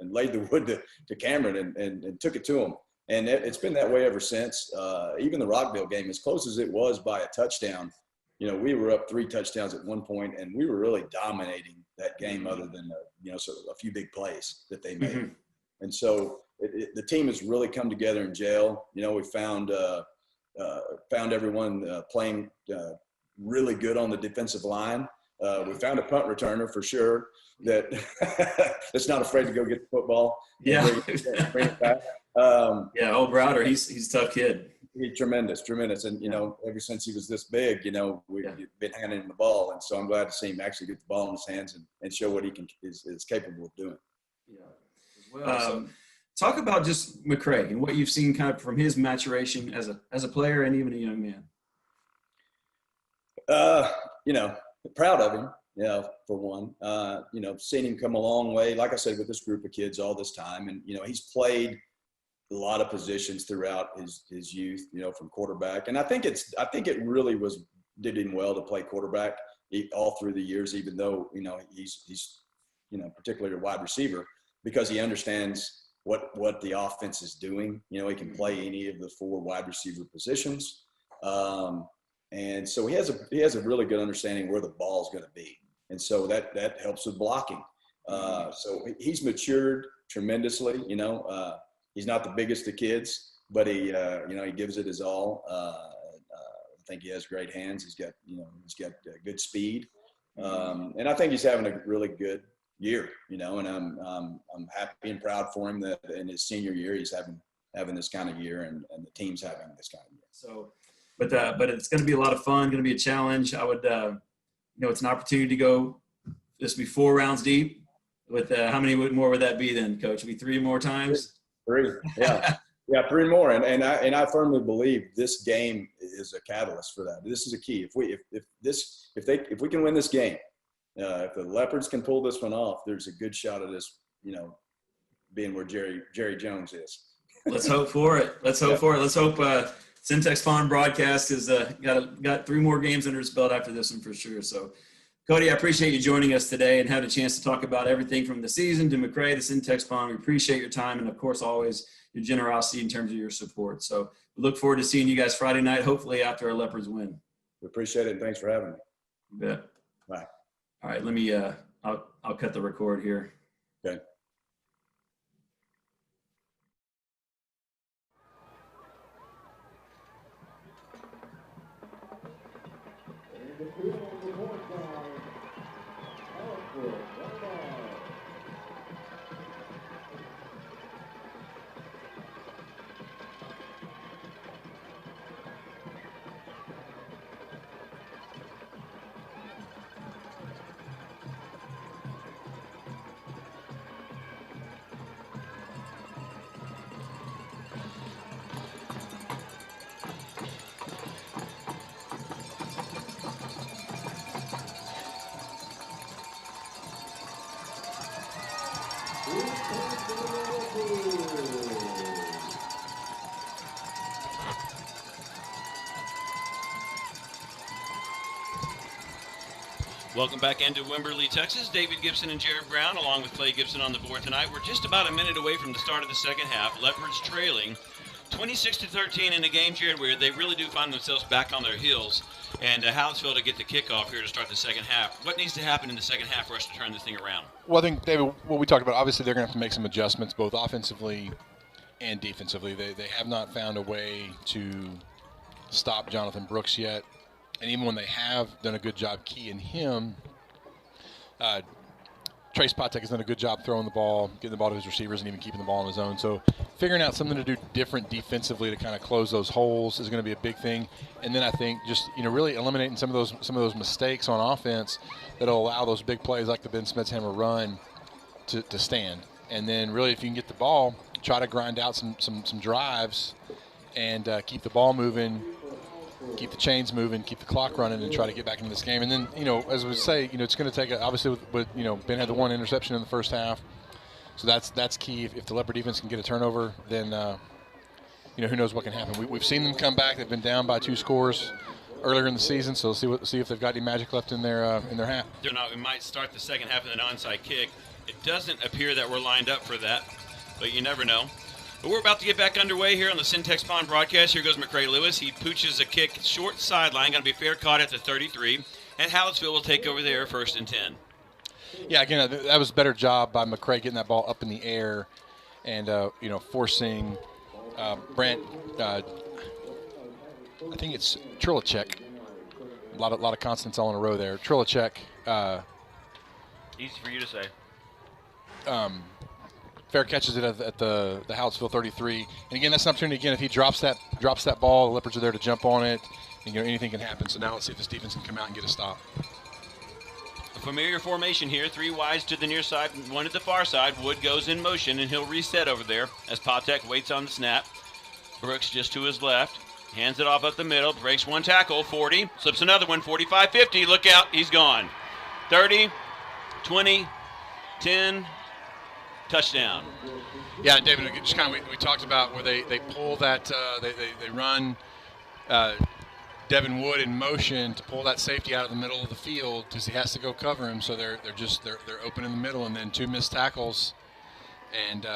laid the wood to Cameron and took it to them. And it's been that way ever since. Even the Rockville game, as close as it was by a touchdown, we were up 3 touchdowns at one point, and we were really dominating that game other than, sort of a few big plays that they made. Mm-hmm. And so the team has really come together in jail. We found everyone playing really good on the defensive line. We found a punt returner for sure that's not afraid to go get the football. Yeah. Bring it back. Old Browder, he's a tough kid. He's tremendous. And, ever since he was this big, we've been handing him the ball. And so I'm glad to see him actually get the ball in his hands and show what he is capable of doing. Yeah. Well, talk about just McCray and what you've seen kind of from his maturation as a player and even a young man. Proud of him, for one. Seeing him come a long way, like I said, with this group of kids all this time. And, he's played lot of positions throughout his youth, you know, from quarterback. And I think it really did him well to play quarterback all through the years, even though, you know, he's you know, particularly a wide receiver, because he understands what the offense is doing. You know, he can play any of the 4 wide receiver positions. And so he has a really good understanding where the ball is going to be. And so that helps with blocking. So he's matured tremendously. You know, he's not the biggest of kids, but he gives it his all. I think he has great hands. He's got good speed. And I think he's having a really good year, you know, and I'm happy and proud for him that in his senior year, he's having this kind of year and the team's having this kind of year. So, but it's going to be a lot of fun, going to be a challenge. I would, it's an opportunity to go, this will be 4 rounds deep with, how many more would that be then, Coach? It'll be 3 more times? 3, yeah. Yeah, 3 more. And I firmly believe this game is a catalyst for that. This is a key. If we can win this game, if the Leopards can pull this one off, there's a good shot of this, you know, being where Jerry Jones is. Let's hope for it. Let's hope for it. Let's hope Syntex Pond Broadcast has got 3 more games under his belt after this one for sure. So, Cody, I appreciate you joining us today and having a chance to talk about everything from the season to McRae to Syntex Pond. We appreciate your time and, of course, always your generosity in terms of your support. So we look forward to seeing you guys Friday night, hopefully after our Leopards win. We appreciate it, and thanks for having me. You bet. Bye. All right, let me I'll cut the record here. Okay. And the field on the north side, Hallettsville, right by. Welcome back into Wimberley, Texas. David Gibson and Jared Brown, along with Clay Gibson on the board tonight. We're just about a minute away from the start of the second half. Leopards trailing 26-13 in a game, Jared, where they really do find themselves back on their heels. And Hallettsville to get the kickoff here to start the second half. What needs to happen in the second half for us to turn this thing around? Well, I think, David, what we talked about, obviously they're going to have to make some adjustments, both offensively and defensively. They have not found a way to stop Jonathan Brooks yet. And even when they have done a good job keying him, Trace Patek has done a good job throwing the ball, getting the ball to his receivers, and even keeping the ball on his own. So figuring out something to do different defensively to kind of close those holes is going to be a big thing. And then I think just, really eliminating some of those mistakes on offense that'll allow those big plays like the Ben Smithhammer run to stand. And then really, if you can get the ball, try to grind out some drives and keep the ball moving, keep the chains moving, keep the clock running, and try to get back into this game. And then, as we say, it's going to take obviously with Ben had the 1 interception in the first half, so that's key. If the Leopard defense can get a turnover, then who knows what can happen. We've seen them come back. They've been down by 2 scores earlier in the season, so see if they've got any magic left in their hat. We might start the second half with an onside kick. It doesn't appear that we're lined up for that, but you never know. But we're about to get back underway here on the Syntex Pond broadcast. Here goes McRae Lewis. He pooches a kick short sideline. Going to be fair caught at the 33. And Hallettsville will take over there 1st and 10. Yeah, again, that was a better job by McRae getting that ball up in the air and, forcing Brant, I think it's Trilacek. A lot of consonants all in a row there. Trilacek. Easy for you to say. Fair catches it at the Hallettsville 33, and again, that's an opportunity. Again, if he drops that ball, the Leopards are there to jump on it, and anything can happen. So now let's see if this defense can come out and get a stop. A familiar formation here: 3 wides to the near side, 1 to the far side. Wood goes in motion, and he'll reset over there as Patek waits on the snap. Brooks just to his left, hands it off up the middle, breaks 1 tackle, 40, slips another one, 45, 50. Look out, he's gone. 30, 20, 10. touchdown. Yeah, David, just kind of we talked about where they pull that they run Devin Wood in motion to pull that safety out of the middle of the field because he has to go cover him. So they're open in the middle, and then 2 missed tackles, and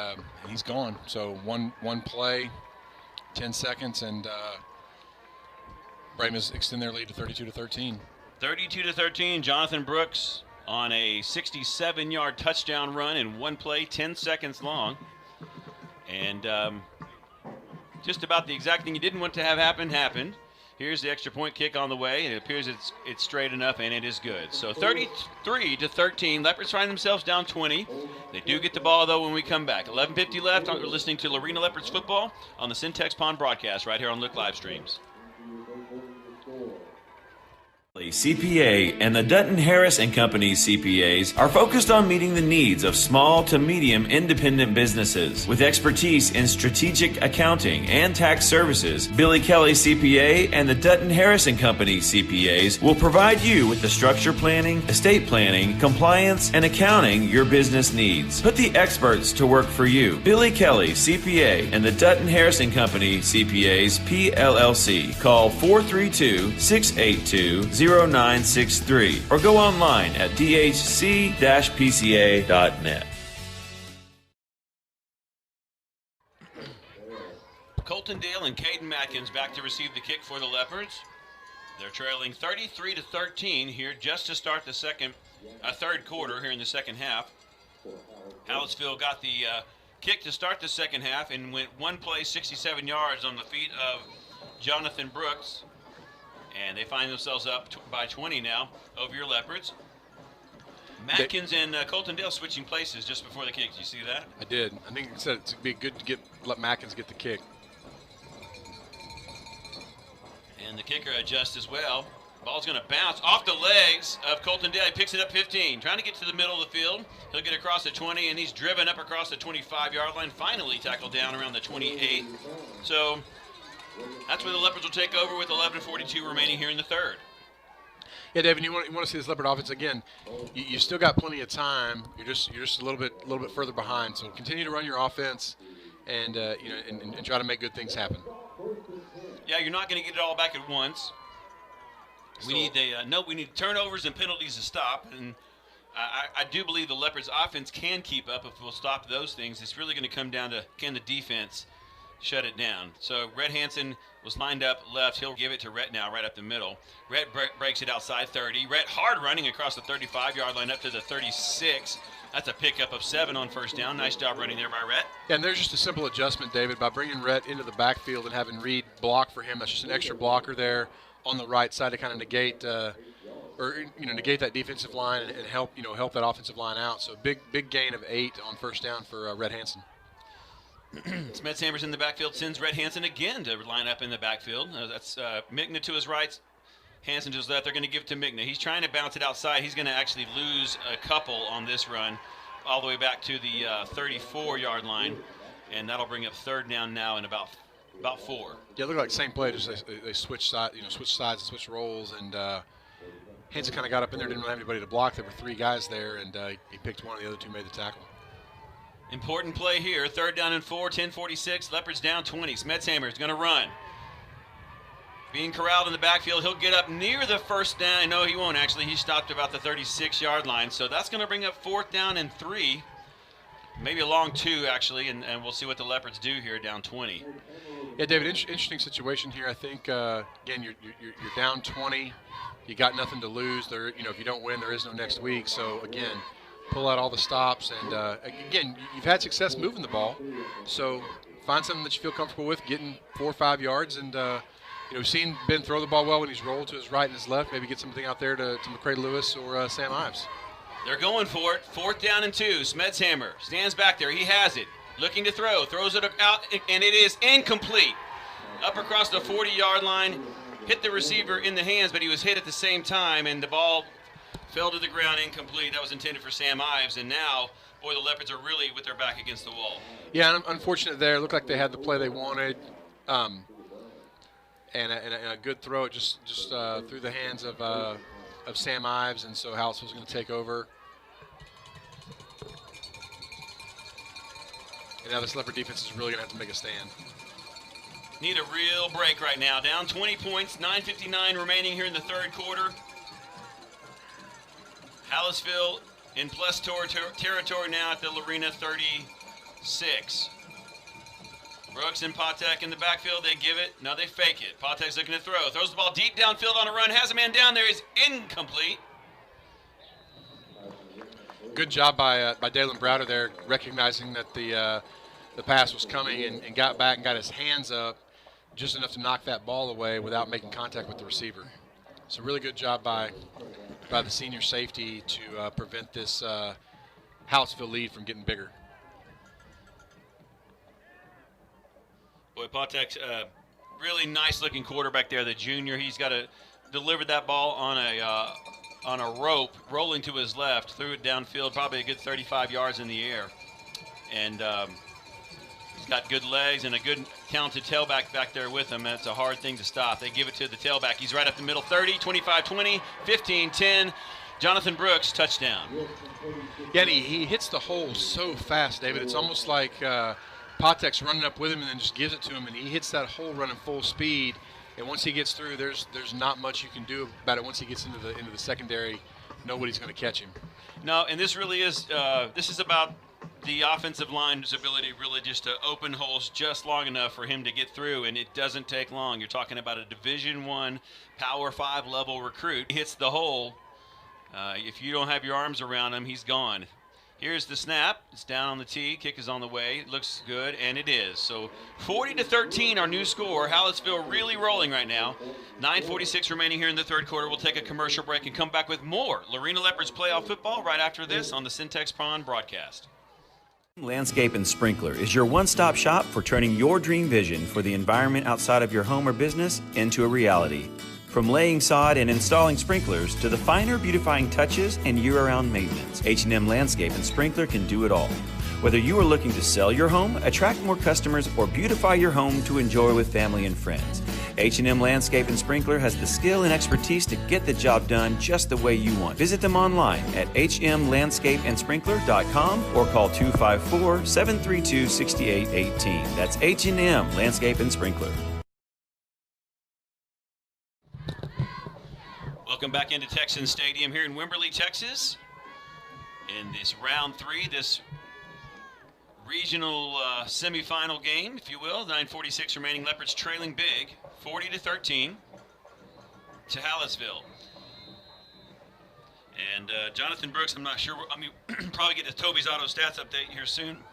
he's gone. So one play, 10 seconds, and Brahmas extend their lead to 32-13. 32-13. Jonathan Brooks on a 67-yard touchdown run in one play, 10 seconds long. And just about the exact thing you didn't want to have happen happened. Here's the extra point kick on the way, and it appears it's straight enough, and it is good. So 33-13. Leopards find themselves down 20. They do get the ball, though, when we come back. 11:50 left. We're listening to Lorena Leopards football on the Syntex Pond broadcast right here on Look Live Streams. CPA and the Dutton Harris & Company CPAs are focused on meeting the needs of small to medium independent businesses. With expertise in strategic accounting and tax services, Billy Kelly CPA and the Dutton Harris & Company CPAs will provide you with the structure planning, estate planning, compliance, and accounting your business needs. Put the experts to work for you. Billy Kelly CPA and the Dutton Harris & Company CPAs PLLC. Call 432-682-0963 or go online at dhc-pca.net. Colton Dale and Caden Matkins back to receive the kick for the Leopards. They're trailing 33-13 here just to start the third quarter here in the second half. Hallettsville got the kick to start the second half and went one play 67 yards on the feet of Jonathan Brooks. And they find themselves up by 20 now over your Leopards. Matkins and Colton Dale switching places just before the kick. Did you see that? I did. I think it said it'd be good to let Matkins get the kick. And the kicker adjusts as well. Ball's going to bounce off the legs of Colton Dale. He picks it up 15. Trying to get to the middle of the field. He'll get across the 20, and he's driven up across the 25-yard line. Finally tackled down around the 28. So that's where the Leopards will take over with 11:42 remaining here in the third. Yeah, David, you want to see this Leopard offense again. You still got plenty of time. You're just a little bit further behind. So continue to run your offense, and and try to make good things happen. Yeah, you're not going to get it all back at once. We need we need turnovers and penalties to stop, and I do believe the Leopards offense can keep up if we'll stop those things. It's really going to come down to can the defense shut it down. So Rhett Hansen was lined up left. He'll give it to Rhett now right up the middle. Rhett breaks it outside 30. Rhett hard running across the 35-yard line up to the 36. That's a pickup of 7 on first down. Nice job running there by Rhett. Yeah, and there's just a simple adjustment, David, by bringing Rhett into the backfield and having Reed block for him. That's just an extra blocker there on the right side to kind of negate negate that defensive line and help that offensive line out. So big gain of 8 on first down for Rhett Hansen. Smetshammer's in the backfield, sends Rhett Hansen again to line up in the backfield. That's Mickna to his right, Hansen to his left. They're going to give it to Mickna. He's trying to bounce it outside. He's going to actually lose a couple on this run all the way back to the 34-yard line, and that'll bring up third down now in about 4. Yeah, it looked like the same play, just they switched sides and switched roles, and Hansen kind of got up in there, didn't really have anybody to block. There were 3 guys there, and he picked one, and the other 2 made the tackle. Important play here. Third down and 4, 10:46. Leopards down 20. Smetshammer is going to run. Being corralled in the backfield. He'll get up near the first down. No, he won't actually. He stopped about the 36-yard line. So that's going to bring up 4th down and 3. Maybe a long 2, actually, and we'll see what the Leopards do here down 20. Yeah, David, interesting situation here. I think, again, you're down 20. You got nothing to lose. There, if you don't win, there is no next week. So, again, pull out all the stops, and again, you've had success moving the ball, so find something that you feel comfortable with, getting 4 or 5 yards, and we've seen Ben throw the ball well when he's rolled to his right and his left. Maybe get something out there to McCray Lewis or Sam Ives. They're going for it. 4th down and 2. Smetshammer stands back there. He has it. Looking to throw. Throws it out, and it is incomplete. Up across the 40-yard line. Hit the receiver in the hands, but he was hit at the same time, and the ball fell to the ground, incomplete. That was intended for Sam Ives, and now, boy, the Leopards are really with their back against the wall. Yeah, unfortunate there. It looked like they had the play they wanted, and a good throw just through the hands of Sam Ives, and so Hallettsville's going to take over. And now this Leopard defense is really going to have to make a stand. Need a real break right now. Down 20 points, 9:59 remaining here in the third quarter. Hallettsville in plus territory now at the Lorena 36. Brooks and Patek in the backfield. They give it. No, they fake it. Patek's looking to throw. Throws the ball deep downfield on a run. Has a man down there. Is incomplete. Good job by Dalen Browder there, recognizing that the pass was coming and got back and got his hands up just enough to knock that ball away without making contact with the receiver. So really good job by the senior safety to prevent this Hallettsville lead from getting bigger. Boy, Patek's really nice-looking quarterback there, the junior. He's got to deliver that ball on a rope, rolling to his left, threw it downfield, probably a good 35 yards in the air. And he's got good legs and a good talented tailback back there with him. That's a hard thing to stop. They give it to the tailback. He's right up the middle, 30, 25-20, 15-10. Jonathan Brooks, touchdown. Yeah, and he hits the hole so fast, David. It's almost like Patek's running up with him and then just gives it to him, and he hits that hole running full speed. And once he gets through, there's not much you can do about it. Once he gets into the secondary, nobody's going to catch him. No, and this really is this is about the offensive line's ability really just to open holes just long enough for him to get through, and it doesn't take long. You're talking about a Division I Power 5 level recruit. He hits the hole. If you don't have your arms around him, he's gone. Here's the snap. It's down on the tee. Kick is on the way. It looks good, and it is. So 40-13, our new score. Hallettsville really rolling right now. 9:46 remaining here in the third quarter. We'll take a commercial break and come back with more Lorena Leopards playoff football right after this on the Syntex Pond broadcast. Landscape and Sprinkler is your one-stop shop for turning your dream vision for the environment outside of your home or business into a reality. From laying sod and installing sprinklers to the finer beautifying touches and year-round maintenance, H&M Landscape and Sprinkler can do it all. Whether you are looking to sell your home, attract more customers, or beautify your home to enjoy with family and friends, H&M Landscape and Sprinkler has the skill and expertise to get the job done just the way you want. Visit them online at hmlandscapeandsprinkler.com or call 254-732-6818. That's H&M Landscape and Sprinkler. Welcome back into Texan Stadium here in Wimberley, Texas. In this round 3, this regional semifinal game, if you will. 9:46 remaining. Leopards trailing big, 40-13 to Hallettsville. And Jonathan Brooks, I'm not sure. I mean, probably get the Toby's Auto Stats update here soon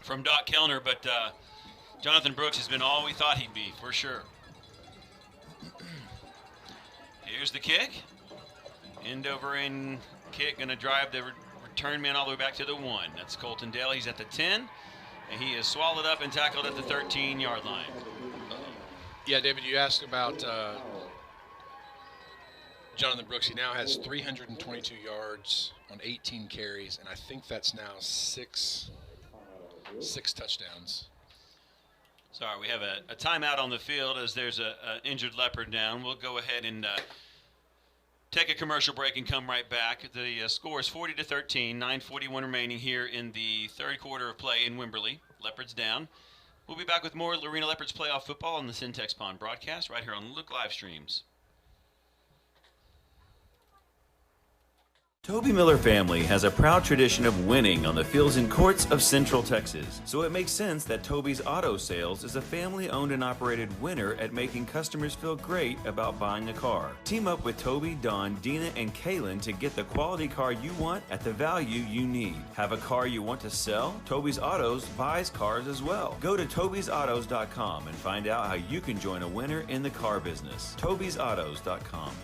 from Doc Kellner, but Jonathan Brooks has been all we thought he'd be, for sure. Here's the kick. End over in kick, going to drive the return man all the way back to the 1. That's Colton Dale. He's at the 10, and he is swallowed up and tackled at the 13-yard line. Yeah, David, you asked about Jonathan Brooks. He now has 322 yards on 18 carries, and I think that's now six touchdowns. Sorry, we have a timeout on the field as there's an injured Leopard down. We'll go ahead and take a commercial break and come right back. The score is 40-13, 9:41 remaining here in the third quarter of play in Wimberley. Leopards down. We'll be back with more Lorena Leopards playoff football on the Syntex Pond broadcast right here on Look Live Streams. Toby Miller family has a proud tradition of winning on the fields and courts of Central Texas, so it makes sense that Toby's Auto Sales is a family-owned and operated winner at making customers feel great about buying a car. Team up with Toby, Don, Dina, and Kaylin to get the quality car you want at the value you need. Have a car you want to sell? Toby's Autos buys cars as well. Go to tobysautos.com and find out how you can join a winner in the car business. tobysautos.com.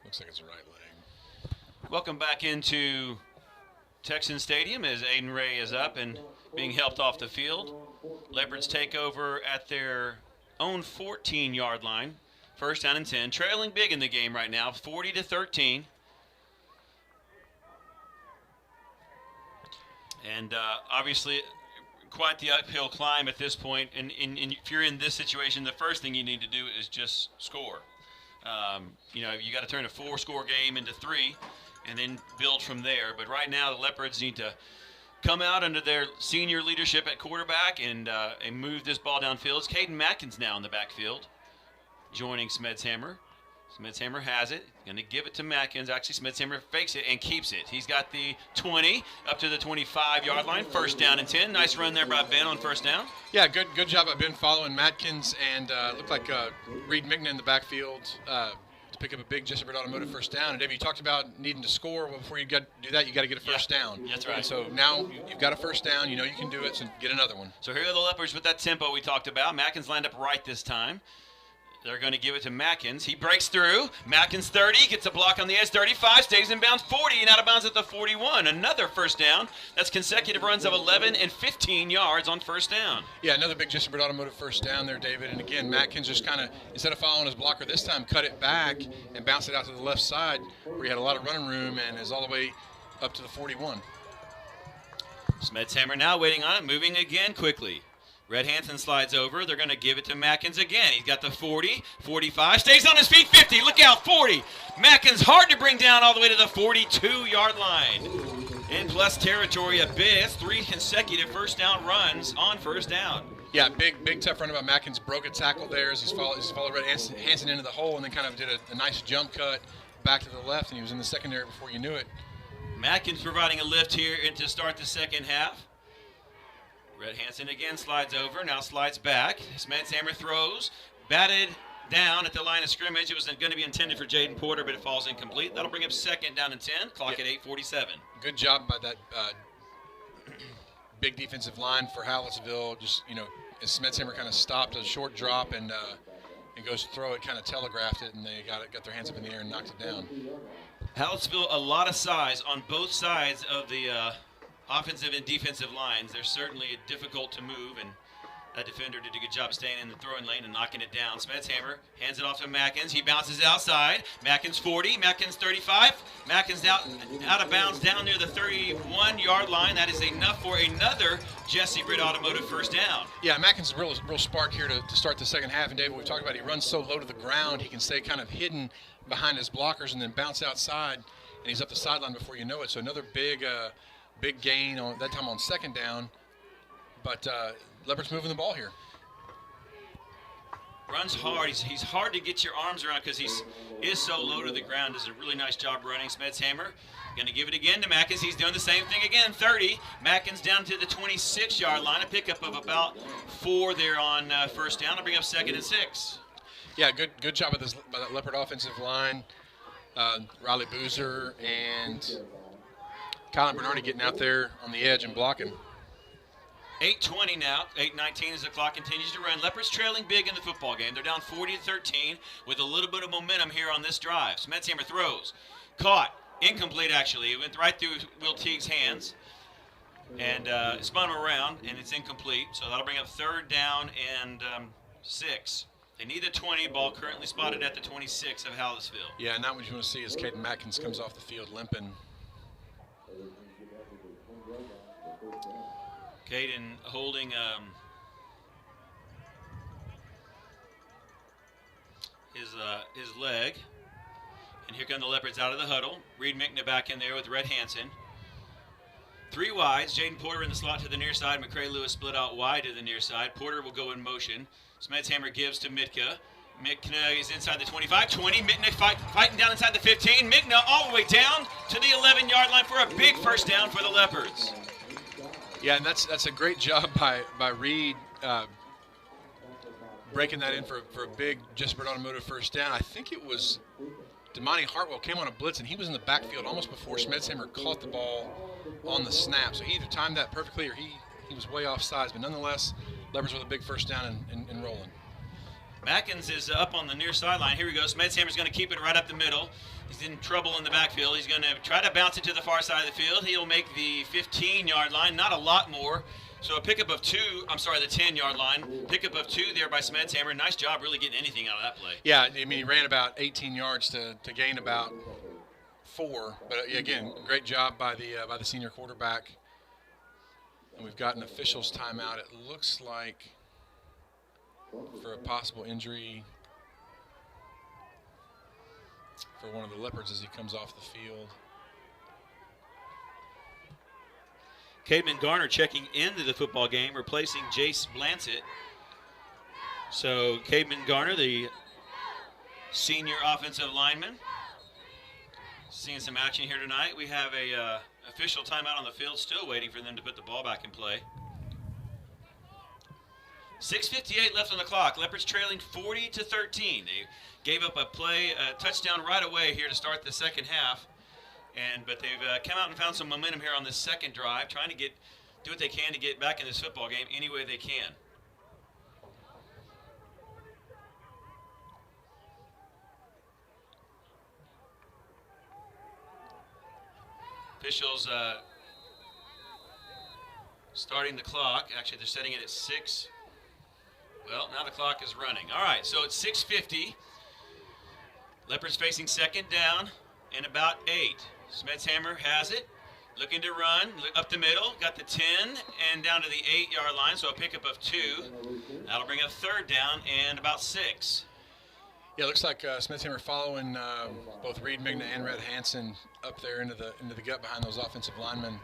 Looks like it's the right leg. Welcome back into Texan Stadium as Aiden Ray is up and being helped off the field. Leopards take over at their own 14-yard line. First down and 10. Trailing big in the game right now, 40-13. And obviously, quite the uphill climb at this point. And if you're in this situation, the first thing you need to do is just score. You got to turn a 4-score game into 3 and then build from there. But right now the Leopards need to come out under their senior leadership at quarterback and move this ball downfield. It's Caden Matkins now in the backfield, joining Smedshammer. Smedshammer has it. Going to give it to Matkins. Actually, Smedshammer fakes it and keeps it. He's got the 20 up to the 25-yard line. First down and 10. Nice run there by Ben on first down. Yeah, good job by Ben following Matkins, and looked like Reed Migna in the backfield to pick up a big Jessup Automotive first down. And David, you talked about needing to score. Well, before you do that, you got to get a first down. That's right. And so now you've got a first down. You know you can do it, so get another one. So here are the Leopards with that tempo we talked about. Matkins lined up right this time. They're going to give it to Matkins. He breaks through. Matkins 30, gets a block on the edge, 35, stays in bounds, 40, and out of bounds at the 41. Another first down. That's consecutive runs of 11 and 15 yards on first down. Yeah, another big Jessup Automotive first down there, David. And again, Matkins just kind of, instead of following his blocker this time, cut it back and bounced it out to the left side where he had a lot of running room and is all the way up to the 41. Smedshammer now waiting on it, moving again quickly. Red Hansen slides over. They're going to give it to Matkins again. He's got the 40, 45, stays on his feet, 50. Look out, 40. Matkins hard to bring down all the way to the 42-yard line. In plus territory a bit. That's 3 consecutive first down runs on first down. Yeah, big tough run about Matkins. Broke a tackle there as he's followed Red Hansen into the hole and then kind of did a nice jump cut back to the left, and he was in the secondary before you knew it. Matkins providing a lift here to start the second half. Red Hansen again slides over, now slides back. Smedshammer throws, batted down at the line of scrimmage. It was going to be intended for Jaden Porter, but it falls incomplete. That'll bring up second down and 10, clock at 8:47. Good job by that big defensive line for Hallettsville. Just, as Smedshammer kind of stopped a short drop and goes to throw it, kind of telegraphed it, and they got their hands up in the air and knocked it down. Hallettsville, a lot of size on both sides of the offensive and defensive lines. They're certainly difficult to move, and that defender did a good job staying in the throwing lane and knocking it down. Smedshammer hands it off to Matkins. He bounces outside. Matkins 40, Matkins 35. Matkins out of bounds down near the 31-yard line. That is enough for another Jesse Britt Automotive first down. Yeah, Matkins is a real spark here to start the second half. And David, we've talked about he runs so low to the ground, he can stay kind of hidden behind his blockers and then bounce outside, and he's up the sideline before you know it. So another big gain on that time on second down, but Leopards moving the ball here. Runs hard. He's hard to get your arms around because he is so low to the ground. Does a really nice job running. Smedshammer going to give it again to Matkins. He's doing the same thing again. 30. Matkins down to the 26-yard line. A pickup of about 4 there on first down. I'll bring up second and 6. Yeah, good job by that Leopard offensive line. Riley Boozer and Colin Bernardi getting out there on the edge and blocking. 8:20 now. 8:19 as the clock continues to run. Leopards trailing big in the football game. They're down 40-13 with a little bit of momentum here on this drive. Smedshammer throws. Caught. Incomplete, actually. It went right through Will Teague's hands and spun him around, and it's incomplete. So that'll bring up third down and 6. They need the 20. Ball currently spotted at the 26 of Hallettsville. Yeah, and that what you want to see is Caden Matkins comes off the field limping. Caden holding his leg. And here come the Leopards out of the huddle. Reed Mickna back in there with Red Hansen. 3 wides. Jaden Porter in the slot to the near side. McCray Lewis split out wide to the near side. Porter will go in motion. Smedshammer gives to Mitka. Mickna is inside the 25, 20. Mickna fighting down inside the 15. Mickna all the way down to the 11-yard line for a big first down for the Leopards. Yeah, and that's a great job by Reed breaking that in for a big Jessup Automotive first down. I think it was Damani Hartwell came on a blitz, and he was in the backfield almost before Smedshammer caught the ball on the snap. So he either timed that perfectly or he was way off sides. But nonetheless, Leopards with a big first down and rolling. Matkins is up on the near sideline. Here we go. Smedshammer's going to keep it right up the middle. He's in trouble in the backfield. He's going to try to bounce it to the far side of the field. He'll make the 15-yard line, not a lot more. So a pickup of 2, I'm sorry, the 10-yard line. Pickup of 2 there by Smedshammer. Nice job really getting anything out of that play. Yeah, I mean, he ran about 18 yards to gain about 4. But again, great job by the senior quarterback. And we've got an official's timeout. It looks like for a possible injury for one of the Leopards as he comes off the field. Cademan Garner checking into the football game, replacing Jace Blancett. So Cademan Garner, the senior offensive lineman, seeing some action here tonight. We have a official timeout on the field, still waiting for them to put the ball back in play. 6:58 left on the clock. Leopards trailing 40-13. They gave up a touchdown right away here to start the second half. But they've come out and found some momentum here on this second drive, trying to do what they can to get back in this football game any way they can. Officials starting the clock. Actually, they're setting it at 6. Well, now the clock is running. All right, so it's 6:50. Leopards facing second down and about 8. Smetshammer has it, looking to run up the middle, got the 10 and down to the 8-yard line, so a pickup of 2. That'll bring up third down and about 6. Yeah, it looks like Smetshammer following both Reed Migna and Red Hansen up there into the gut behind those offensive linemen,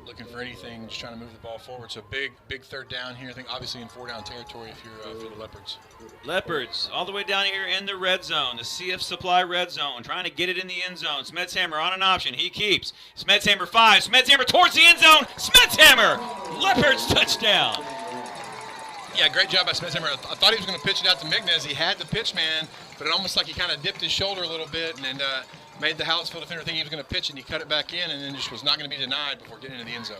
looking for anything, just trying to move the ball forward. So big third down here. I think obviously in 4-down territory if you're for the Leopards. Leopards all the way down here in the red zone, the CF Supply red zone, trying to get it in the end zone. Smetshammer on an option. He keeps. Smetshammer 5. Smetshammer towards the end zone. Smetshammer! Leopards touchdown! Yeah, great job by Smetshammer. I thought he was going to pitch it out to Migna as he had the pitch man, but it almost like he kind of dipped his shoulder a little bit and made the Hallettsville defender think he was going to pitch it, and he cut it back in and then just was not going to be denied before getting into the end zone.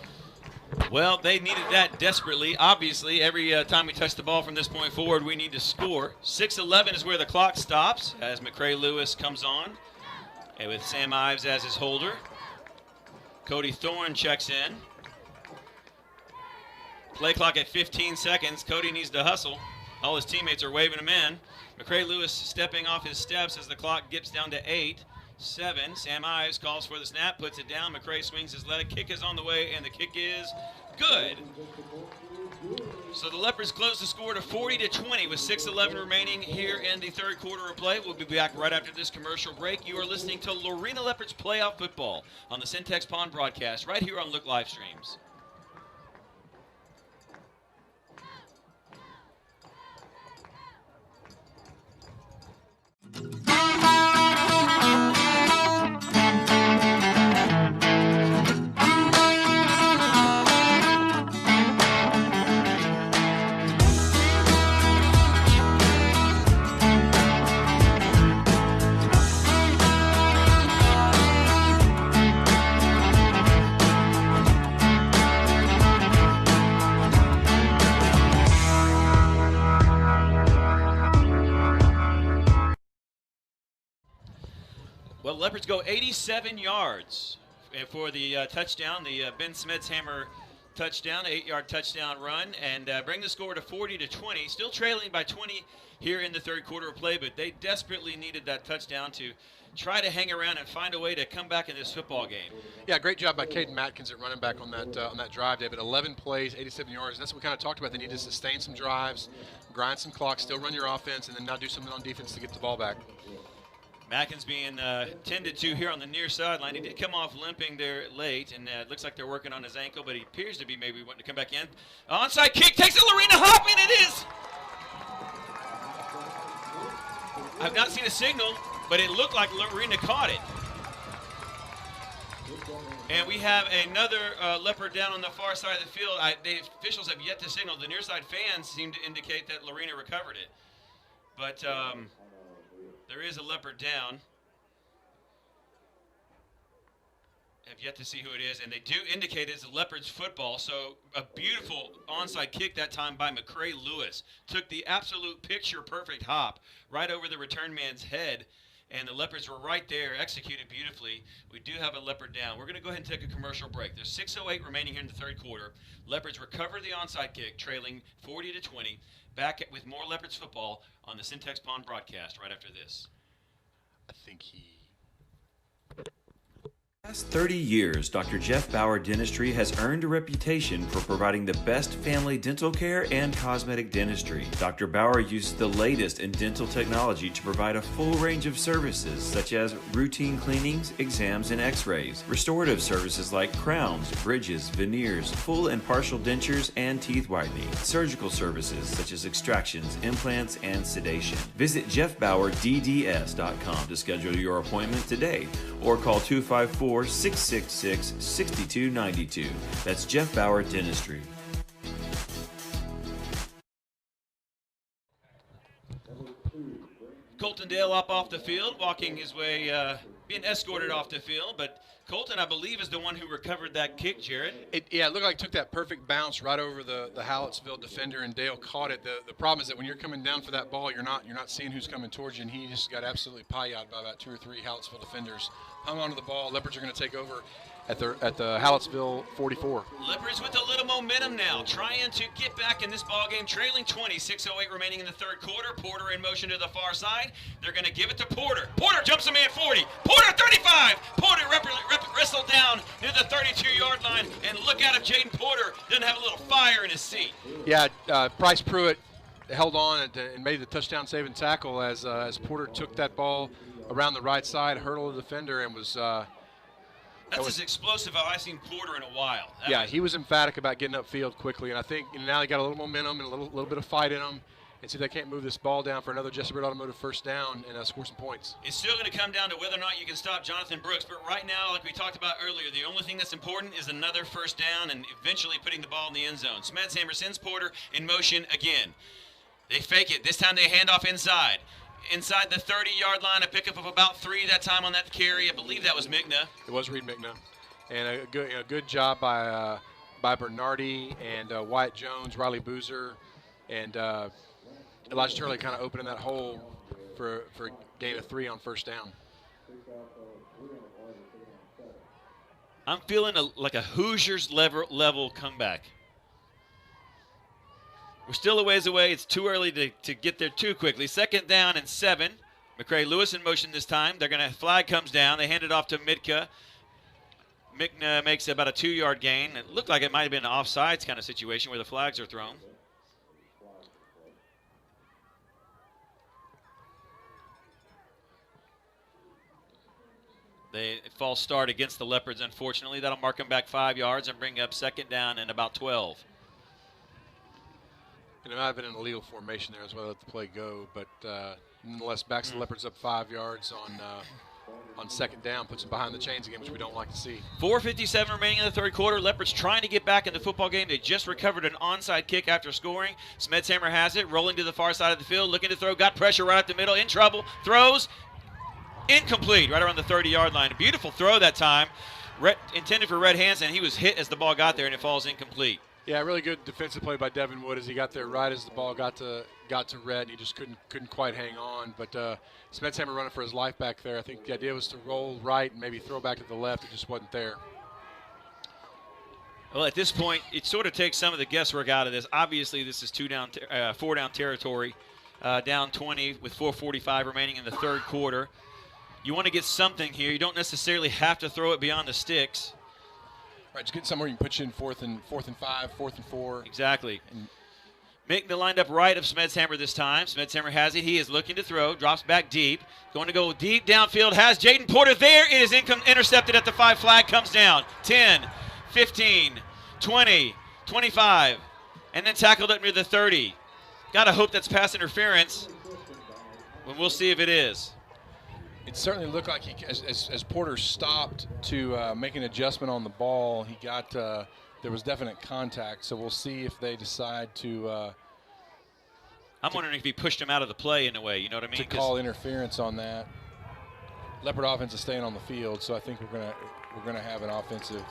Well, they needed that desperately. Obviously, every time we touch the ball from this point forward, we need to score. 6:11 is where the clock stops as McCray Lewis comes on, and with Sam Ives as his holder. Cody Thorne checks in. Play clock at 15 seconds. Cody needs to hustle. All his teammates are waving him in. McCray Lewis stepping off his steps as the clock dips down to 8. 7. Sam Ives calls for the snap, puts it down. McCray swings his leg. Kick is on the way, and the kick is good. So the Leopards close the score to 40-20 with 6:11 remaining here in the third quarter of play. We'll be back right after this commercial break. You are listening to Lorena Leopards Playoff Football on the Syntex Pond broadcast right here on Look Live Streams. Well, Leopards go 87 yards for the touchdown, the Ben Smetshammer touchdown, 8-yard touchdown run, and bring the score to 40-20. Still trailing by 20 here in the third quarter of play, but they desperately needed that touchdown to try to hang around and find a way to come back in this football game. Yeah, great job by Caden Matkins at running back on that drive, David. 11 plays, 87 yards. That's what we kind of talked about. They need to sustain some drives, grind some clock, still run your offense, and then now do something on defense to get the ball back. Matkins being tended to here on the near sideline. He did come off limping there late, and it looks like they're working on his ankle, but he appears to be maybe wanting to come back in. Onside kick takes it, Lorena Hoffman, it is! I've not seen a signal, but it looked like Lorena caught it. And we have another Leopard down on the far side of the field. The officials have yet to signal. The near side fans seem to indicate that Lorena recovered it. But there is a Leopard down. Have yet to see who it is, and they do indicate it's the Leopards football. So a beautiful onside kick that time by McCray Lewis. Took the absolute picture-perfect hop right over the return man's head, and the Leopards were right there, executed beautifully. We do have a Leopard down. We're going to go ahead and take a commercial break. There's 6:08 remaining here in the third quarter. Leopards recover the onside kick, trailing 40-20. Back with more Leopards football on the Syntex Pond broadcast right after this. I think he... Last 30 years, Dr. Jeff Bauer Dentistry has earned a reputation for providing the best family dental care and cosmetic dentistry. Dr. Bauer uses the latest in dental technology to provide a full range of services such as routine cleanings, exams, and x-rays, restorative services like crowns, bridges, veneers, full and partial dentures, and teeth whitening, surgical services such as extractions, implants, and sedation. Visit jeffbauerdds.com to schedule your appointment today or call 254-666-6292. That's Jeff Bauer Dentistry. Colton Dale up off the field, walking his way, being escorted off the field, but Colton, I believe, is the one who recovered that kick, Jared. It looked like it took that perfect bounce right over the Hallettsville defender, and Dale caught it. The problem is that when you're coming down for that ball, you're not seeing who's coming towards you, and he just got absolutely pie-eyed by about 2 or 3 Hallettsville defenders. Hung onto the ball. Leopards are going to take over at the Hallettsville 44. Leopards with a little momentum now, trying to get back in this ball game, trailing 20, 6:08 remaining in the third quarter. Porter in motion to the far side. They're going to give it to Porter. Porter jumps a man 40. Porter 35. Porter wrestled down near the 32-yard line, and look out if Jaden Porter doesn't have a little fire in his seat. Yeah, Bryce Pruitt held on and made the touchdown saving tackle as Porter took that ball around the right side, hurdled the defender, and was. That's as explosive as I've seen Porter in a while. He was emphatic about getting upfield quickly, and I think now they got a little momentum and a little bit of fight in them, and see if they can't move this ball down for another Jessie Bird Automotive first down and score some points. It's still going to come down to whether or not you can stop Jonathan Brooks, but right now, like we talked about earlier, the only thing that's important is another first down and eventually putting the ball in the end zone. Smedsheimer sends Porter in motion again. They fake it. This time they hand off inside. Inside the 30-yard line, a pickup of about 3 that time on that carry. I believe that was Mickna. It was Reed Mickna. And a good job by Bernardi and Wyatt Jones, Riley Boozer, and Elijah Turley kind of opening that hole for a gain of 3 on first down. I'm feeling like a Hoosiers level comeback. We're still a ways away. It's too early to get there too quickly. 2nd down and 7. McCray Lewis in motion this time. They're going to, flag comes down. They hand it off to Mitka. Mickna makes about a 2-yard gain. It looked like it might have been an offsides kind of situation where the flags are thrown. They false start against the Leopards, unfortunately. That'll mark them back 5 yards and bring up 2nd down and about 12. And it might have been an illegal formation there as well, let the play go, but nonetheless, backs the Leopards up 5 yards on 2nd down, puts them behind the chains again, which we don't like to see. 4:57 remaining in the third quarter. Leopards trying to get back in the football game. They just recovered an onside kick after scoring. Smedsheimer has it, rolling to the far side of the field, looking to throw, got pressure right up the middle, in trouble, throws, incomplete, right around the 30-yard line. A beautiful throw that time, intended for Red Hansen. He was hit as the ball got there, and it falls incomplete. Yeah, really good defensive play by Devin Wood as he got there right as the ball got to Red, and he just couldn't quite hang on. But Smedsheimer running for his life back there. I think the idea was to roll right and maybe throw back to the left. It just wasn't there. Well, at this point, it sort of takes some of the guesswork out of this. Obviously, this is 4 down territory, down 20 with 4:45 remaining in the third quarter. You want to get something here. You don't necessarily have to throw it beyond the sticks. Right, just get somewhere you can put you in 4th and 5, 4th and 4. Exactly. Mickna lined up right of Smedsheimer this time. Smedsheimer has it. He is looking to throw. Drops back deep. Going to go deep downfield. Has Jaden Porter there. It is intercepted at the 5. Flag comes down. 10, 15, 20, 25. And then tackled up near the 30. Got to hope that's pass interference. But we'll see if it is. It certainly looked like as Porter stopped to make an adjustment on the ball, he got there was definite contact. So we'll see if they decide to. I'm wondering if he pushed him out of the play in a way. You know what I mean? To call interference on that. Leopard offense is staying on the field, so I think we're gonna have an offensive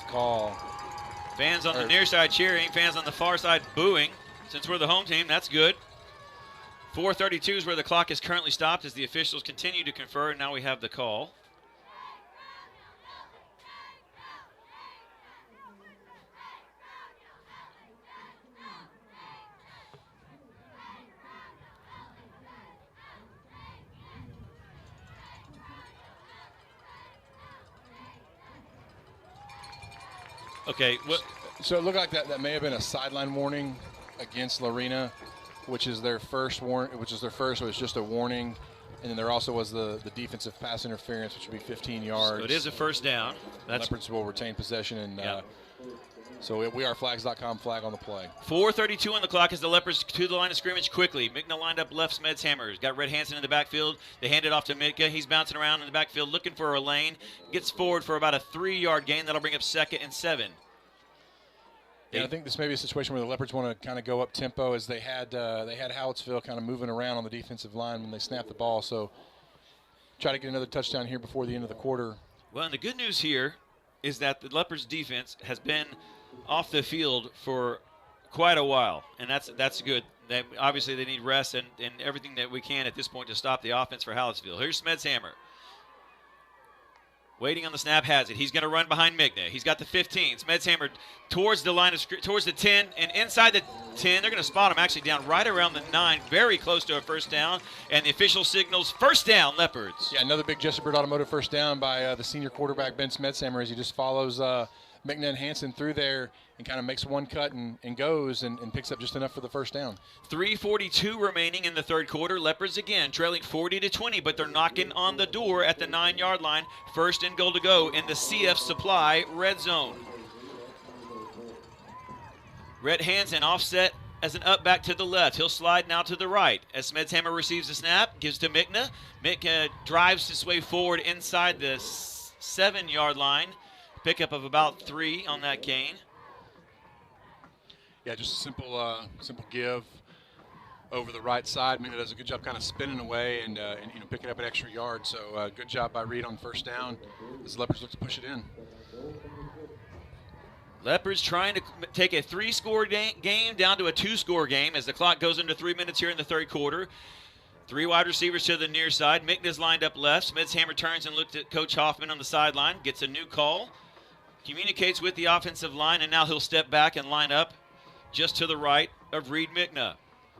call. Fans on the near side cheering, fans on the far side booing. Since we're the home team, that's good. 4:32 is where the clock is currently stopped as the officials continue to confer, and now we have the call. Okay. So it looked like that may have been a sideline warning against Lorena, which is their first warning. So it's just a warning. And then there also was the defensive pass interference, which would be 15 yards. So it is a first down. Leopards will retain possession, and so we are flags.com, flag on the play. 4:32 on the clock as the Leopards to the line of scrimmage quickly. Mickna lined up left, Smedshammer. Got Red Hansen in the backfield. They hand it off to Mitka. He's bouncing around in the backfield looking for a lane. Gets forward for about a 3-yard gain. That'll bring up 2nd and 7. Yeah, I think this may be a situation where the Leopards want to kind of go up tempo, as they had Hallettsville kind of moving around on the defensive line when they snapped the ball. So try to get another touchdown here before the end of the quarter. Well, and the good news here is that the Leopards defense has been off the field for quite a while, and that's good. Obviously they need rest and everything that we can at this point to stop the offense for Hallettsville. Here's Smedshammer. Waiting on the snap, has it. He's going to run behind Mickna. He's got the 15. Smedshammer towards the line of towards the 10, and inside the 10, they're going to spot him actually down right around the 9, very close to a first down. And the official signals first down, Leopards. Yeah, another big Jessup Automotive first down by the senior quarterback Ben Smedshammer, as he just follows Mickna and Hansen through there and kind of makes one cut and goes and picks up just enough for the first down. 3:42 remaining in the third quarter. Leopards again trailing 40-20, but they're knocking on the door at the 9-yard line. 1st and goal to go in the CF Supply red zone. Red Hansen offset as an up back to the left. He'll slide now to the right as Smedshammer receives the snap, gives to Mickna. Mickna drives his way forward inside the 7-yard line. Pickup of about 3 on that gain. Yeah, just a simple give over the right side. Mickna does a good job kind of spinning away and picking up an extra yard. So good job by Reed on first down as the Leopards look to push it in. Leopards trying to take a 3-score game down to a 2-score game as the clock goes into 3 minutes here in the third quarter. 3 wide receivers to the near side. Mickna's lined up left. Smedshammer turns and looks at Coach Hoffman on the sideline. Gets a new call. Communicates with the offensive line, and now he'll step back and line up just to the right of Reed Mickna.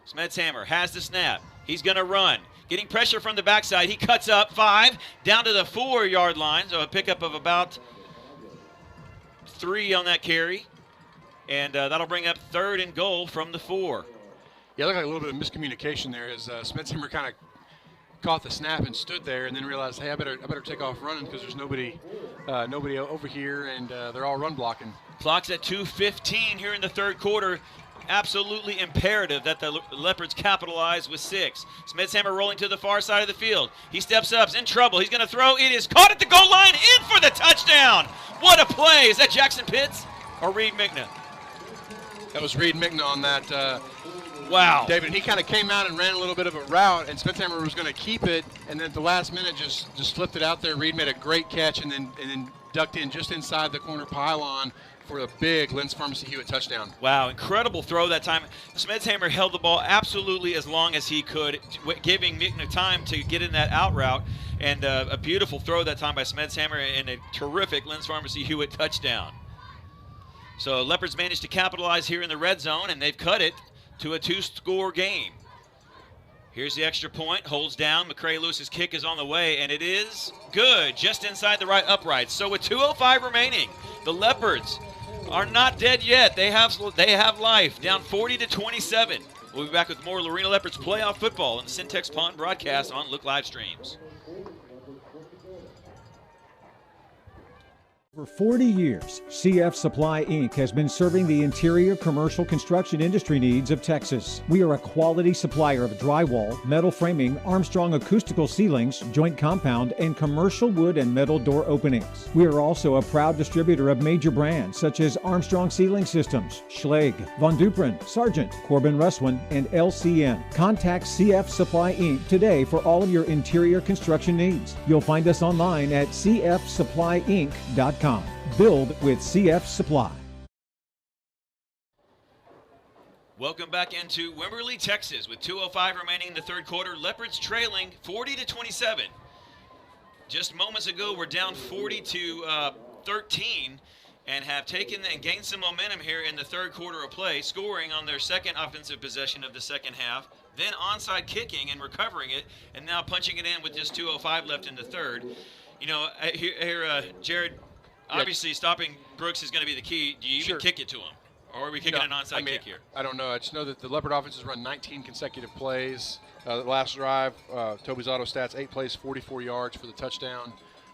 Smedshammer has the snap. He's going to run. Getting pressure from the backside. He cuts up 5 down to the 4-yard line. So a pickup of about 3 on that carry. And that'll bring up 3rd and goal from the 4. Yeah, looked like a little bit of miscommunication there as Smedshammer kind of caught the snap and stood there and then realized, hey, I better take off running because there's nobody over here, and they're all run blocking. Clock's at 2:15 here in the third quarter. Absolutely imperative that the Leopards capitalize with 6. Smedshammer rolling to the far side of the field. He steps up, in trouble. He's going to throw. It is caught at the goal line, in for the touchdown. What a play. Is that Jackson Pitts or Reed Mickna? That was Reed Mickna on that. Wow. David, he kind of came out and ran a little bit of a route, and Smedshammer was going to keep it, and then at the last minute just flipped it out there. Reed made a great catch and then ducked in just inside the corner pylon for a big Lynn's Pharmacy Hewitt touchdown. Wow, incredible throw that time. Smedshammer held the ball absolutely as long as he could, giving Mickna time to get in that out route, and a beautiful throw that time by Smedshammer and a terrific Lynn's Pharmacy Hewitt touchdown. So Leopards managed to capitalize here in the red zone, and they've cut it to a 2-score game. Here's the extra point, holds down. McCray Lewis's kick is on the way, and it is good, just inside the right upright. So with 2:05 remaining, the Leopards are not dead yet. They have life, down 40-27. We'll be back with more Lorena Leopards playoff football in the Syntex Pond broadcast on Look Live Streams. For 40 years, CF Supply Inc. has been serving the interior commercial construction industry needs of Texas. We are a quality supplier of drywall, metal framing, Armstrong acoustical ceilings, joint compound, and commercial wood and metal door openings. We are also a proud distributor of major brands such as Armstrong Ceiling Systems, Schlage, Von Duprin, Sargent, Corbin Russwin, and LCN. Contact CF Supply Inc. today for all of your interior construction needs. You'll find us online at cfsupplyinc.com. Build with CF Supply. Welcome back into Wimberley, Texas, with 2:05 remaining in the third quarter. Leopards trailing 40-27. Just moments ago, we're down 40-13 and have taken and gained some momentum here in the third quarter of play, scoring on their second offensive possession of the second half, then onside kicking and recovering it, and now punching it in with just 2:05 left in the third. You know, here Jared, obviously stopping Brooks is going to be the key. Do you even kick it to him? Or are we kicking an onside kick here? I don't know. I just know that the Leopard offense has run 19 consecutive plays. The last drive, Toby's auto stats, 8 plays, 44 yards for the touchdown.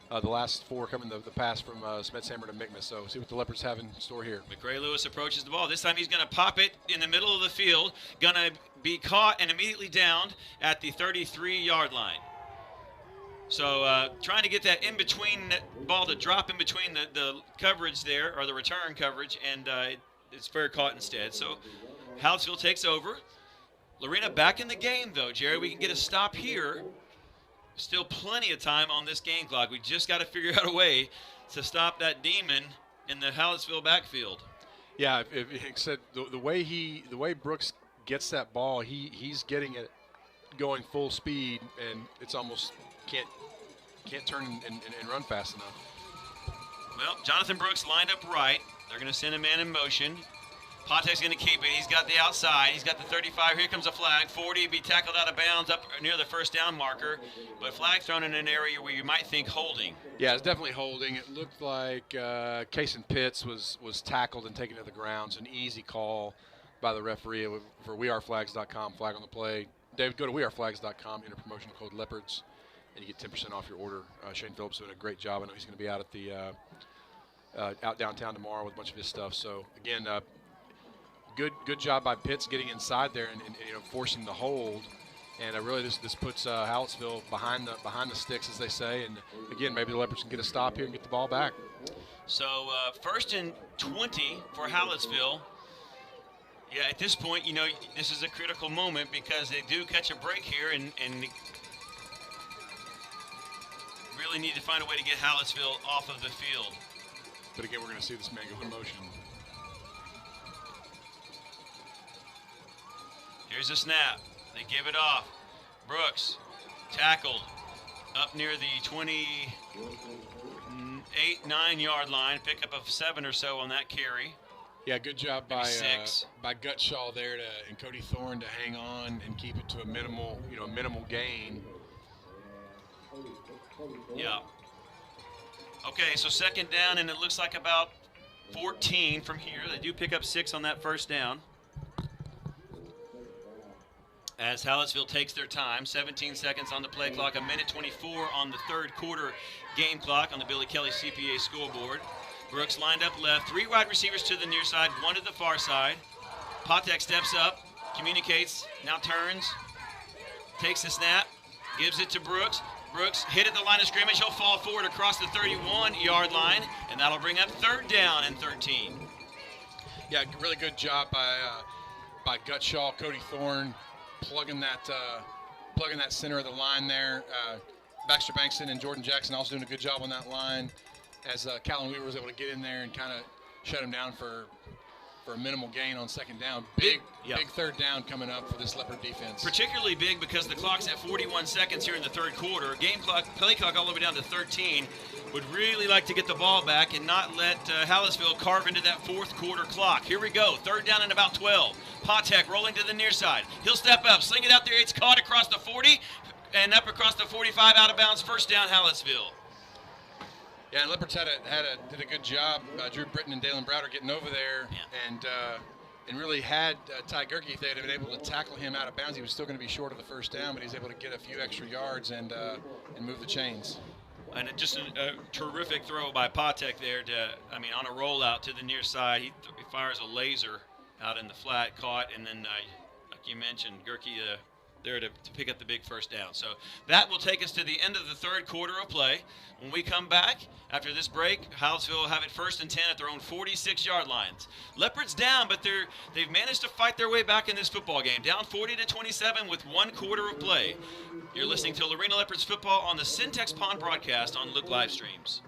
The last 4 coming the pass from Smetshammer to Mickmas. So see what the Leopards have in store here. McRae Lewis approaches the ball. This time he's going to pop it in the middle of the field. Going to be caught and immediately downed at the 33-yard line. So trying to get that in-between ball to drop in between the coverage there, or the return coverage, and it's fair caught instead. So Hallettsville takes over. Lorena back in the game, though, Jerry. We can get a stop here. Still plenty of time on this game clock. We just got to figure out a way to stop that demon in the Hallettsville backfield. Yeah, if said the way Brooks gets that ball, he's getting it going full speed, and it's almost can't turn and run fast enough. Well, Jonathan Brooks lined up right. They're going to send a man in motion. Patek's going to keep it. He's got the outside. He's got the 35. Here comes a flag. 40, be tackled out of bounds up near the first down marker. But flag thrown in an area where you might think holding. Yeah, it's definitely holding. It looked like Kason Pitts was tackled and taken to the ground. It's an easy call by the referee for weareflags.com, flag on the play. David, go to weareflags.com, enter promotional code Leopards, and you get 10% off your order. Shane Phillips doing a great job. I know he's going to be out at the out downtown tomorrow with a bunch of his stuff. So, again, good job by Pitts getting inside there and forcing the hold, and really this puts Hallettsville behind the sticks, as they say. And again, maybe the Leopards can get a stop here and get the ball back. So 1st and 20 for Hallettsville. Yeah, at this point, this is a critical moment because they do catch a break here and really need to find a way to get Hallettsville off of the field. But again, we're going to see this man go in motion. Here's a snap. They give it off. Brooks tackled up near the 28-9 line. Pickup of 7 or so on that carry. Yeah, good job by Gutshaw there and Cody Thorne to hang on and keep it to a minimal gain. Yeah. Okay, so 2nd down, and it looks like about 14 from here. They do pick up 6 on that 1st down. As Hallettsville takes their time, 17 seconds on the play clock, 1:24 on the 3rd quarter game clock on the Billy Kelly CPA scoreboard. Brooks lined up left, 3 wide receivers to the near side, 1 to the far side. Patek steps up, communicates, now turns, takes the snap, gives it to Brooks. Brooks hit at the line of scrimmage. He'll fall forward across the 31-yard line, and that'll bring up 3rd down and 13. Yeah, really good job by Gutshaw, Cody Thorne, plugging that center of the line there. Baxter Bankston and Jordan Jackson also doing a good job on that line, as Callan Weaver was able to get in there and kind of shut him down for a minimal gain on 2nd down. Big 3rd down coming up for this Leopard defense. Particularly big because the clock's at 41 seconds here in the 3rd quarter. Game clock, play clock all the way down to 13. Would really like to get the ball back and not let Hallettsville carve into that 4th quarter clock. Here we go, 3rd down and about 12. Patek rolling to the near side. He'll step up, sling it out there. It's caught across the 40 and up across the 45, out of bounds. 1st down, Hallettsville. Yeah, and Leopards did a good job. Drew Britton and Dalen Browder getting over there, and really had Ty Gerke. If they had been able to tackle him out of bounds, he was still going to be short of the 1st down, but he's able to get a few extra yards and move the chains. And just a terrific throw by Patek there on a rollout to the near side. He fires a laser out in the flat, caught, and then, like you mentioned, Gerke there to pick up the big 1st down. So that will take us to the end of the 3rd quarter of play. When we come back after this break, Hallettsville will have it 1st and 10 at their own 46-yard lines. Leopards down, but they've managed to fight their way back in this football game. Down 40-27 with 1 quarter of play. You're listening to Lorena Leopards football on the Syntex Pond broadcast on Look Live Streams.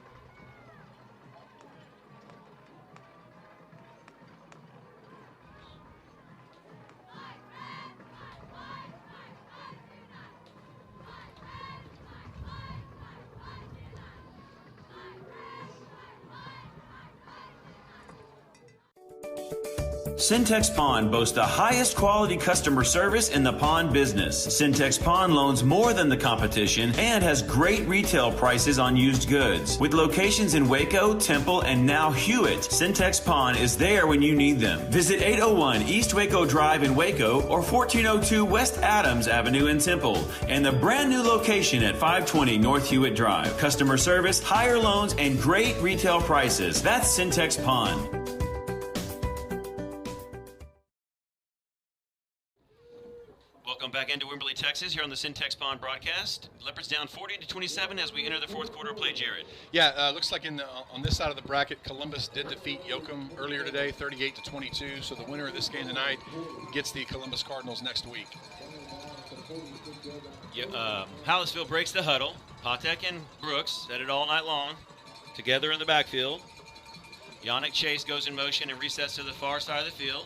Syntex Pond boasts the highest quality customer service in the pond business. Syntex Pond loans more than the competition and has great retail prices on used goods. With locations in Waco, Temple, and now Hewitt, Syntex Pond is there when you need them. Visit 801 East Waco Drive in Waco or 1402 West Adams Avenue in Temple, and the brand new location at 520 North Hewitt Drive. Customer service, higher loans, and great retail prices. That's Syntex Pond. Welcome back into Wimberley, Texas, here on the Syntex Pond broadcast. Leopards down 40-27 as we enter the fourth quarter of play, Jared. Yeah, looks like on this side of the bracket, Columbus did defeat Yoakum earlier today, 38-22. So the winner of this game tonight gets the Columbus Cardinals next week. Yeah, Hallettsville breaks the huddle. Patek and Brooks said it all night long, together in the backfield. Yannick Chase goes in motion and resets to the far side of the field.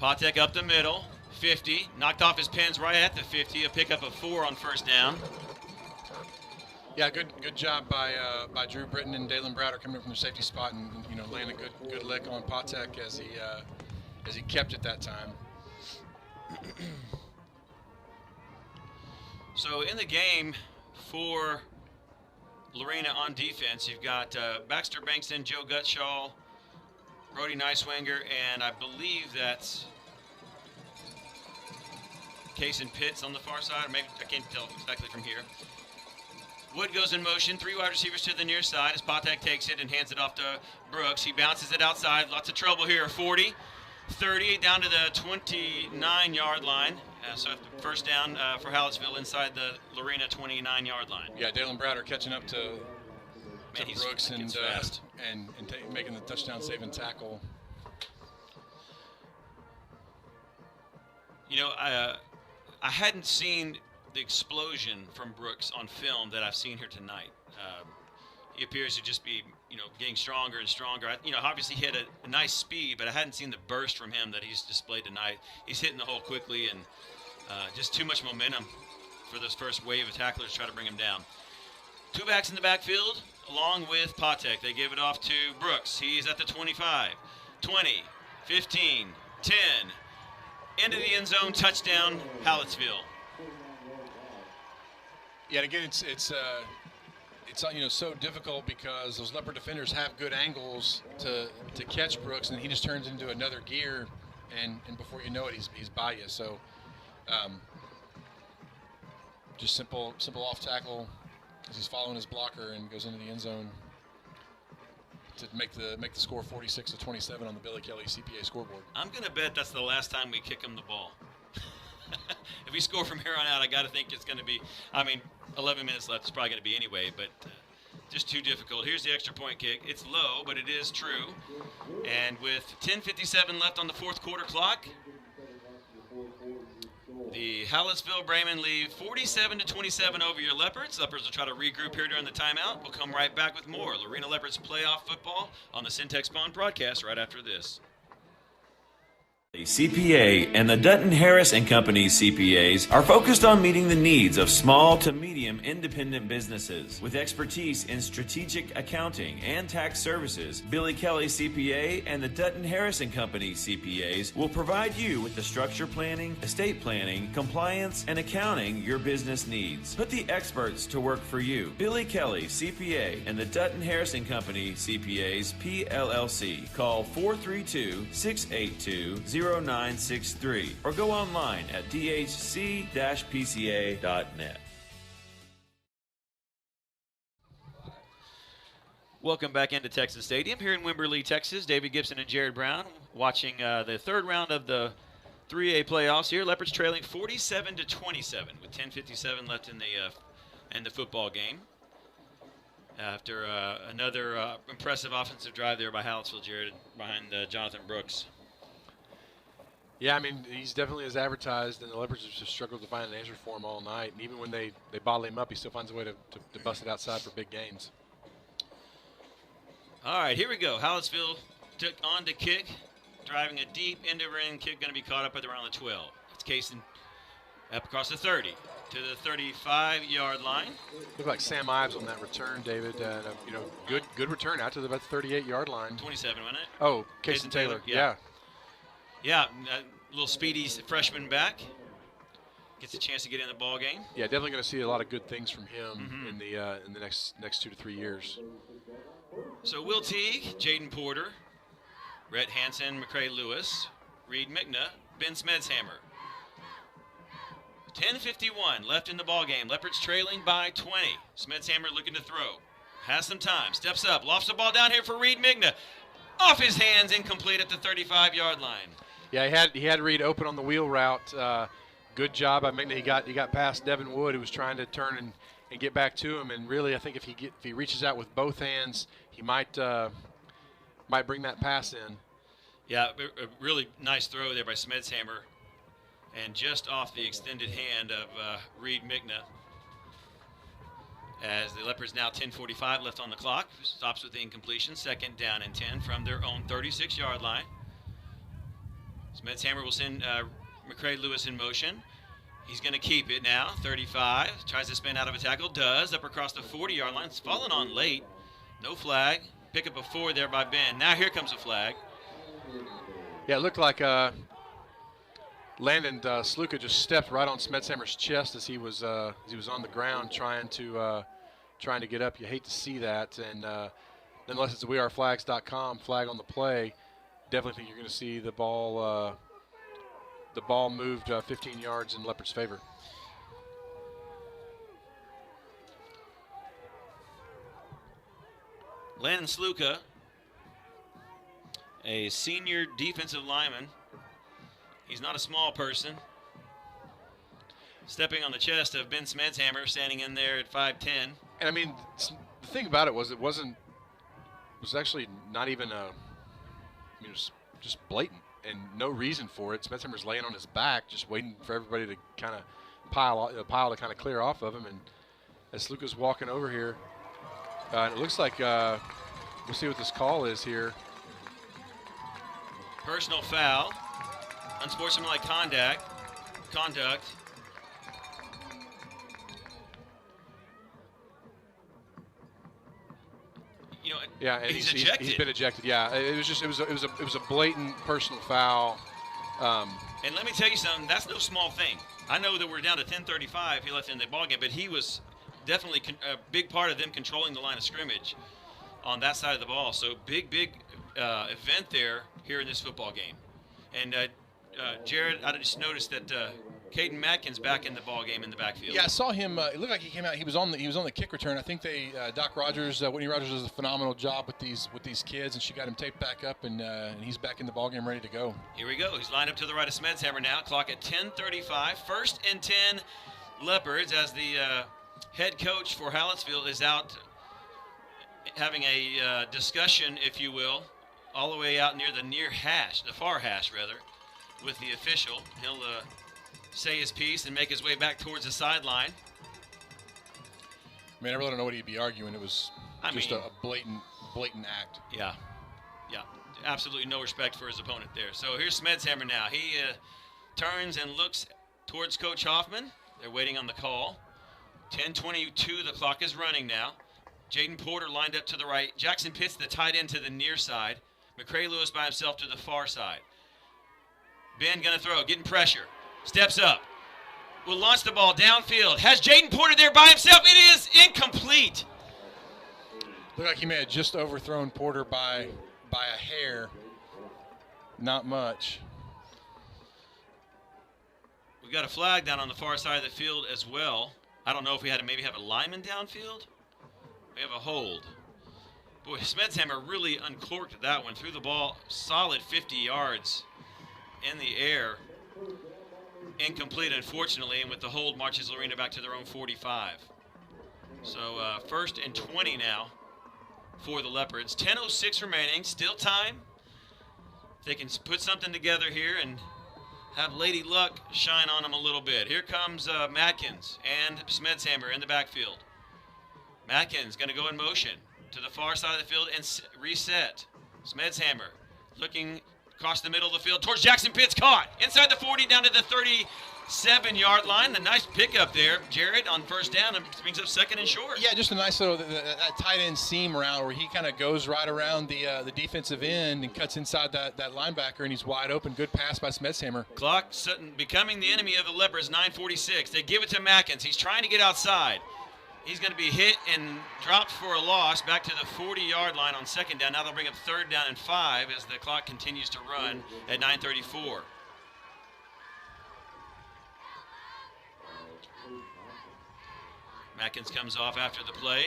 Patek up the middle. 50, knocked off his pins right at the 50, a pickup of 4 on first down. Yeah, good job by Drew Britton and Dalen Browder coming in from their safety spot and laying a good lick on Patek as he kept it that time. So in the game for Lorena on defense, you've got Baxter Bankston, Joe Gutshaw, Brody Neiswanger, and I believe that's Case and Pitts on the far side, or maybe I can't tell exactly from here. Wood goes in motion, 3 wide receivers to the near side as Patek takes it and hands it off to Brooks. He bounces it outside, lots of trouble here, 40, 30, down to the 29-yard line. So first down for Hallettsville inside the Lorena 29-yard line. Yeah, Dalen Browder catching up to Brooks and making the touchdown-saving tackle. You know, I hadn't seen the explosion from Brooks on film that I've seen here tonight. He appears to just be, getting stronger and stronger. Obviously he had a nice speed, but I hadn't seen the burst from him that he's displayed tonight. He's hitting the hole quickly and just too much momentum for this first wave of tacklers to try to bring him down. 2 backs in the backfield along with Patek. They give it off to Brooks. He's at the 25, 20, 15, 10. Into the end zone, touchdown, Hallettsville. Yeah, and again, it's so difficult because those Leopard defenders have good angles to catch Brooks, and he just turns into another gear, and before you know it, he's by you. So, just simple off tackle as he's following his blocker and goes into the end zone to make the score 46-27 on the Billy Kelly CPA scoreboard. I'm going to bet that's the last time we kick him the ball. If we score from here on out, I got to think it's going to be, 11 minutes left. It's probably going to be anyway, but just too difficult. Here's the extra point kick. It's low, but it is true. And with 10:57 left on the fourth quarter clock, the Hallettsville Bremen lead 47-27 over your Leopards. Leopards will try to regroup here during the timeout. We'll come right back with more Lorena Leopards playoff football on the Syntex Pond broadcast right after this. CPA and the Dutton Harris and Company CPAs are focused on meeting the needs of small to medium independent businesses. With expertise in strategic accounting and tax services, Billy Kelly CPA and the Dutton Harris and Company CPAs will provide you with the structure planning, estate planning, compliance, and accounting your business needs. Put the experts to work for you. Billy Kelly CPA and the Dutton Harris and Company CPAs PLLC. Call 432-682-0963 or go online at dhc-pca.net. Welcome back into Texas Stadium here in Wimberley, Texas. David Gibson and Jared Brown watching the third round of the 3A playoffs here. Leopards trailing 47-27 with 10:57 left in the football game. After another impressive offensive drive there by Hallettsville, Jared, behind Jonathan Brooks. Yeah, he's definitely as advertised, and the Leopards have just struggled to find an answer for him all night. And even when they bottle him up, he still finds a way to bust it outside for big gains. All right, here we go. Hallettsville took on to kick, driving a deep end-over-end kick, going to be caught up at around the 12. It's Kaysen up across the 30 to the 35-yard line. Looked like Sam Ives on that return, David. Good return out to about the 38-yard line. 27, wasn't it? Oh, Kaysen Taylor. Yeah. Yeah, a little speedy freshman back. Gets a chance to get in the ball game. Yeah, definitely going to see a lot of good things from him in the next 2 to 3 years. So Will Teague, Jaden Porter, Rhett Hansen, McCray Lewis, Reed Mickna, Ben Smedshammer. 10:51 left in the ball game. Leopards trailing by 20. Smedshammer looking to throw. Has some time. Steps up. Lofts the ball down here for Reed Mickna. Off his hands, incomplete at the 35-yard line. Yeah, he had Reed open on the wheel route. Good job by Mickna. He got past Devin Wood, who was trying to turn and get back to him. And really, I think if he reaches out with both hands, he might bring that pass in. Yeah, a really nice throw there by Smedshammer. And just off the extended hand of Reed Mickna. As the Leopards now 10:45 left on the clock. Stops with the incompletion. 2nd down and 10 from their own 36-yard line. Smedshammer will send McCray Lewis in motion. He's going to keep it now. 35. Tries to spin out of a tackle. Does. Up across the 40-yard line. It's fallen on late. No flag. Pick up a 4 there by Ben. Now here comes a flag. Yeah, it looked like Landon Sluka just stepped right on Smedshammer's chest as he was on the ground trying to get up. You hate to see that, and unless it's a weareflags.com flag on the play, definitely think you're going to see the ball moved 15 yards in Leopards' favor. Landon Sluka, a senior defensive lineman. He's not a small person. Stepping on the chest of Ben Smedshammer, standing in there at 5'10". And I mean, the thing about it was was actually not even it was just blatant and no reason for it. Smedshammer's laying on his back, just waiting for everybody to kind of pile to kind of clear off of him. And as Sluka's walking over here, and it looks like we'll see what this call is here. Personal foul. Unsportsmanlike conduct. You know, yeah, and he's ejected. He's been ejected. Yeah, it was a blatant personal foul. And let me tell you something. That's no small thing. I know that we're down to 10:35. He left in the ballgame, but he was definitely a big part of them controlling the line of scrimmage on that side of the ball. So big event there here in this football game. And Jared, I just noticed that Caden Matkins back in the ball game in the backfield. Yeah, I saw him. It looked like he came out. He was on the kick return. I think Doc Rogers, Whitney Rogers, does a phenomenal job with these kids, and she got him taped back up, and he's back in the ball game, ready to go. Here we go. He's lined up to the right of Smedshammer now. Clock at 10:35. 1st and 10 Leopards, as the head coach for Hallettsville is out having a discussion, if you will, all the way out near the far hash rather, with the official. He'll say his piece and make his way back towards the sideline. I mean, I really don't know what he'd be arguing. It was just a blatant act. Yeah, absolutely no respect for his opponent there. So here's Smedshammer now. He turns and looks towards Coach Hoffman. They're waiting on the call. 10:22, the clock is running now. Jaden Porter lined up to the right. Jackson Pitts, the tight end, to the near side. McCray Lewis by himself to the far side. Ben gonna throw, getting pressure. Steps up. Will launch the ball downfield. Has Jaden Porter there by himself. It is incomplete. Looked like he may have just overthrown Porter by a hair. Not much. We got a flag down on the far side of the field as well. I don't know if we had to maybe have a lineman downfield. We have a hold. Boy, Smedshammer really uncorked that one. Threw the ball solid 50 yards in the air. Incomplete, unfortunately, and with the hold, marches Lorena back to their own 45. So 1st and 20 now for the Leopards. 10:06 remaining, still time. If they can put something together here and have Lady Luck shine on them a little bit. Here comes Matkins and Smedshammer in the backfield. Matkins going to go in motion to the far side of the field and reset. Smedshammer looking across the middle of the field towards Jackson Pitts, caught inside the 40 down to the 7-yard line. A nice pickup there, Jared, on first down, and brings up 2nd and short. Yeah, just a nice little that tight end seam route where he kind of goes right around the defensive end and cuts inside that linebacker, and he's wide open. Good pass by Smetshammer. Clock becoming the enemy of the Leopards, 9:46. They give it to Mackins. He's trying to get outside. He's going to be hit and dropped for a loss back to the 40-yard line on 2nd down. Now they'll bring up 3rd down and 5 as the clock continues to run at 9:34. Mackins comes off after the play.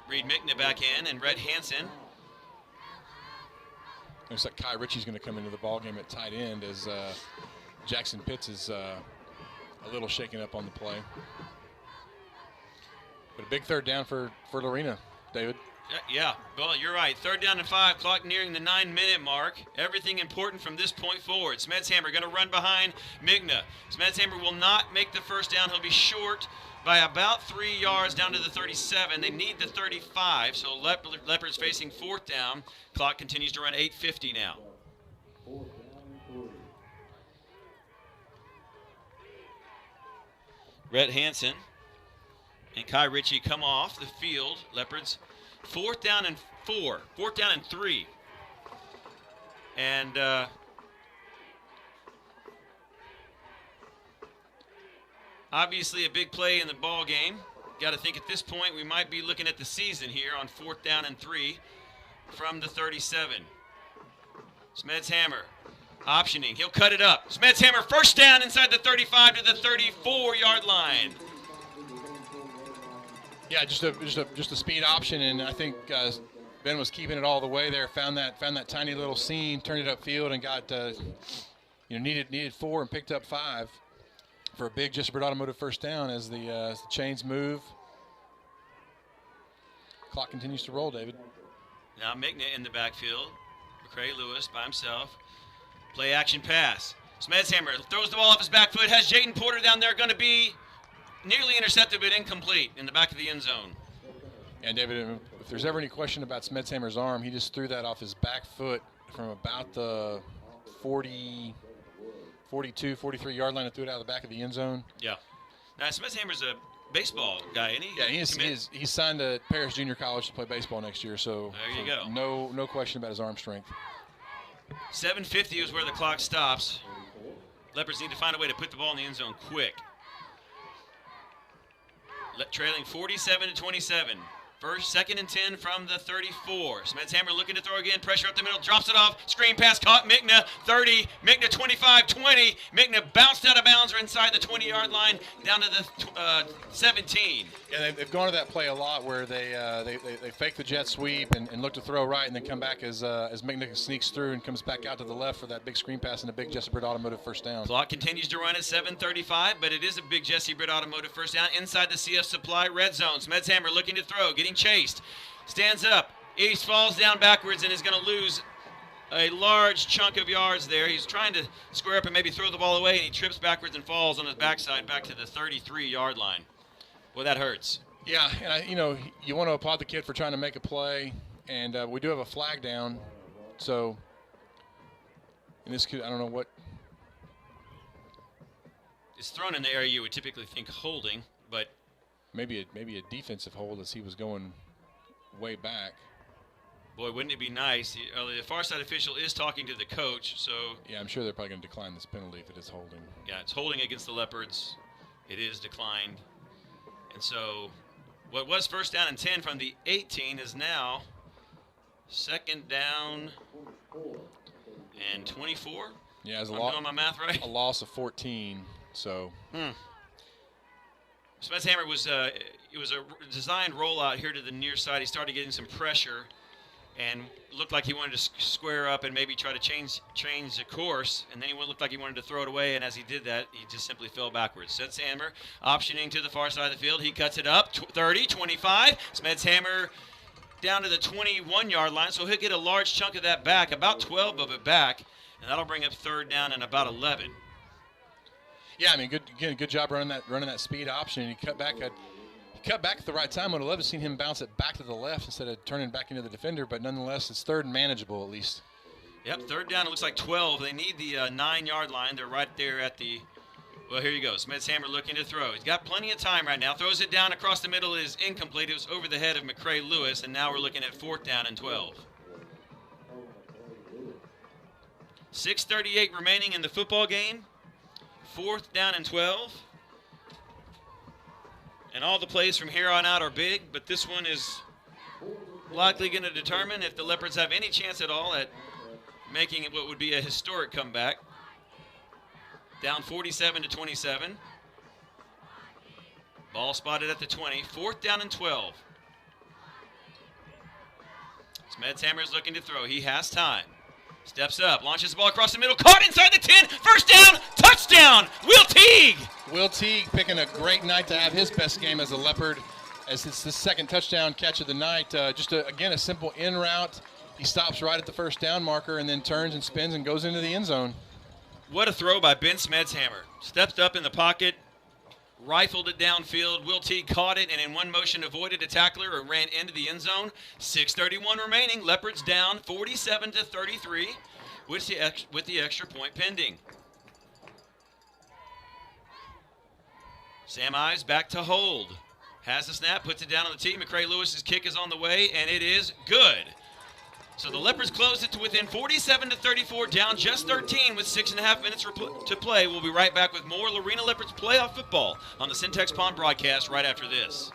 Reed Mickna back in, and Rhett Hansen. Looks like Kai Ritchie's going to come into the ballgame at tight end as Jackson Pitts is a little shaken up on the play. But a big 3rd down for Lorena, David. Yeah, well, you're right. 3rd down and 5, clock nearing the 9-minute mark. Everything important from this point forward. Smetshammer going to run behind Mickna. Smetshammer will not make the 1st down. He'll be short by about 3 yards down to the 37. They need the 35, so Leopards facing 4th down. Clock continues to run 8:50 now. Rhett Hansen and Kai Ritchie come off the field. Leopards 4th down and 4, 4th down and 3. And obviously a big play in the ball game. Got to think at this point we might be looking at the season here on 4th down and 3 from the 37. Smetshammer optioning. He'll cut it up. Smetshammer 1st down inside the 35 to the 34-yard line. Yeah, just a speed option, and I think Ben was keeping it all the way there. Found that tiny little seam, turned it upfield, and got needed 4 and picked up 5 for a big Jessup Automotive 1st down as the chains move. Clock continues to roll, David. Now Mickna in the backfield. McCray Lewis by himself. Play action pass. Smetshammer throws the ball off his back foot. Has Jayden Porter down there, going to be nearly intercepted but incomplete in the back of the end zone. And David, if there's ever any question about Smetshammer's arm, he just threw that off his back foot from about the 40, 42, 43-yard line and threw it out of the back of the end zone. Yeah. Now, Smetshammer's a baseball guy, isn't he? Yeah, he's signed to Paris Junior College to play baseball next year, so there you go. No question about his arm strength. 7:50 is where the clock stops. Leopards need to find a way to put the ball in the end zone quick. Trailing 47-27. 2nd and 10 from the 34. Smetshammer looking to throw again. Pressure up the middle. Drops it off. Screen pass caught. Mickna 30. Mickna 25, 20. Mickna bounced out of bounds or inside the 20-yard line down to the 17. Yeah, they've gone to that play a lot where they fake the jet sweep and look to throw right and then come back as Mickna sneaks through and comes back out to the left for that big screen pass and a big Jessup Automotive 1st down. Clock continues to run at 7:35, but it is a big Jessup Automotive 1st down inside the CF Supply red zone. Smetshammer looking to throw, getting chased. Stands up. East falls down backwards and is going to lose a large chunk of yards there. He's trying to square up and maybe throw the ball away, and he trips backwards and falls on his backside back to the 33-yard line. Well, that hurts. Yeah, and you want to applaud the kid for trying to make a play, and we do have a flag down. So, in this kid, I don't know what. It's thrown in the area you would typically think holding, but maybe a defensive hold as he was going way back. Boy, wouldn't it be nice? The far side official is talking to the coach, so. Yeah, I'm sure they're probably going to decline this penalty if it is holding. Yeah, it's holding against the Leopards. It is declined. And so what was 1st down and 10 from the 18 is now 2nd down and 24. Yeah, I'm doing my math right. A loss of 14, so. Smetshammer was it was a designed rollout here to the near side. He started getting some pressure and looked like he wanted to square up and maybe try to change the course, and then he looked like he wanted to throw it away, and as he did that, he just simply fell backwards. Smetshammer optioning to the far side of the field. He cuts it up, 30, 25. Smetshammer down to the 21-yard line, so he'll get a large chunk of that back, about 12 of it back, and that'll bring up 3rd down and about 11. Yeah, I mean, good job running that speed option. He cut back at the right time. Would have loved to seen him bounce it back to the left instead of turning back into the defender, but nonetheless, it's 3rd and manageable at least. Yep, 3rd down. It looks like 12. They need the 9-yard line. They're right there at the Well, here you go. Smedsheimer looking to throw. He's got plenty of time right now. Throws it down across the middle. Is incomplete. It was over the head of McCray Lewis, and now we're looking at 4th down and 12. 6:38 remaining in the football game. 4th down and 12. And all the plays from here on out are big, but this one is likely going to determine if the Leopards have any chance at all at making it what would be a historic comeback. Down 47-27. Ball spotted at the 20. 4th down and 12. Smedsheimer's looking to throw. He has time. Steps up, launches the ball across the middle, caught inside the 10, 1st down, touchdown, Will Teague! Will Teague picking a great night to have his best game as a Leopard, as it's the 2nd touchdown catch of the night. Again, a simple in route. He stops right at the 1st down marker and then turns and spins and goes into the end zone. What a throw by Ben Smedsheimer. Stepped up in the pocket, rifled it downfield. Will Teague caught it and in one motion avoided a tackler or ran into the end zone. 6:31 remaining. Leopards down 47-33 with the extra point pending. Sam Ives back to hold. Has the snap, puts it down on the tee. McCray Lewis's kick is on the way, and it is good. So the Leopards close it to within 47-34, down just 13 with 6.5 minutes to play. We'll be right back with more Lorena Leopards playoff football on the Syntex Pond broadcast right after this.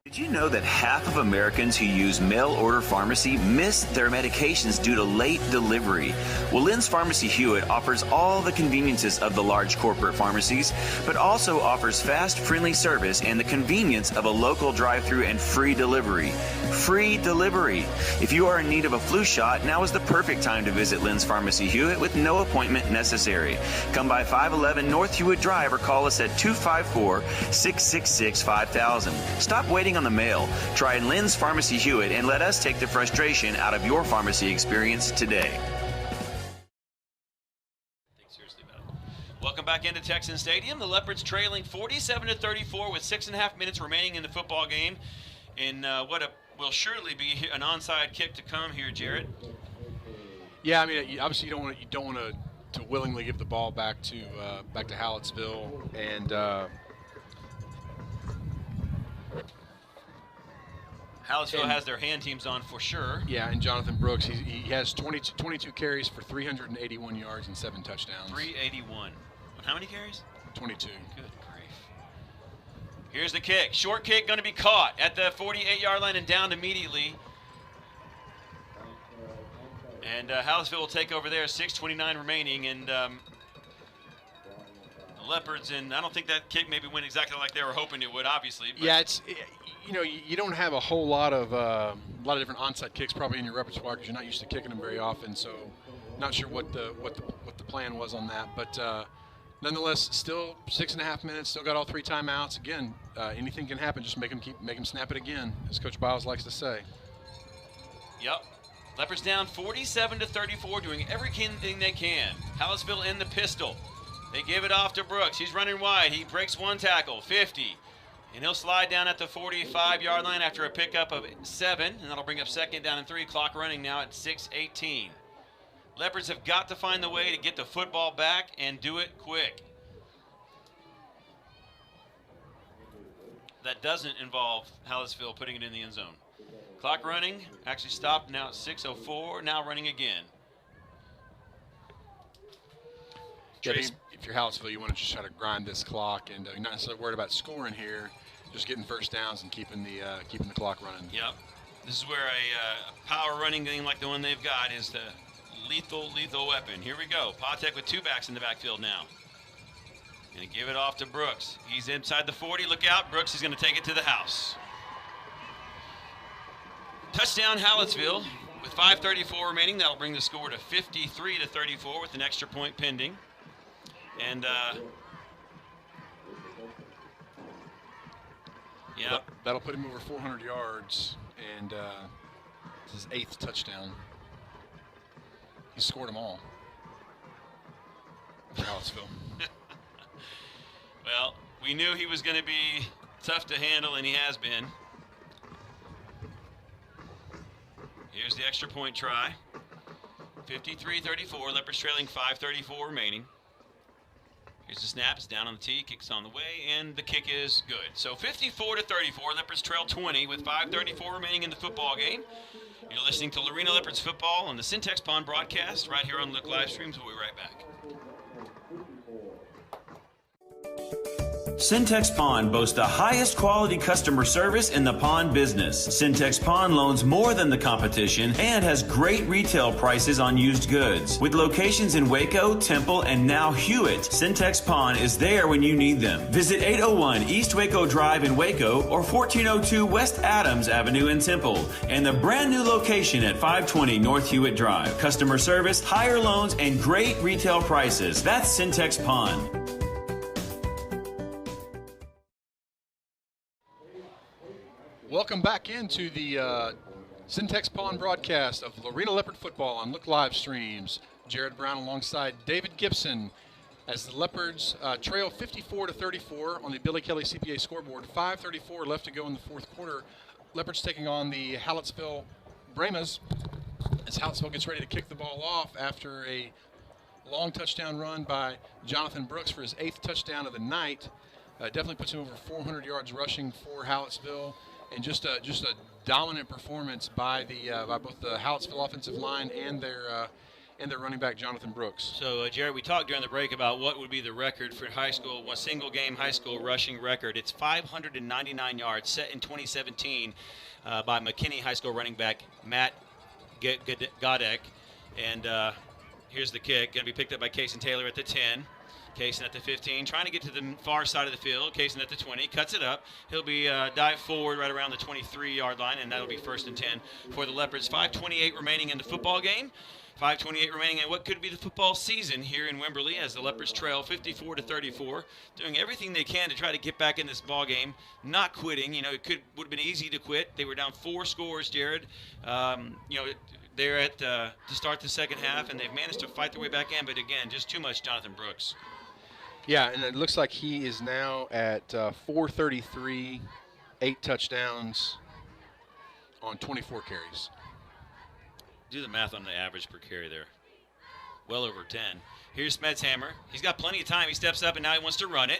Did you know that half of Americans who use mail-order pharmacy miss their medications due to late delivery? Well, Lynn's Pharmacy Hewitt offers all the conveniences of the large corporate pharmacies, but also offers fast, friendly service and the convenience of a local drive-thru and free delivery. Free delivery. If you are in need of a flu shot, now is the perfect time to visit Lynn's Pharmacy Hewitt with no appointment necessary. Come by 511 North Hewitt Drive or call us at 254-666-5000. Stop waiting on the mail. Try Lynn's Pharmacy Hewitt and let us take the frustration out of your pharmacy experience today. Think seriously about it. Welcome back into Texan Stadium. The Leopards trailing 47-34 with 6.5 minutes remaining in the football game. In what will surely be an onside kick to come here, Jarrett. Yeah, I mean, obviously you don't want to willingly give the ball back to Hallettsville, and Hallettsville has their hand teams on for sure. Yeah, and Jonathan Brooks, he has 22 carries for 381 yards and 7 touchdowns. 381. How many carries? 22. Good grief. Here's the kick. Short kick going to be caught at the 48-yard line and downed immediately. And Hallettsville will take over there. 6:29 remaining, and the Leopards. And I don't think that kick maybe went exactly like they were hoping it would. Obviously. But Yeah, you don't have a whole lot of different onside kicks probably in your repertoire because you're not used to kicking them very often. So, not sure what the plan was on that, but nonetheless, still 6.5 minutes. Still got all 3 timeouts. Again, anything can happen. Just make them snap it again, as Coach Biles likes to say. Yep. Leopards down 47-34, doing everything they can. Hallettsville in the pistol. They give it off to Brooks. He's running wide. He breaks one tackle, 50. And he'll slide down at the 45-yard line after a pickup of 7. And that'll bring up 2nd down and 3. Clock running now at 6:18. Leopards have got to find the way to get the football back and do it quick. That doesn't involve Hallettsville putting it in the end zone. Clock running, actually stopped now at 6:04, now running again. If you're Hallettsville, you want to just try to grind this clock, and you're not necessarily worried about scoring here, just getting first downs and keeping the clock running. Yep. This is where a power running game like the one they've got is the lethal weapon. Here we go. Patek with 2 backs in the backfield now. Going to give it off to Brooks. He's inside the 40. Look out. Brooks is going to take it to the house. Touchdown Hallettsville with 5:34 remaining. That'll bring the score to 53-34 with an extra point pending. And yeah, that'll put him over 400 yards, and it's his 8th touchdown. He scored them all for Hallettsville. Well, we knew he was going to be tough to handle, and he has been. Here's the extra point try. 53-34, Leopards trailing 5:34 remaining. Here's the snap, it's down on the tee, kicks on the way, and the kick is good. So 54-34, Leopards trail 20 with 5:34 remaining in the football game. You're listening to Lorena Leopards football on the Syntex Pond broadcast right here on Look Live Streams. We'll be right back. Syntex Pond boasts the highest quality customer service in the pond business. Syntex Pond loans more than the competition and has great retail prices on used goods. With locations in Waco, Temple, and now Hewitt, Syntex Pond is there when you need them. Visit 801 East Waco Drive in Waco or 1402 West Adams Avenue in Temple and the brand new location at 520 North Hewitt Drive. Customer service, higher loans, and great retail prices. That's Syntex Pond. Welcome back into the Syntex Pond broadcast of Lorena Leopard football on Look Live Streams. Jared Brown alongside David Gibson as the Leopards trail 54-34 on the Billy Kelly CPA scoreboard. 5:34 left to go in the fourth quarter. Leopards taking on the Hallettsville Brahmas as Hallettsville gets ready to kick the ball off after a long touchdown run by Jonathan Brooks for his 8th touchdown of the night. Definitely puts him over 400 yards rushing for Hallettsville. And just a dominant performance by both the Hallettsville offensive line and their running back Jonathan Brooks. So Jared, we talked during the break about what would be the record for high school, one single game high school rushing record. It's 599 yards set in 2017 by McKinney High School running back Matt Godek. And here's the kick, going to be picked up by Cason Taylor at the 10. Cason at the 15, trying to get to the far side of the field. Cason at the 20, cuts it up. He'll be dive forward right around the 23-yard line, and that'll be 1st and 10 for the Leopards. 5:28 remaining in the football game. 5:28 remaining in what could be the football season here in Wimberley as the Leopards trail 54-34, doing everything they can to try to get back in this ball game, not quitting. You know, it would have been easy to quit. They were down 4 scores, Jared. They're at to start the second half, and they've managed to fight their way back in, but again, just too much Jonathan Brooks. Yeah, and it looks like he is now at 433, 8 touchdowns on 24 carries. Do the math on the average per carry there. Well over 10. Here's Smetshammer. He's got plenty of time. He steps up, and now he wants to run it.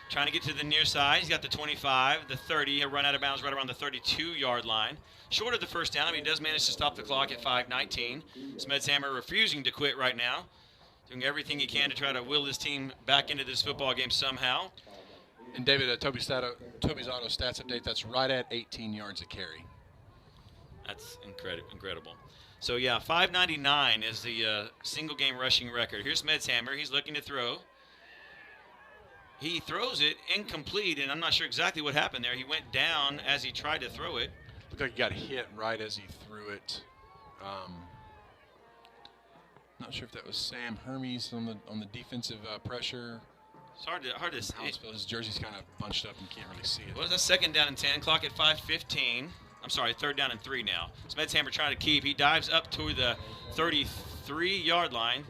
Trying to get to the near side. He's got the 25, the 30. He'll run out of bounds right around the 32-yard line. Short of the first down. I mean, he does manage to stop the clock at 5:19. Smetshammer refusing to quit right now. Doing everything he can to try to will his team back into this football game somehow. And David, Toby's auto stats update, that's right at 18 yards a carry. That's incredible. So, yeah, 599 is the single game rushing record. Here's Smetshammer. He's looking to throw. He throws it incomplete, and I'm not sure exactly what happened there. He went down as he tried to throw it. Looked like he got hit right as he threw it. Not sure if that was Sam Hermes on the defensive pressure. It's hard to see. His jersey's kind of bunched up and can't really see it. Well, that's 2nd down and 10. Clock at 5:15. I'm sorry, 3rd down and 3 now. Smetshammer trying to keep. He dives up to the 33-yard line.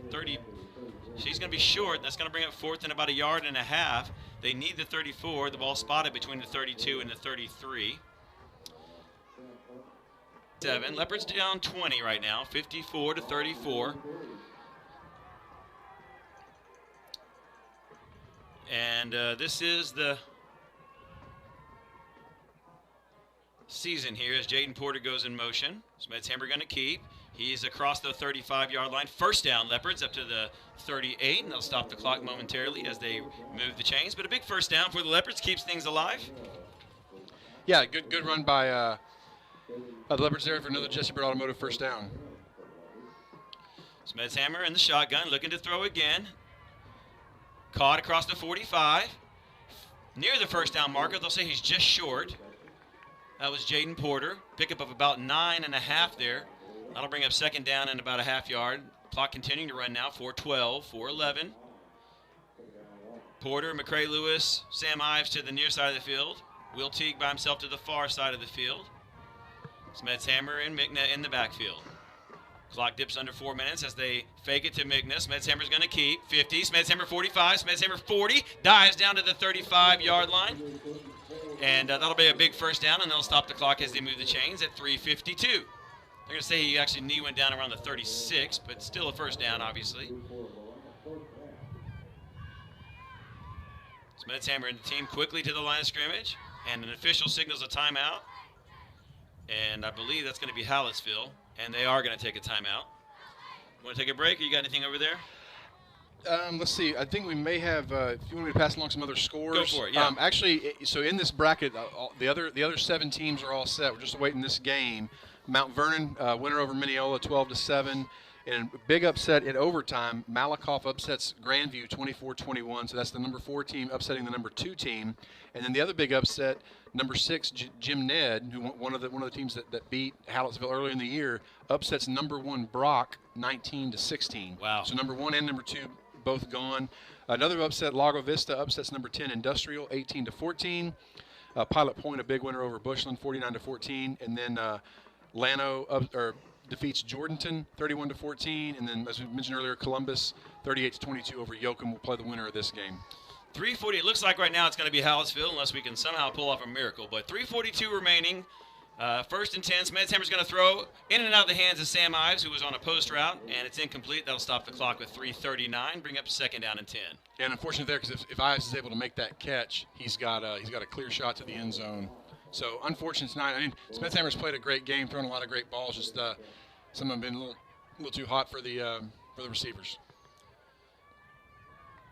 She's going to be short. That's going to bring up 4th and about 1.5 yards. They need the 34. The ball spotted between the 32 and the 33. 7. Leopards down 20 right now, 54-34. And this is the season here as Jaden Porter goes in motion. Smetshammer going to keep. He's across the 35-yard line. 1st down, Leopards up to the 38, and they'll stop the clock momentarily as they move the chains. But a big 1st down for the Leopards, keeps things alive. Yeah, good run by the Leopards there for another Jesse Bird Automotive 1st down. Smetshammer in the shotgun, looking to throw again. Caught across the 45. Near the 1st down marker, they'll say he's just short. That was Jaden Porter. Pickup of about 9.5 there. That'll bring up 2nd down and about 1/2 yard. Clock continuing to run now, 4:12, 4:11. Porter, McCray Lewis, Sam Ives to the near side of the field. Will Teague by himself to the far side of the field. Smetshammer and Mickna in the backfield. Clock dips under 4 minutes as they fake it to Mickna. Smetshammer's going to keep. 50, Smetshammer 45, Smetshammer 40. Dives down to the 35-yard line. And that'll be a big 1st down, and they'll stop the clock as they move the chains at 3:52. They're going to say he actually knee went down around the 36, but still a first down, obviously. Smedsheimer and the team quickly to the line of scrimmage, and an official signals a timeout. And I believe that's going to be Hallettsville, and they are going to take a timeout. Want to take a break, or you got anything over there? Let's see. I think we may have. If you want me to pass along some other scores, go for it. Yeah. Actually, so in this bracket, the other 7 teams are all set. We're just awaiting this game. Mount Vernon winner over Mineola, 12-7. And a big upset in overtime. Malakoff upsets Grandview 24-21. So that's the number 4 team upsetting the number 2 team. And then the other big upset, number 6 Jim Ned, who one of the teams that beat Hallettsville earlier in the year, upsets number 1 Brock 19-16. Wow. So number 1 and number 2 both gone. Another upset, Lago Vista upsets number 10 Industrial 18-14. Pilot Point, a big winner over Bushland 49-14. And then Llano defeats Jordanton 31-14, and then as we mentioned earlier, Columbus 38-22 over Yoakum will play the winner of this game. 3:40. It looks like right now it's going to be Hallettsville unless we can somehow pull off a miracle. But 3:42 remaining. First and 10. Smedsheimer's going to throw in and out of the hands of Sam Ives, who was on a post route, and it's incomplete. That'll stop the clock with 3:39. Bring up second down and 10. And unfortunately there, because if Ives is able to make that catch, he's got a clear shot to the end zone. So unfortunate tonight. I mean, Smedsheimer's played a great game, thrown a lot of great balls. Just some have been a little too hot for the receivers.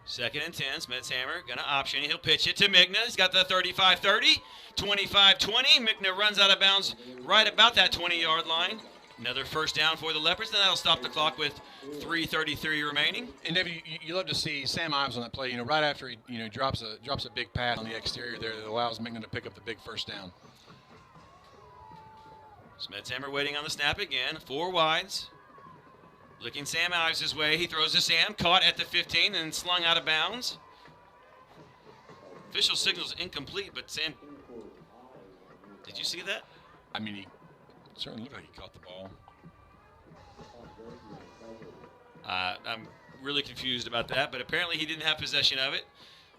Second and 10. Smedsheimer going to option. He'll pitch it to Migna. He's got the 35-30, 25-20. Migna runs out of bounds right about that 20-yard line. Another first down for the Leopards, and that'll stop the clock with 3:33 remaining. And David, you love to see Sam Ives on that play. Right after he drops a big pass on the exterior there that allows Migna to pick up the big first down. Smedsheimer waiting on the snap again. 4 wides. Looking Sam Ives' way. He throws to Sam. Caught at the 15 and slung out of bounds. Official signals incomplete, but Sam. Did you see that? I mean, he certainly looked like he caught the ball. I'm really confused about that, but apparently he didn't have possession of it.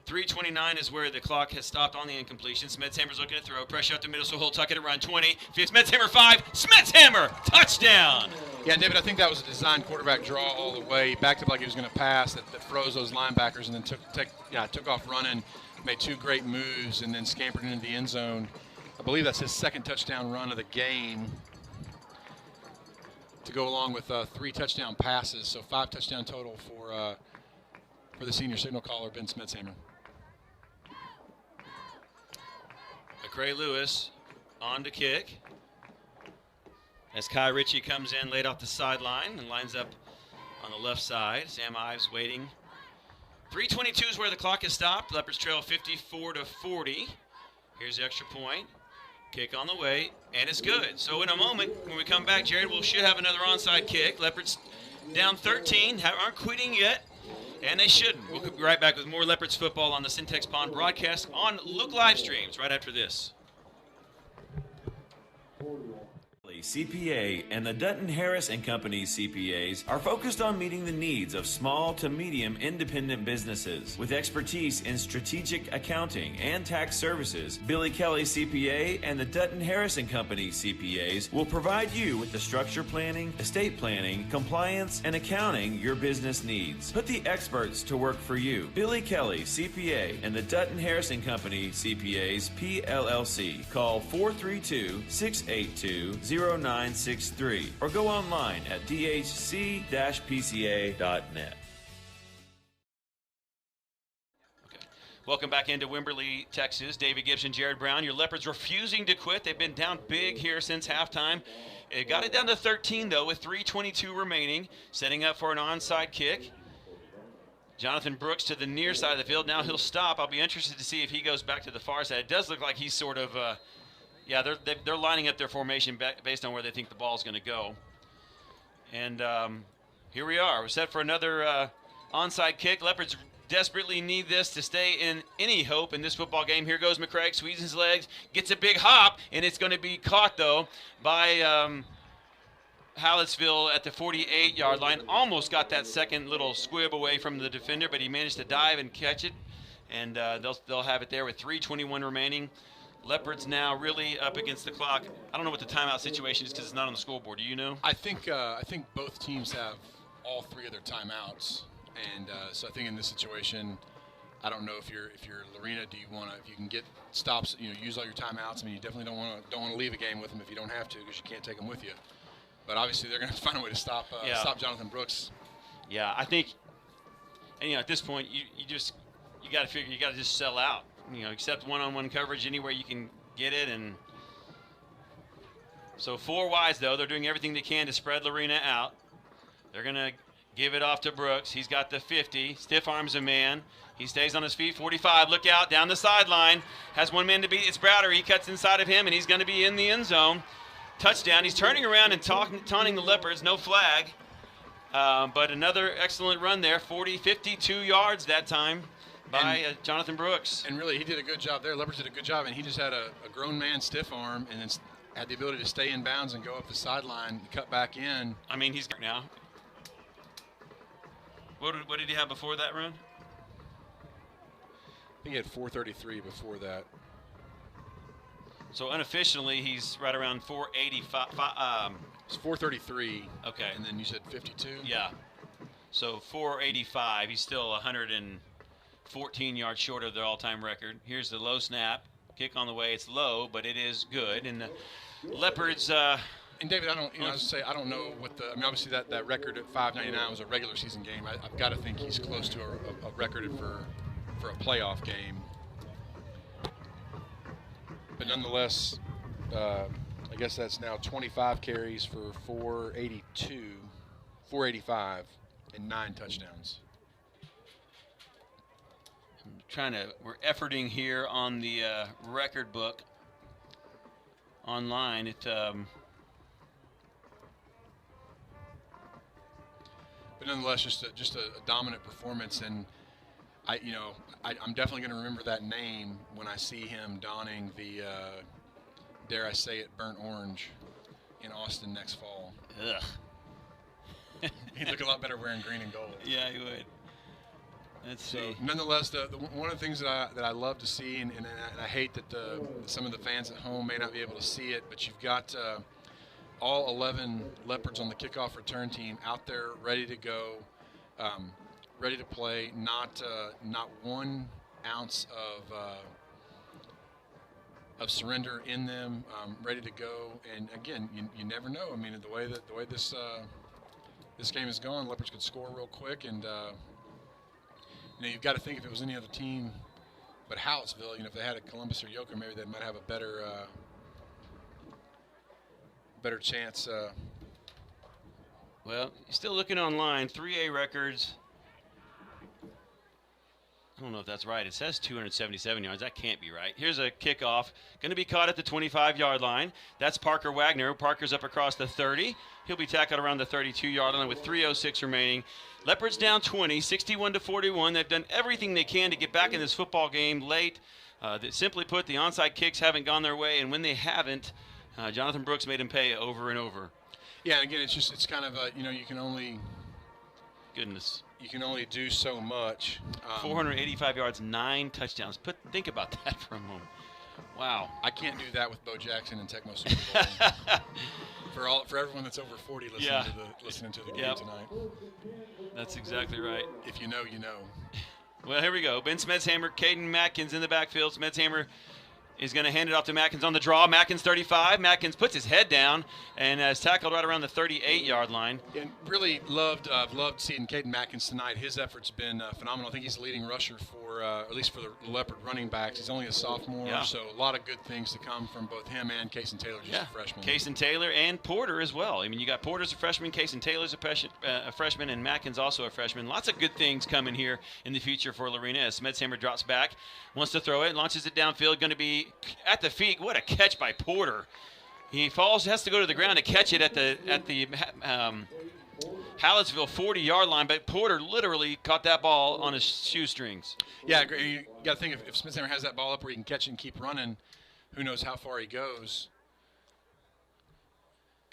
3:29 is where the clock has stopped on the incompletion. Smedsheimer's looking to throw. Pressure up the middle, so he'll tuck it around 20. Smedsheimer 5. Smedsheimer! Touchdown! Yeah, David, I think that was a designed quarterback draw all the way. He backed up like he was going to pass that froze those linebackers and then took off running, made 2 great moves, and then scampered into the end zone. I believe that's his second touchdown run of the game to go along with 3 touchdown passes, so 5 touchdown total for the senior signal caller, Ben Smedsheimer. McCray Lewis on to kick. As Kai Ritchie comes in late off the sideline and lines up on the left side. Sam Ives waiting. 3:22 is where the clock is stopped. Leopards trail 54-40. Here's the extra point. Kick on the way, and it's good. So in a moment, when we come back, Jared, we should have another onside kick. Leopards down 13, aren't quitting yet, and they shouldn't. We'll be right back with more Leopards football on the Syntex Pond broadcast on Look live streams right after this. CPA and the Dutton Harris & Company CPAs are focused on meeting the needs of small to medium independent businesses. With expertise in strategic accounting and tax services, Billy Kelly CPA and the Dutton Harris & Company CPAs will provide you with the structure planning, estate planning, compliance, and accounting your business needs. Put the experts to work for you. Billy Kelly CPA and the Dutton Harris & Company CPAs PLLC. Call 432-682-0963 or go online at dhc-pca.net. Welcome back into Wimberley, Texas. David Gibson, Jared Brown. Your Leopards refusing to quit. They've been down big here since halftime. It got it down to 13, though, with 3:22 remaining. Setting up for an onside kick. Jonathan Brooks to the near side of the field. Now he'll stop. I'll be interested to see if he goes back to the far side. It does look like he's sort of... yeah, they're lining up their formation based on where they think the ball's going to go. And here we are. We're set for another onside kick. Leopards desperately need this to stay in any hope in this football game. Here goes McCraig, squeezes his legs, gets a big hop, and it's going to be caught, though, by Hallettsville at the 48-yard line. Almost got that second little squib away from the defender, but he managed to dive and catch it. And they'll have it there with 3:21 remaining. Leopards now really up against the clock. I don't know what the timeout situation is because it's not on the scoreboard. Do you know? I think both teams have all 3 of their timeouts, and so I think in this situation, I don't know if you're Lorena, do you want to, if you can get stops, use all your timeouts. I mean, you definitely don't want to leave a game with them if you don't have to, because you can't take them with you. But obviously, they're going to find a way to stop Jonathan Brooks. Yeah, I think, and at this point, you got to figure, you got to just sell out. Accept one-on-one coverage anywhere you can get it, and so 4 wides though. They're doing everything they can to spread Lorena out. They're gonna give it off to Brooks. He's got the 50. Stiff arms a man. He stays on his feet. 45. Look out down the sideline. Has 1 man to beat. It's Browder. He cuts inside of him, and he's going to be in the end zone. Touchdown. He's turning around and taunting the Leopards. No flag. But another excellent run there. 52 yards that time by Jonathan Brooks. And really, he did a good job there. Leopards did a good job, and he just had a grown man stiff arm and then had the ability to stay in bounds and go up the sideline and cut back in. I mean, he's now. What did he have before that run? I think he had 433 before that. So unofficially, he's right around 485. It's 433. Okay. And then you said 52? Yeah. So 485. He's still 114 yards short of their all-time record. Here's the low snap. Kick on the way. It's low, but it is good. And the Leopards. And David, I don't know what the. I mean, obviously that record at 599 was a regular season game. I've got to think he's close to a record for a playoff game. But nonetheless, I guess that's now 25 carries for 485, and 9 touchdowns. We're efforting here on the record book online. But nonetheless, just a dominant performance, and I'm definitely going to remember that name when I see him donning the, dare I say it, burnt orange in Austin next fall. Ugh. He'd look a lot better wearing green and gold. Yeah, he would. Let's see. Nonetheless, one of the things that I love to see, and I hate that some of the fans at home may not be able to see it, but you've got all 11 Leopards on the kickoff return team out there ready to go, ready to play. Not 1 ounce of surrender in them, ready to go. And again, you never know. I mean, the way this game is going, Leopards could score real quick, and you've got to think if it was any other team but Hallettsville, if they had a Columbus or Yoker, maybe they might have a better chance. Well, you're still looking online. 3A records. I don't know if that's right. It says 277 yards. That can't be right. Here's a kickoff. Going to be caught at the 25-yard line. That's Parker Wagner. Parker's up across the 30. He'll be tackled around the 32-yard line with 3:06 remaining. Leopards down 20, 61-41. They've done everything they can to get back in this football game late. Simply put, the onside kicks haven't gone their way, and when they haven't, Jonathan Brooks made him pay over and over. Yeah, and again, it's kind of you can only do so much. 485 yards, 9 touchdowns. Think about that for a moment. Wow. I can't do that with Bo Jackson and Tecmo Super Bowl. for everyone that's over 40 listening to the game tonight. That's exactly right. If you know, you know. Well, here we go. Ben Smetshammer, Caden Matkins in the backfield. Smetshammer is going to hand it off to Matkins on the draw. Matkins 35. Matkins puts his head down and is tackled right around the 38-yard line. And really loved seeing Caden Matkins tonight. His effort's been phenomenal. I think he's the leading rusher for, at least for the Leopard running backs. He's only a sophomore, so a lot of good things to come from both him and Cason Taylor, just a freshman. Cason Taylor and Porter as well. I mean, you got Porter's a freshman, Cason Taylor's a freshman, and Matkins also a freshman. Lots of good things coming here in the future for Lorena as Smetshammer drops back, wants to throw it, launches it downfield, going to be at the feet. What a catch by Porter. He falls, has to go to the ground to catch it at the Hallettsville 40-yard line, but Porter literally caught that ball on his shoestrings. Yeah, you got to think if Smetshammer has that ball up where he can catch it and keep running, who knows how far he goes.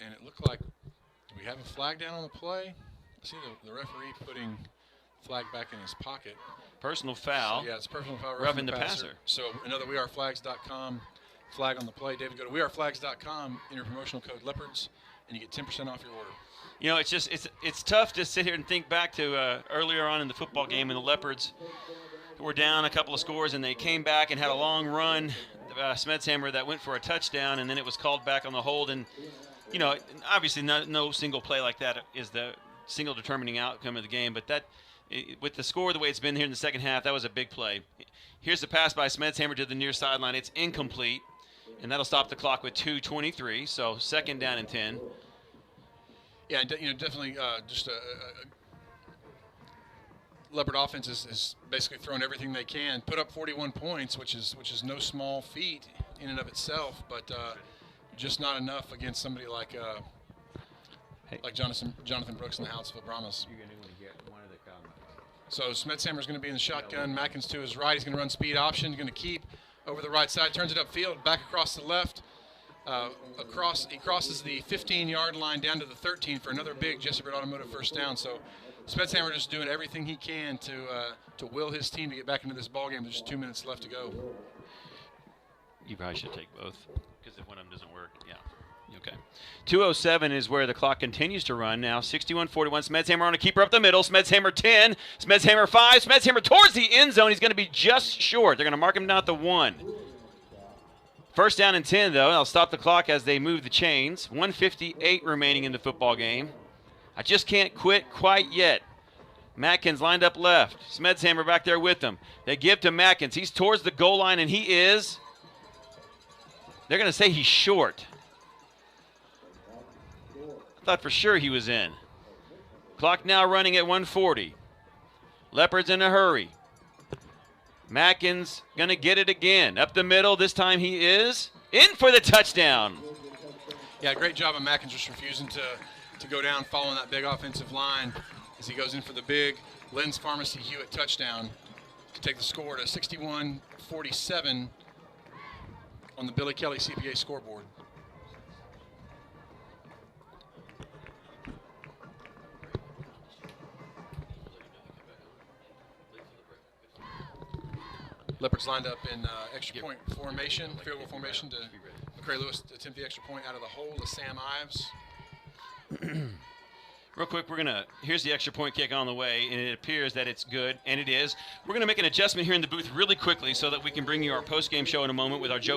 And it looked like, do we have a flag down on the play? I see the referee putting flag back in his pocket. Personal foul. So, yeah, it's personal foul. Roughing the passer. So another weareflags.com flag on the play. David, go to weareflags.com, enter promotional code Leopards, and you get 10% off your order. You know, it's tough to sit here and think back to earlier on in the football game when the Leopards were down a couple of scores and they came back and had a long run, Smedshammer, that went for a touchdown, and then it was called back on the hold. And, you know, obviously no single play like that is the single determining outcome of the game, but that, with the score the way it's been here in the second half, that was a big play. Here's the pass by Smedshammer to the near sideline. It's incomplete, and that'll stop the clock with 2:23, so second down and 10. Yeah, you know, definitely just a Leopard offense is basically throwing everything they can. Put up 41 points, which is no small feat in and of itself, but just not enough against somebody like Jonathan Brooks and the Hallettsville Brahmas. You're going to get one of the comments. So Smedshammer's going to be in the shotgun. Mackins to his right. He's going to run speed option. He's going to keep over the right side. Turns it upfield, back across the left. He crosses the 15-yard line down to the 13 for another big Jesse Bird Automotive first down. So Smedshammer just doing everything he can to will his team to get back into this ballgame. There's just 2 minutes left to go. You probably should take both, because if one of them doesn't work, yeah. Okay. 2:07 is where the clock continues to run now. 61-41. Smedshammer on a keeper up the middle. Smedshammer 10. Smedshammer 5. Smedshammer towards the end zone. He's going to be just short. They're going to mark him down at the 1. First down and 10, though. They'll stop the clock as they move the chains. 1:58 remaining in the football game. I just can't quit quite yet. Matkins lined up left. Smedshammer back there with them. They give to Matkins. He's towards the goal line, and he is. They're going to say he's short. I thought for sure he was in. Clock now running at 1:40. Leopards in a hurry. Matkins going to get it again. Up the middle. This time he is in for the touchdown. Yeah, great job of Matkins just refusing to go down following that big offensive line as he goes in for the big Lens Pharmacy Hewitt touchdown to take the score to 61-47 on the Billy Kelly CPA scoreboard. Leopards lined up in extra point formation, field goal formation to McCray Lewis to attempt the extra point out of the hole to Sam Ives. Real quick, here's the extra point kick on the way, and it appears that it's good, and it is. We're going to make an adjustment here in the booth really quickly so that we can bring you our post-game show in a moment with our Joe